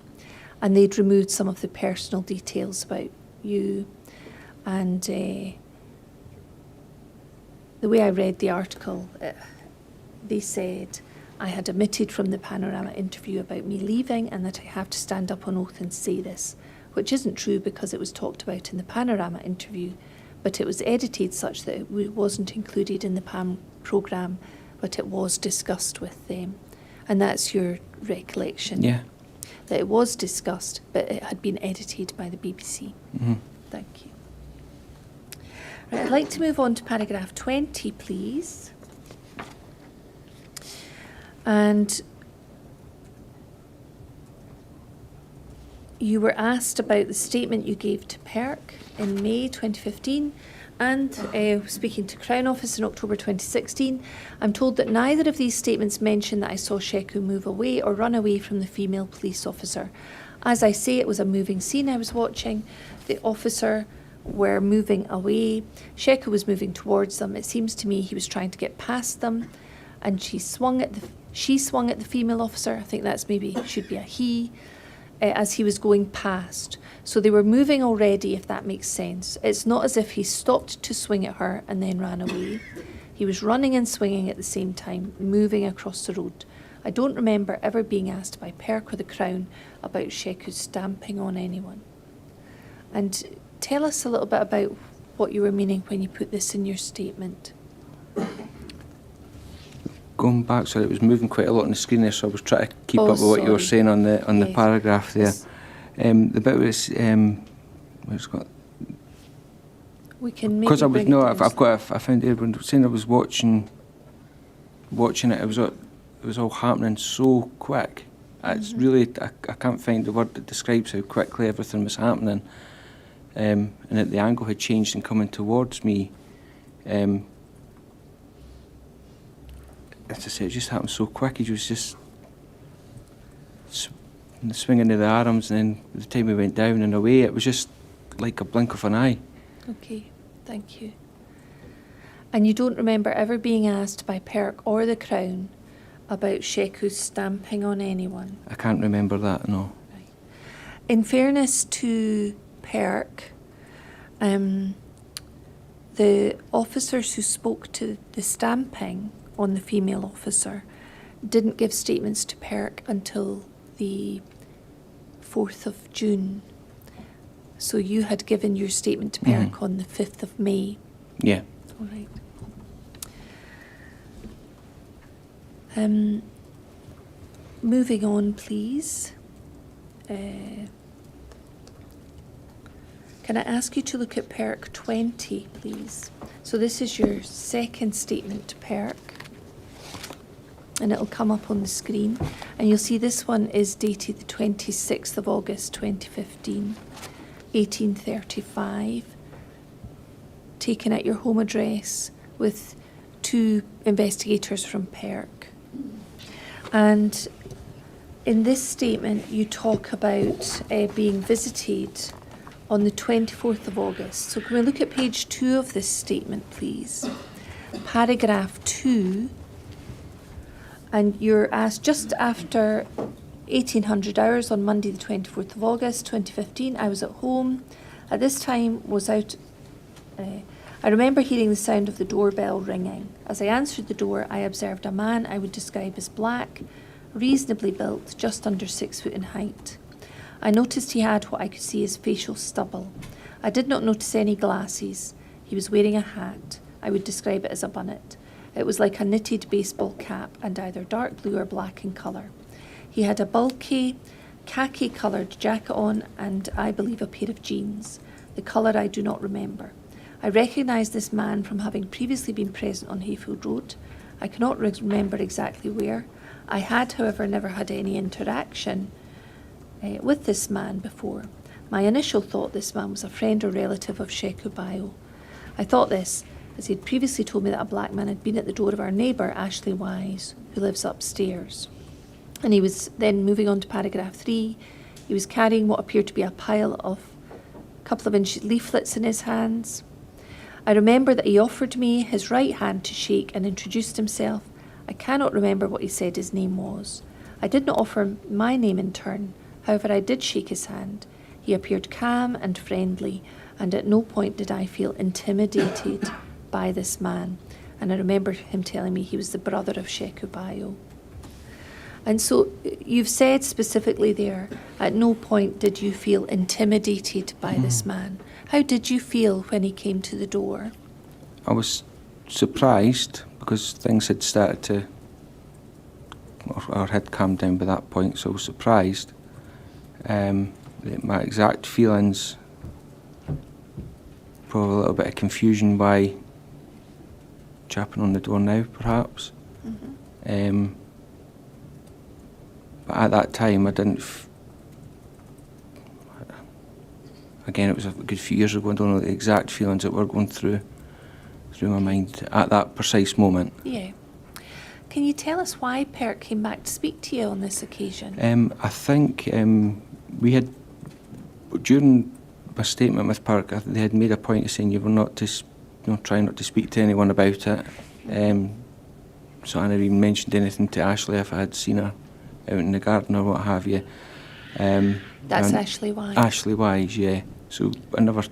And they'd removed some of the personal details about you. And the way I read the article, they said I had omitted from the Panorama interview about me leaving, and that I have to stand up on oath and say this, which isn't true because it was talked about in the Panorama interview, but it was edited such that it wasn't included in the PAM programme, but it was discussed with them. And that's your recollection? Yeah. That it was discussed, but it had been edited by the BBC. Mm-hmm. Thank you. Right, I'd like to move on to paragraph 20, please. And you were asked about the statement you gave to PERC in May 2015, and speaking to Crown Office in October 2016, I'm told that neither of these statements mention that I saw Sheku move away or run away from the female police officer. As I say, it was a moving scene I was watching. The officer were moving away. Sheku was moving towards them. It seems to me he was trying to get past them, and she swung at the female officer. I think that's maybe should be a he. As he was going past. So they were moving already, if that makes sense. It's not as if he stopped to swing at her and then ran away. He was running and swinging at the same time, moving across the road. I don't remember ever being asked by PERC or the Crown about Sheku stamping on anyone. And tell us a little bit about what you were meaning when you put this in your statement. Going back, so it was moving quite a lot on the screen there, so I was trying to keep up with what you were saying on the paragraph there. Yes. The bit was where's it got? We can maybe because I was bring it I down. found everyone saying I was watching it. It was all happening so quick. It's really I can't find the word that describes how quickly everything was happening, and that the angle had changed and coming towards me. As I say, it just happened so quick. He was just swinging of the arms, and then by the time we went down and away, it was just like a blink of an eye. Okay, thank you. And you don't remember ever being asked by PERC or the Crown about Sheku stamping on anyone? I can't remember that, no. Right. In fairness to PERC, the officers who spoke to the stamping on the female officer didn't give statements to PERC until the 4th of June. So you had given your statement to PERC on the 5th of May. Yeah. All right. Moving on, please. Can I ask you to look at PERC 20, please? So this is your second statement to PERC. And it'll come up on the screen. And you'll see this one is dated the 26th of August 2015, 1835, taken at your home address with 2 investigators from PERC. And in this statement, you talk about being visited on the 24th of August. So can we look at page 2 of this statement, please? Paragraph 2. And you're asked just after 1800 hours on Monday the 24th of August 2015, I was at home. At this time was out... I remember hearing the sound of the doorbell ringing. As I answered the door, I observed a man I would describe as black, reasonably built, just under 6 foot in height. I noticed he had what I could see as facial stubble. I did not notice any glasses. He was wearing a hat. I would describe it as a bonnet. It was like a knitted baseball cap and either dark blue or black in colour. He had a bulky, khaki-coloured jacket on and, I believe, a pair of jeans. The colour I do not remember. I recognised this man from having previously been present on Hayfield Road. I cannot remember exactly where. I had, however, never had any interaction with this man before. My initial thought this man was a friend or relative of Sheku Bayo. I thought this, as he had previously told me that a black man had been at the door of our neighbour, Ashley Wise, who lives upstairs. And he was then moving on to paragraph 3. He was carrying what appeared to be a pile of a couple of inch leaflets in his hands. I remember that he offered me his right hand to shake and introduced himself. I cannot remember what he said his name was. I did not offer my name in turn. However, I did shake his hand. He appeared calm and friendly, and at no point did I feel intimidated by this man. And I remember him telling me he was the brother of Sheku Bayo. And so you've said specifically there, at no point did you feel intimidated by this man. How did you feel when he came to the door? I was surprised because things had started to, or had calmed down by that point, so I was surprised. My exact feelings, probably a little bit of confusion why chapping on the door now, perhaps. Mm-hmm. But at that time, I didn't. Again, it was a good few years ago. I don't know the exact feelings that were going through my mind at that precise moment. Yeah. Can you tell us why Perk came back to speak to you on this occasion? I think we had, during my statement with Perk, they had made a point of saying you were not to, try not to speak to anyone about it. So I never even mentioned anything to Ashley if I had seen her out in the garden or what have you. That's Ashley Wise. Ashley Wise, yeah. So I never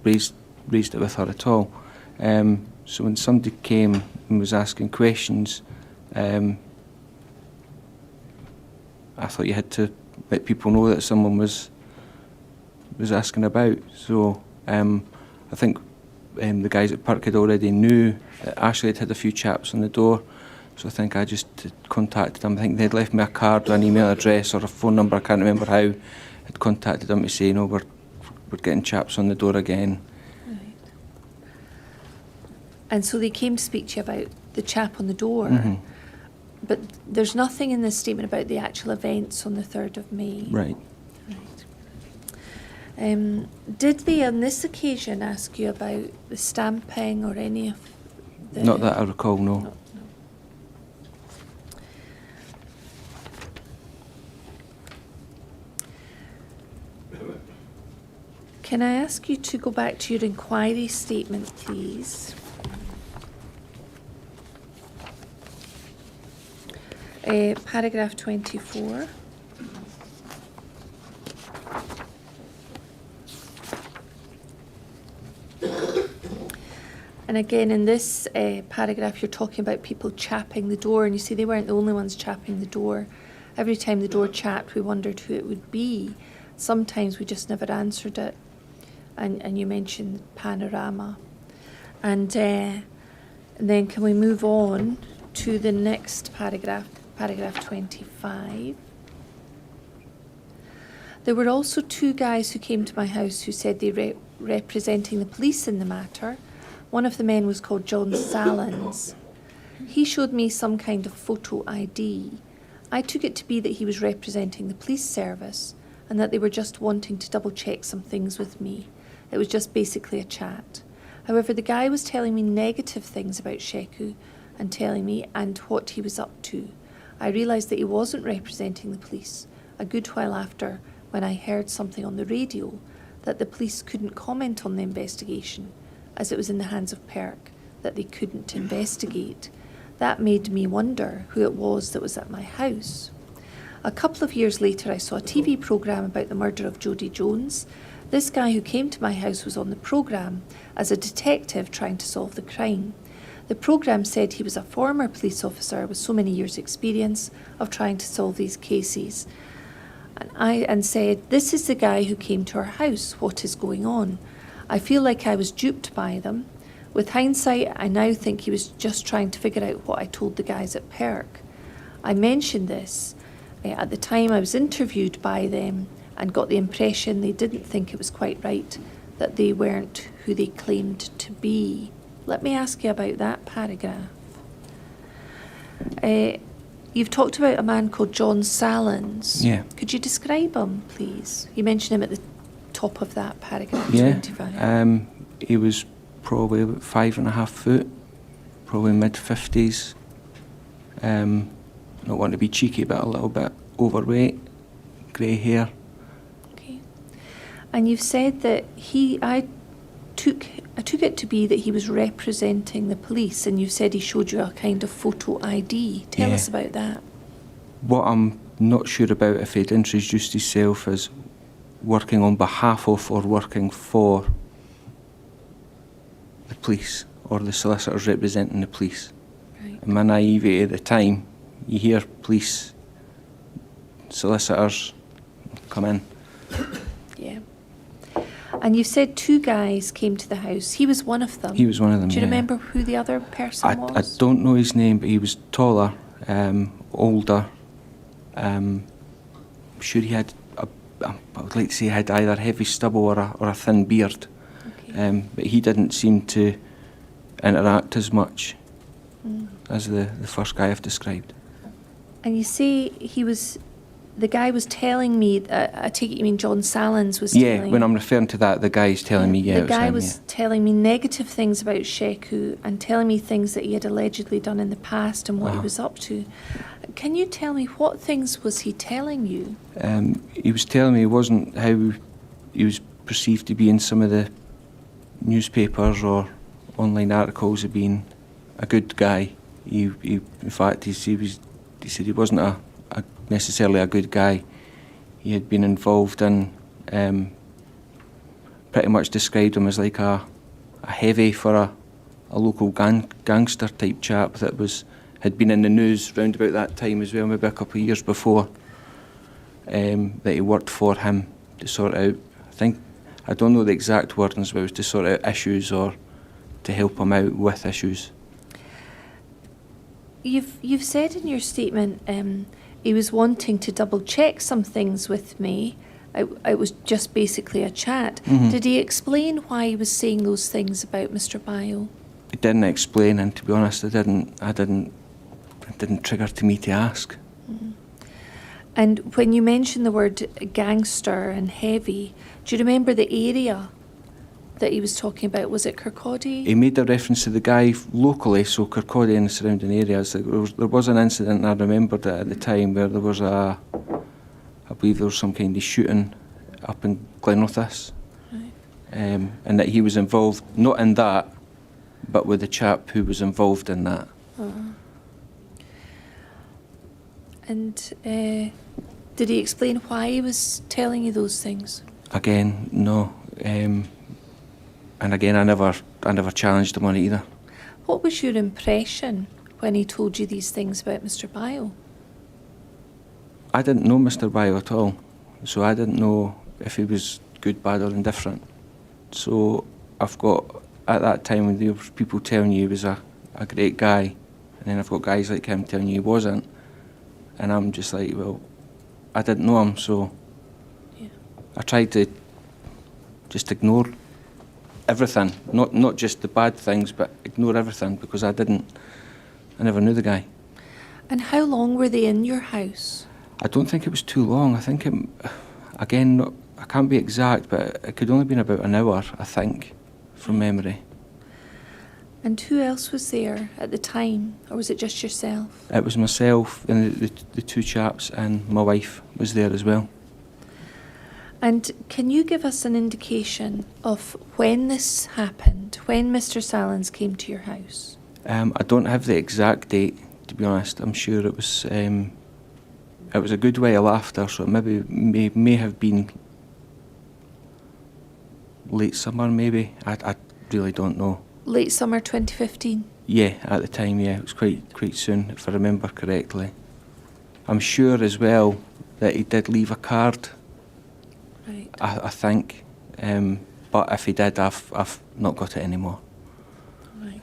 raised it with her at all. So when somebody came and was asking questions, I thought you had to let people know that someone was asking about. So I think the guys at Perk had already knew that Ashley had a few chaps on the door. So I think I just contacted them. I think they'd left me a card or an email address or a phone number, I can't remember how. I'd contacted them to say, we're getting chaps on the door again. Right. And so they came to speak to you about the chap on the door. Mm-hmm. But there's nothing in this statement about the actual events on the 3rd of May. Right. Did they on this occasion ask you about the stamping or any of the... Not that I recall, no. No. Can I ask you to go back to your inquiry statement, please? Paragraph 24. And again, in this paragraph, you're talking about people chapping the door, and you see they weren't the only ones chapping the door. Every time the door chapped, we wondered who it would be. Sometimes we just never answered it. And you mentioned Panorama. And then can we move on to the next paragraph, paragraph 25. There were also 2 guys who came to my house who said they were representing the police in the matter. One of the men was called John Sallans. He showed me some kind of photo ID. I took it to be that he was representing the police service and that they were just wanting to double check some things with me. It was just basically a chat. However, the guy was telling me negative things about Sheku and telling me and what he was up to. I realised that he wasn't representing the police a good while after when I heard something on the radio that the police couldn't comment on the investigation, as it was in the hands of PERC, that they couldn't investigate. That made me wonder who it was that was at my house. A couple of years later, I saw a TV programme about the murder of Jodie Jones. This guy who came to my house was on the programme as a detective trying to solve the crime. The programme said he was a former police officer with so many years' experience of trying to solve these cases. And said, "This is the guy who came to our house. What is going on?" I feel like I was duped by them. With hindsight, I now think he was just trying to figure out what I told the guys at PERC. I mentioned this. At the time I was interviewed by them and got the impression they didn't think it was quite right, that they weren't who they claimed to be. Let me ask you about that paragraph. You've talked about a man called John Sallans. Yeah. Could you describe him, please? You mentioned him at the top of that paragraph, Yeah. 25. He was probably about 5.5 foot, probably mid-50s. Not wanting to be cheeky, but a little bit overweight, grey hair. Okay. And you've said that I took it to be that he was representing the police, and you said he showed you a kind of photo ID. Tell us about that. What I'm not sure about, if he'd introduced himself as working on behalf of or working for the police or the solicitors representing the police. Right. In my naivety at the time, you hear police, solicitors come in. Yeah. And you said 2 guys came to the house. He was one of them. He was one of them. Do you yeah. remember who the other person was? I don't know his name, but he was taller, older. I'm sure he had, I would like to say he had either heavy stubble or a thin beard. Okay. But he didn't seem to interact as much as the first guy I've described. And you say the guy was telling me, I take it you mean John Sallans was telling Yeah, when I'm referring to that, the guy's telling me, The guy it was was him, telling me negative things about Sheku and telling me things that he had allegedly done in the past and what he was up to. Can you tell me what things was he telling you? He was telling me it wasn't how he was perceived to be in some of the newspapers or online articles of being a good guy. In fact, he said he wasn't necessarily a good guy. He had been involved in, pretty much described him as like a heavy for a local gangster type chap that had been in the news round about that time as well, maybe a couple of years before, that he worked for him to sort out, I don't know the exact wordings, but it was to sort out issues or to help him out with issues. You've said in your statement he was wanting to double check some things with me. It was just basically a chat. Mm-hmm. Did he explain why he was saying those things about Mr. Bio? He didn't explain, and to be honest, it didn't trigger to me to ask. Mm-hmm. And when you mentioned the word gangster and heavy, do you remember the area that he was talking about? Was it Kirkcaldy? He made a reference to the guy locally, so Kirkcaldy and the surrounding areas. There was an incident, and I remembered it at the time, where there was I believe there was some kind of shooting up in Glenrothes. Right. And that he was involved, not in that, but with the chap who was involved in that. Uh-huh. And did he explain why he was telling you those things? Again, no. And again, I never challenged him on it either. What was your impression when he told you these things about Mr. Bio? I didn't know Mr. Bio at all, so I didn't know if he was good, bad or indifferent. So I've got, at that time when there was people telling you he was a great guy, and then I've got guys like him telling you he wasn't, and I'm just like, well, I didn't know him, so Yeah. I tried to just ignore everything, not just the bad things, but ignore everything, because I never knew the guy. And how long were they in your house? I don't think it was too long. I think again, I can't be exact, but it could only been about an hour, I think, from memory. And who else was there at the time, or was it just yourself? It was myself and the 2 chaps, and my wife was there as well. And can you give us an indication of when this happened, when Mr. Sallans came to your house? I don't have the exact date, to be honest. I'm sure it was a good while after, so it maybe may have been late summer, maybe. I really don't know. Late summer 2015? Yeah, at the time, yeah. It was quite soon, if I remember correctly. I'm sure as well that he did leave a card. Right. I think. But if he did, I've not got it anymore. Right.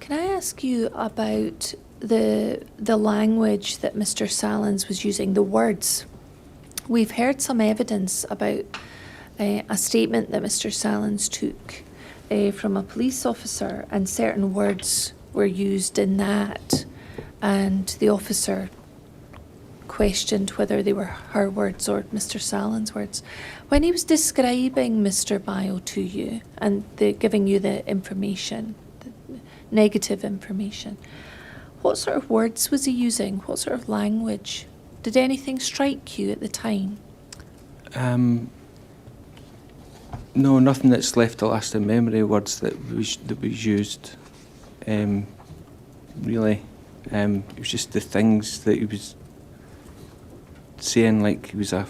Can I ask you about the language that Mr. Sallans was using, the words? We've heard some evidence about a statement that Mr. Sallans took from a police officer, and certain words were used in that, and the officer questioned whether they were her words or Mr. Sallans' words. When he was describing Mr. Bio to you and giving you the information, the negative information, what sort of words was he using? What sort of language? Did anything strike you at the time? No, nothing that's left a lasting memory. Words that was used. Really, it was just the things that he was saying, like he was a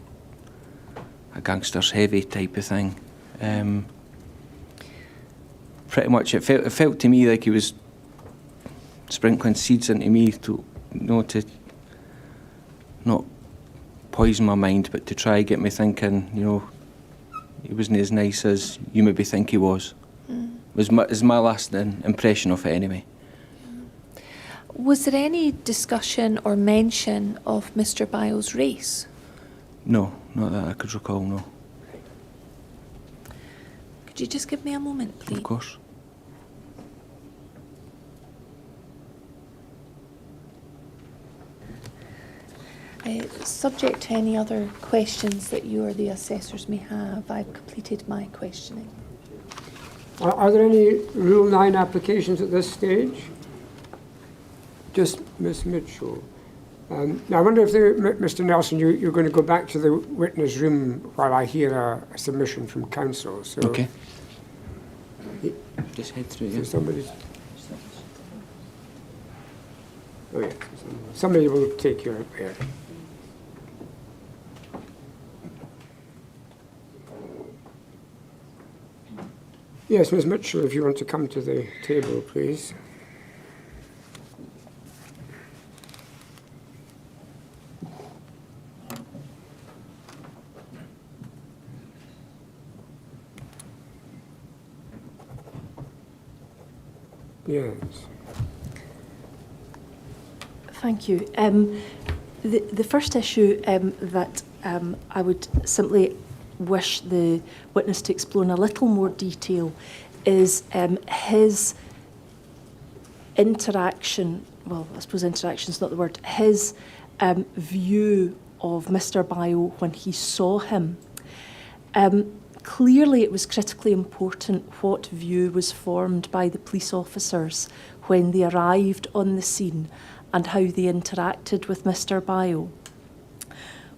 gangster's heavy type of thing. Pretty much, it felt to me like he was sprinkling seeds into me to not poison my mind, but to try get me thinking, he wasn't as nice as you maybe think he was. Is my lasting impression of it anyway. Was there any discussion or mention of Mr. Bio's race? No, not that I could recall, no. Could you just give me a moment, please? Of course. Subject to any other questions that you or the assessors may have, I've completed my questioning. Are there any Rule 9 applications at this stage? Just Ms. Mitchell. Now I wonder if Mr. Nelson, you're going to go back to the witness room while I hear a submission from counsel. So okay. Just head through, yeah. Somebody. Oh yeah, somebody will take you out there. Yes, Ms. Mitchell, if you want to come to the table, please. Yes. Thank you. The first issue that I would simply wish the witness to explore in a little more detail is his interaction, well, I suppose interaction is not the word, his view of Mr. Bio when he saw him. Clearly it was critically important what view was formed by the police officers when they arrived on the scene and how they interacted with Mr. Bio.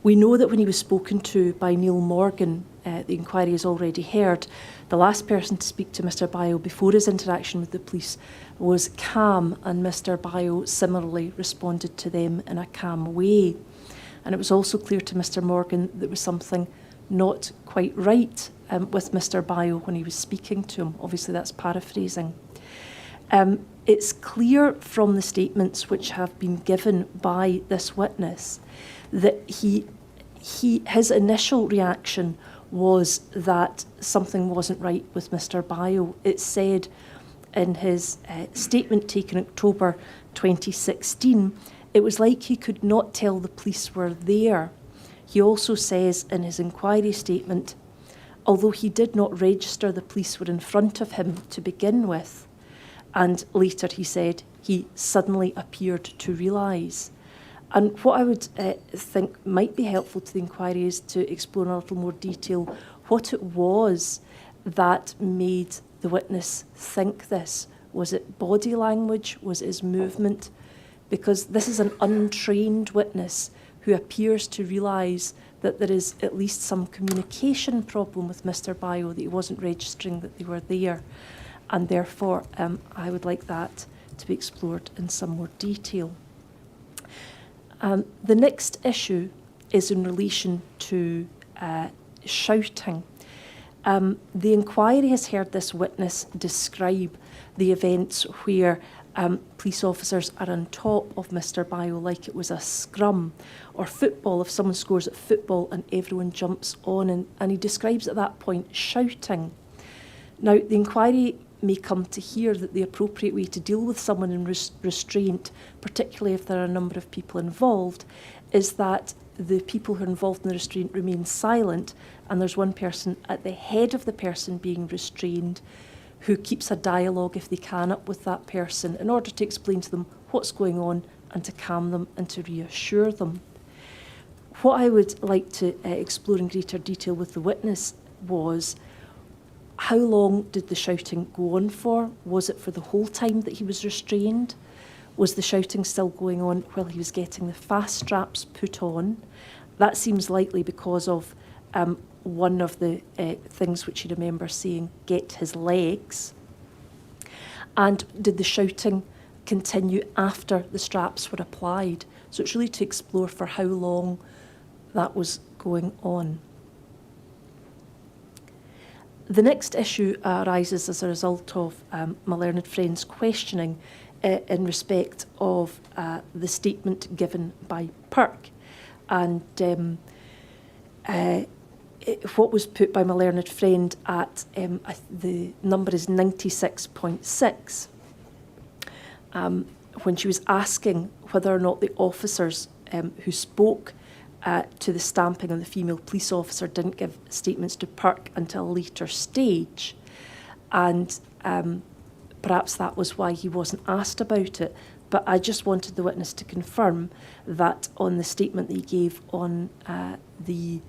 We know that when he was spoken to by Neil Morgan, the inquiry has already heard, the last person to speak to Mr. Bio before his interaction with the police was calm, and Mr. Bio similarly responded to them in a calm way. And it was also clear to Mr. Morgan that there was something not quite right with Mr. Bio when he was speaking to him. Obviously that's paraphrasing. It's clear from the statements which have been given by this witness that his initial reaction was that something wasn't right with Mr. Bio. It said in his statement taken in October 2016, it was like he could not tell the police were there. He also says in his inquiry statement, although he did not register the police were in front of him to begin with, and later he said he suddenly appeared to realise. And what I would think might be helpful to the inquiry is to explore in a little more detail what it was that made the witness think this. Was it body language? Was it his movement? Because this is an untrained witness who appears to realise that there is at least some communication problem with Mr. Bio, that he wasn't registering that they were there. And therefore, I would like that to be explored in some more detail. The next issue is in relation to shouting. The inquiry has heard this witness describe the events where police officers are on top of Mr. Bio like it was a scrum, or football, if someone scores at football and everyone jumps on, and he describes at that point shouting. Now, the inquiry may come to hear that the appropriate way to deal with someone in restraint, particularly if there are a number of people involved, is that the people who are involved in the restraint remain silent, and there's one person at the head of the person being restrained who keeps a dialogue, if they can, up with that person in order to explain to them what's going on and to calm them and to reassure them. What I would like to explore in greater detail with the witness was, how long did the shouting go on for? Was it for the whole time that he was restrained? Was the shouting still going on while he was getting the fast straps put on? That seems likely because of one of the things which you remember saying, get his legs. And did the shouting continue after the straps were applied? So it's really to explore for how long that was going on. The next issue arises as a result of my learned friend's questioning in respect of the statement given by Perk. And what was put by my learned friend at, the number is 96.6, when she was asking whether or not the officers who spoke to the stamping on the female police officer didn't give statements to Perk until a later stage. And perhaps that was why he wasn't asked about it. But I just wanted the witness to confirm that on the statement that he gave on the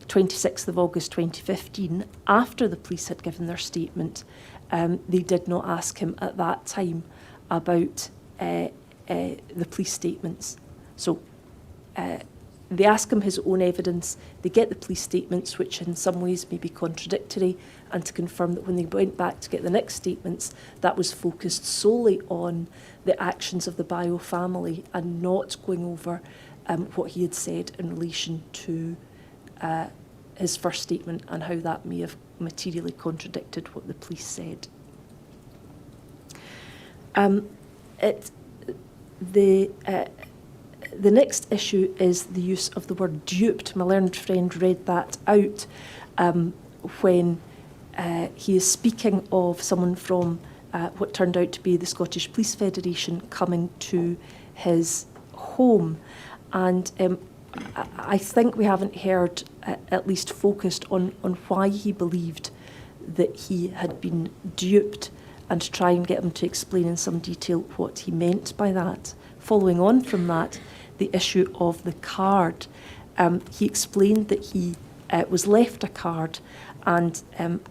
26th of August 2015, after the police had given their statement, they did not ask him at that time about the police statements. So they ask him his own evidence, they get the police statements, which in some ways may be contradictory, and to confirm that when they went back to get the next statements, that was focused solely on the actions of the Bio family and not going over what he had said in relation to his first statement and how that may have materially contradicted what the police said. The next issue is the use of the word duped. My learned friend read that out when he is speaking of someone from what turned out to be the Scottish Police Federation coming to his home. And I think we haven't heard, at least focused on why he believed that he had been duped, and to try and get him to explain in some detail what he meant by that. Following on from that, the issue of the card. He explained that he was left a card, and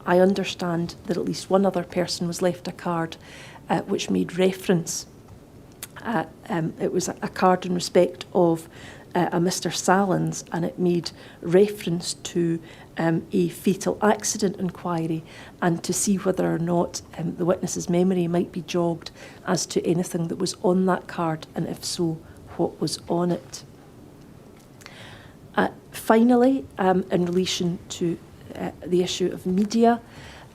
I understand that at least one other person was left a card which made reference. It was a card in respect of a Mr. Sallans, and it made reference to a fatal accident inquiry, and to see whether or not the witness's memory might be jogged as to anything that was on that card, and if so, what was on it. Finally, in relation to the issue of media,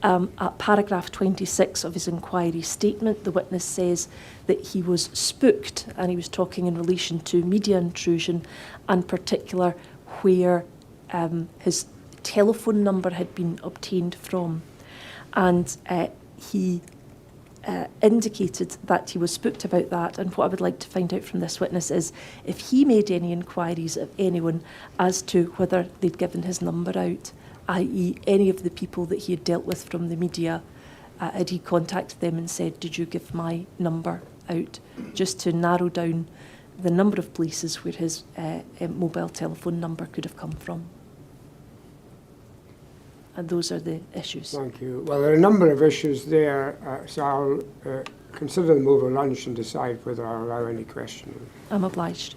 at paragraph 26 of his inquiry statement, the witness says that he was spooked, and he was talking in relation to media intrusion, and particular where his telephone number had been obtained from. And he indicated that he was spooked about that, and what I would like to find out from this witness is if he made any inquiries of anyone as to whether they'd given his number out, i.e. any of the people that he had dealt with from the media, had he contacted them and said, did you give my number out, just to narrow down the number of places where his mobile telephone number could have come from. And those are the issues. Thank you. Well, there are a number of issues there, so I'll consider them over lunch and decide whether I'll allow any questioning. I'm obliged.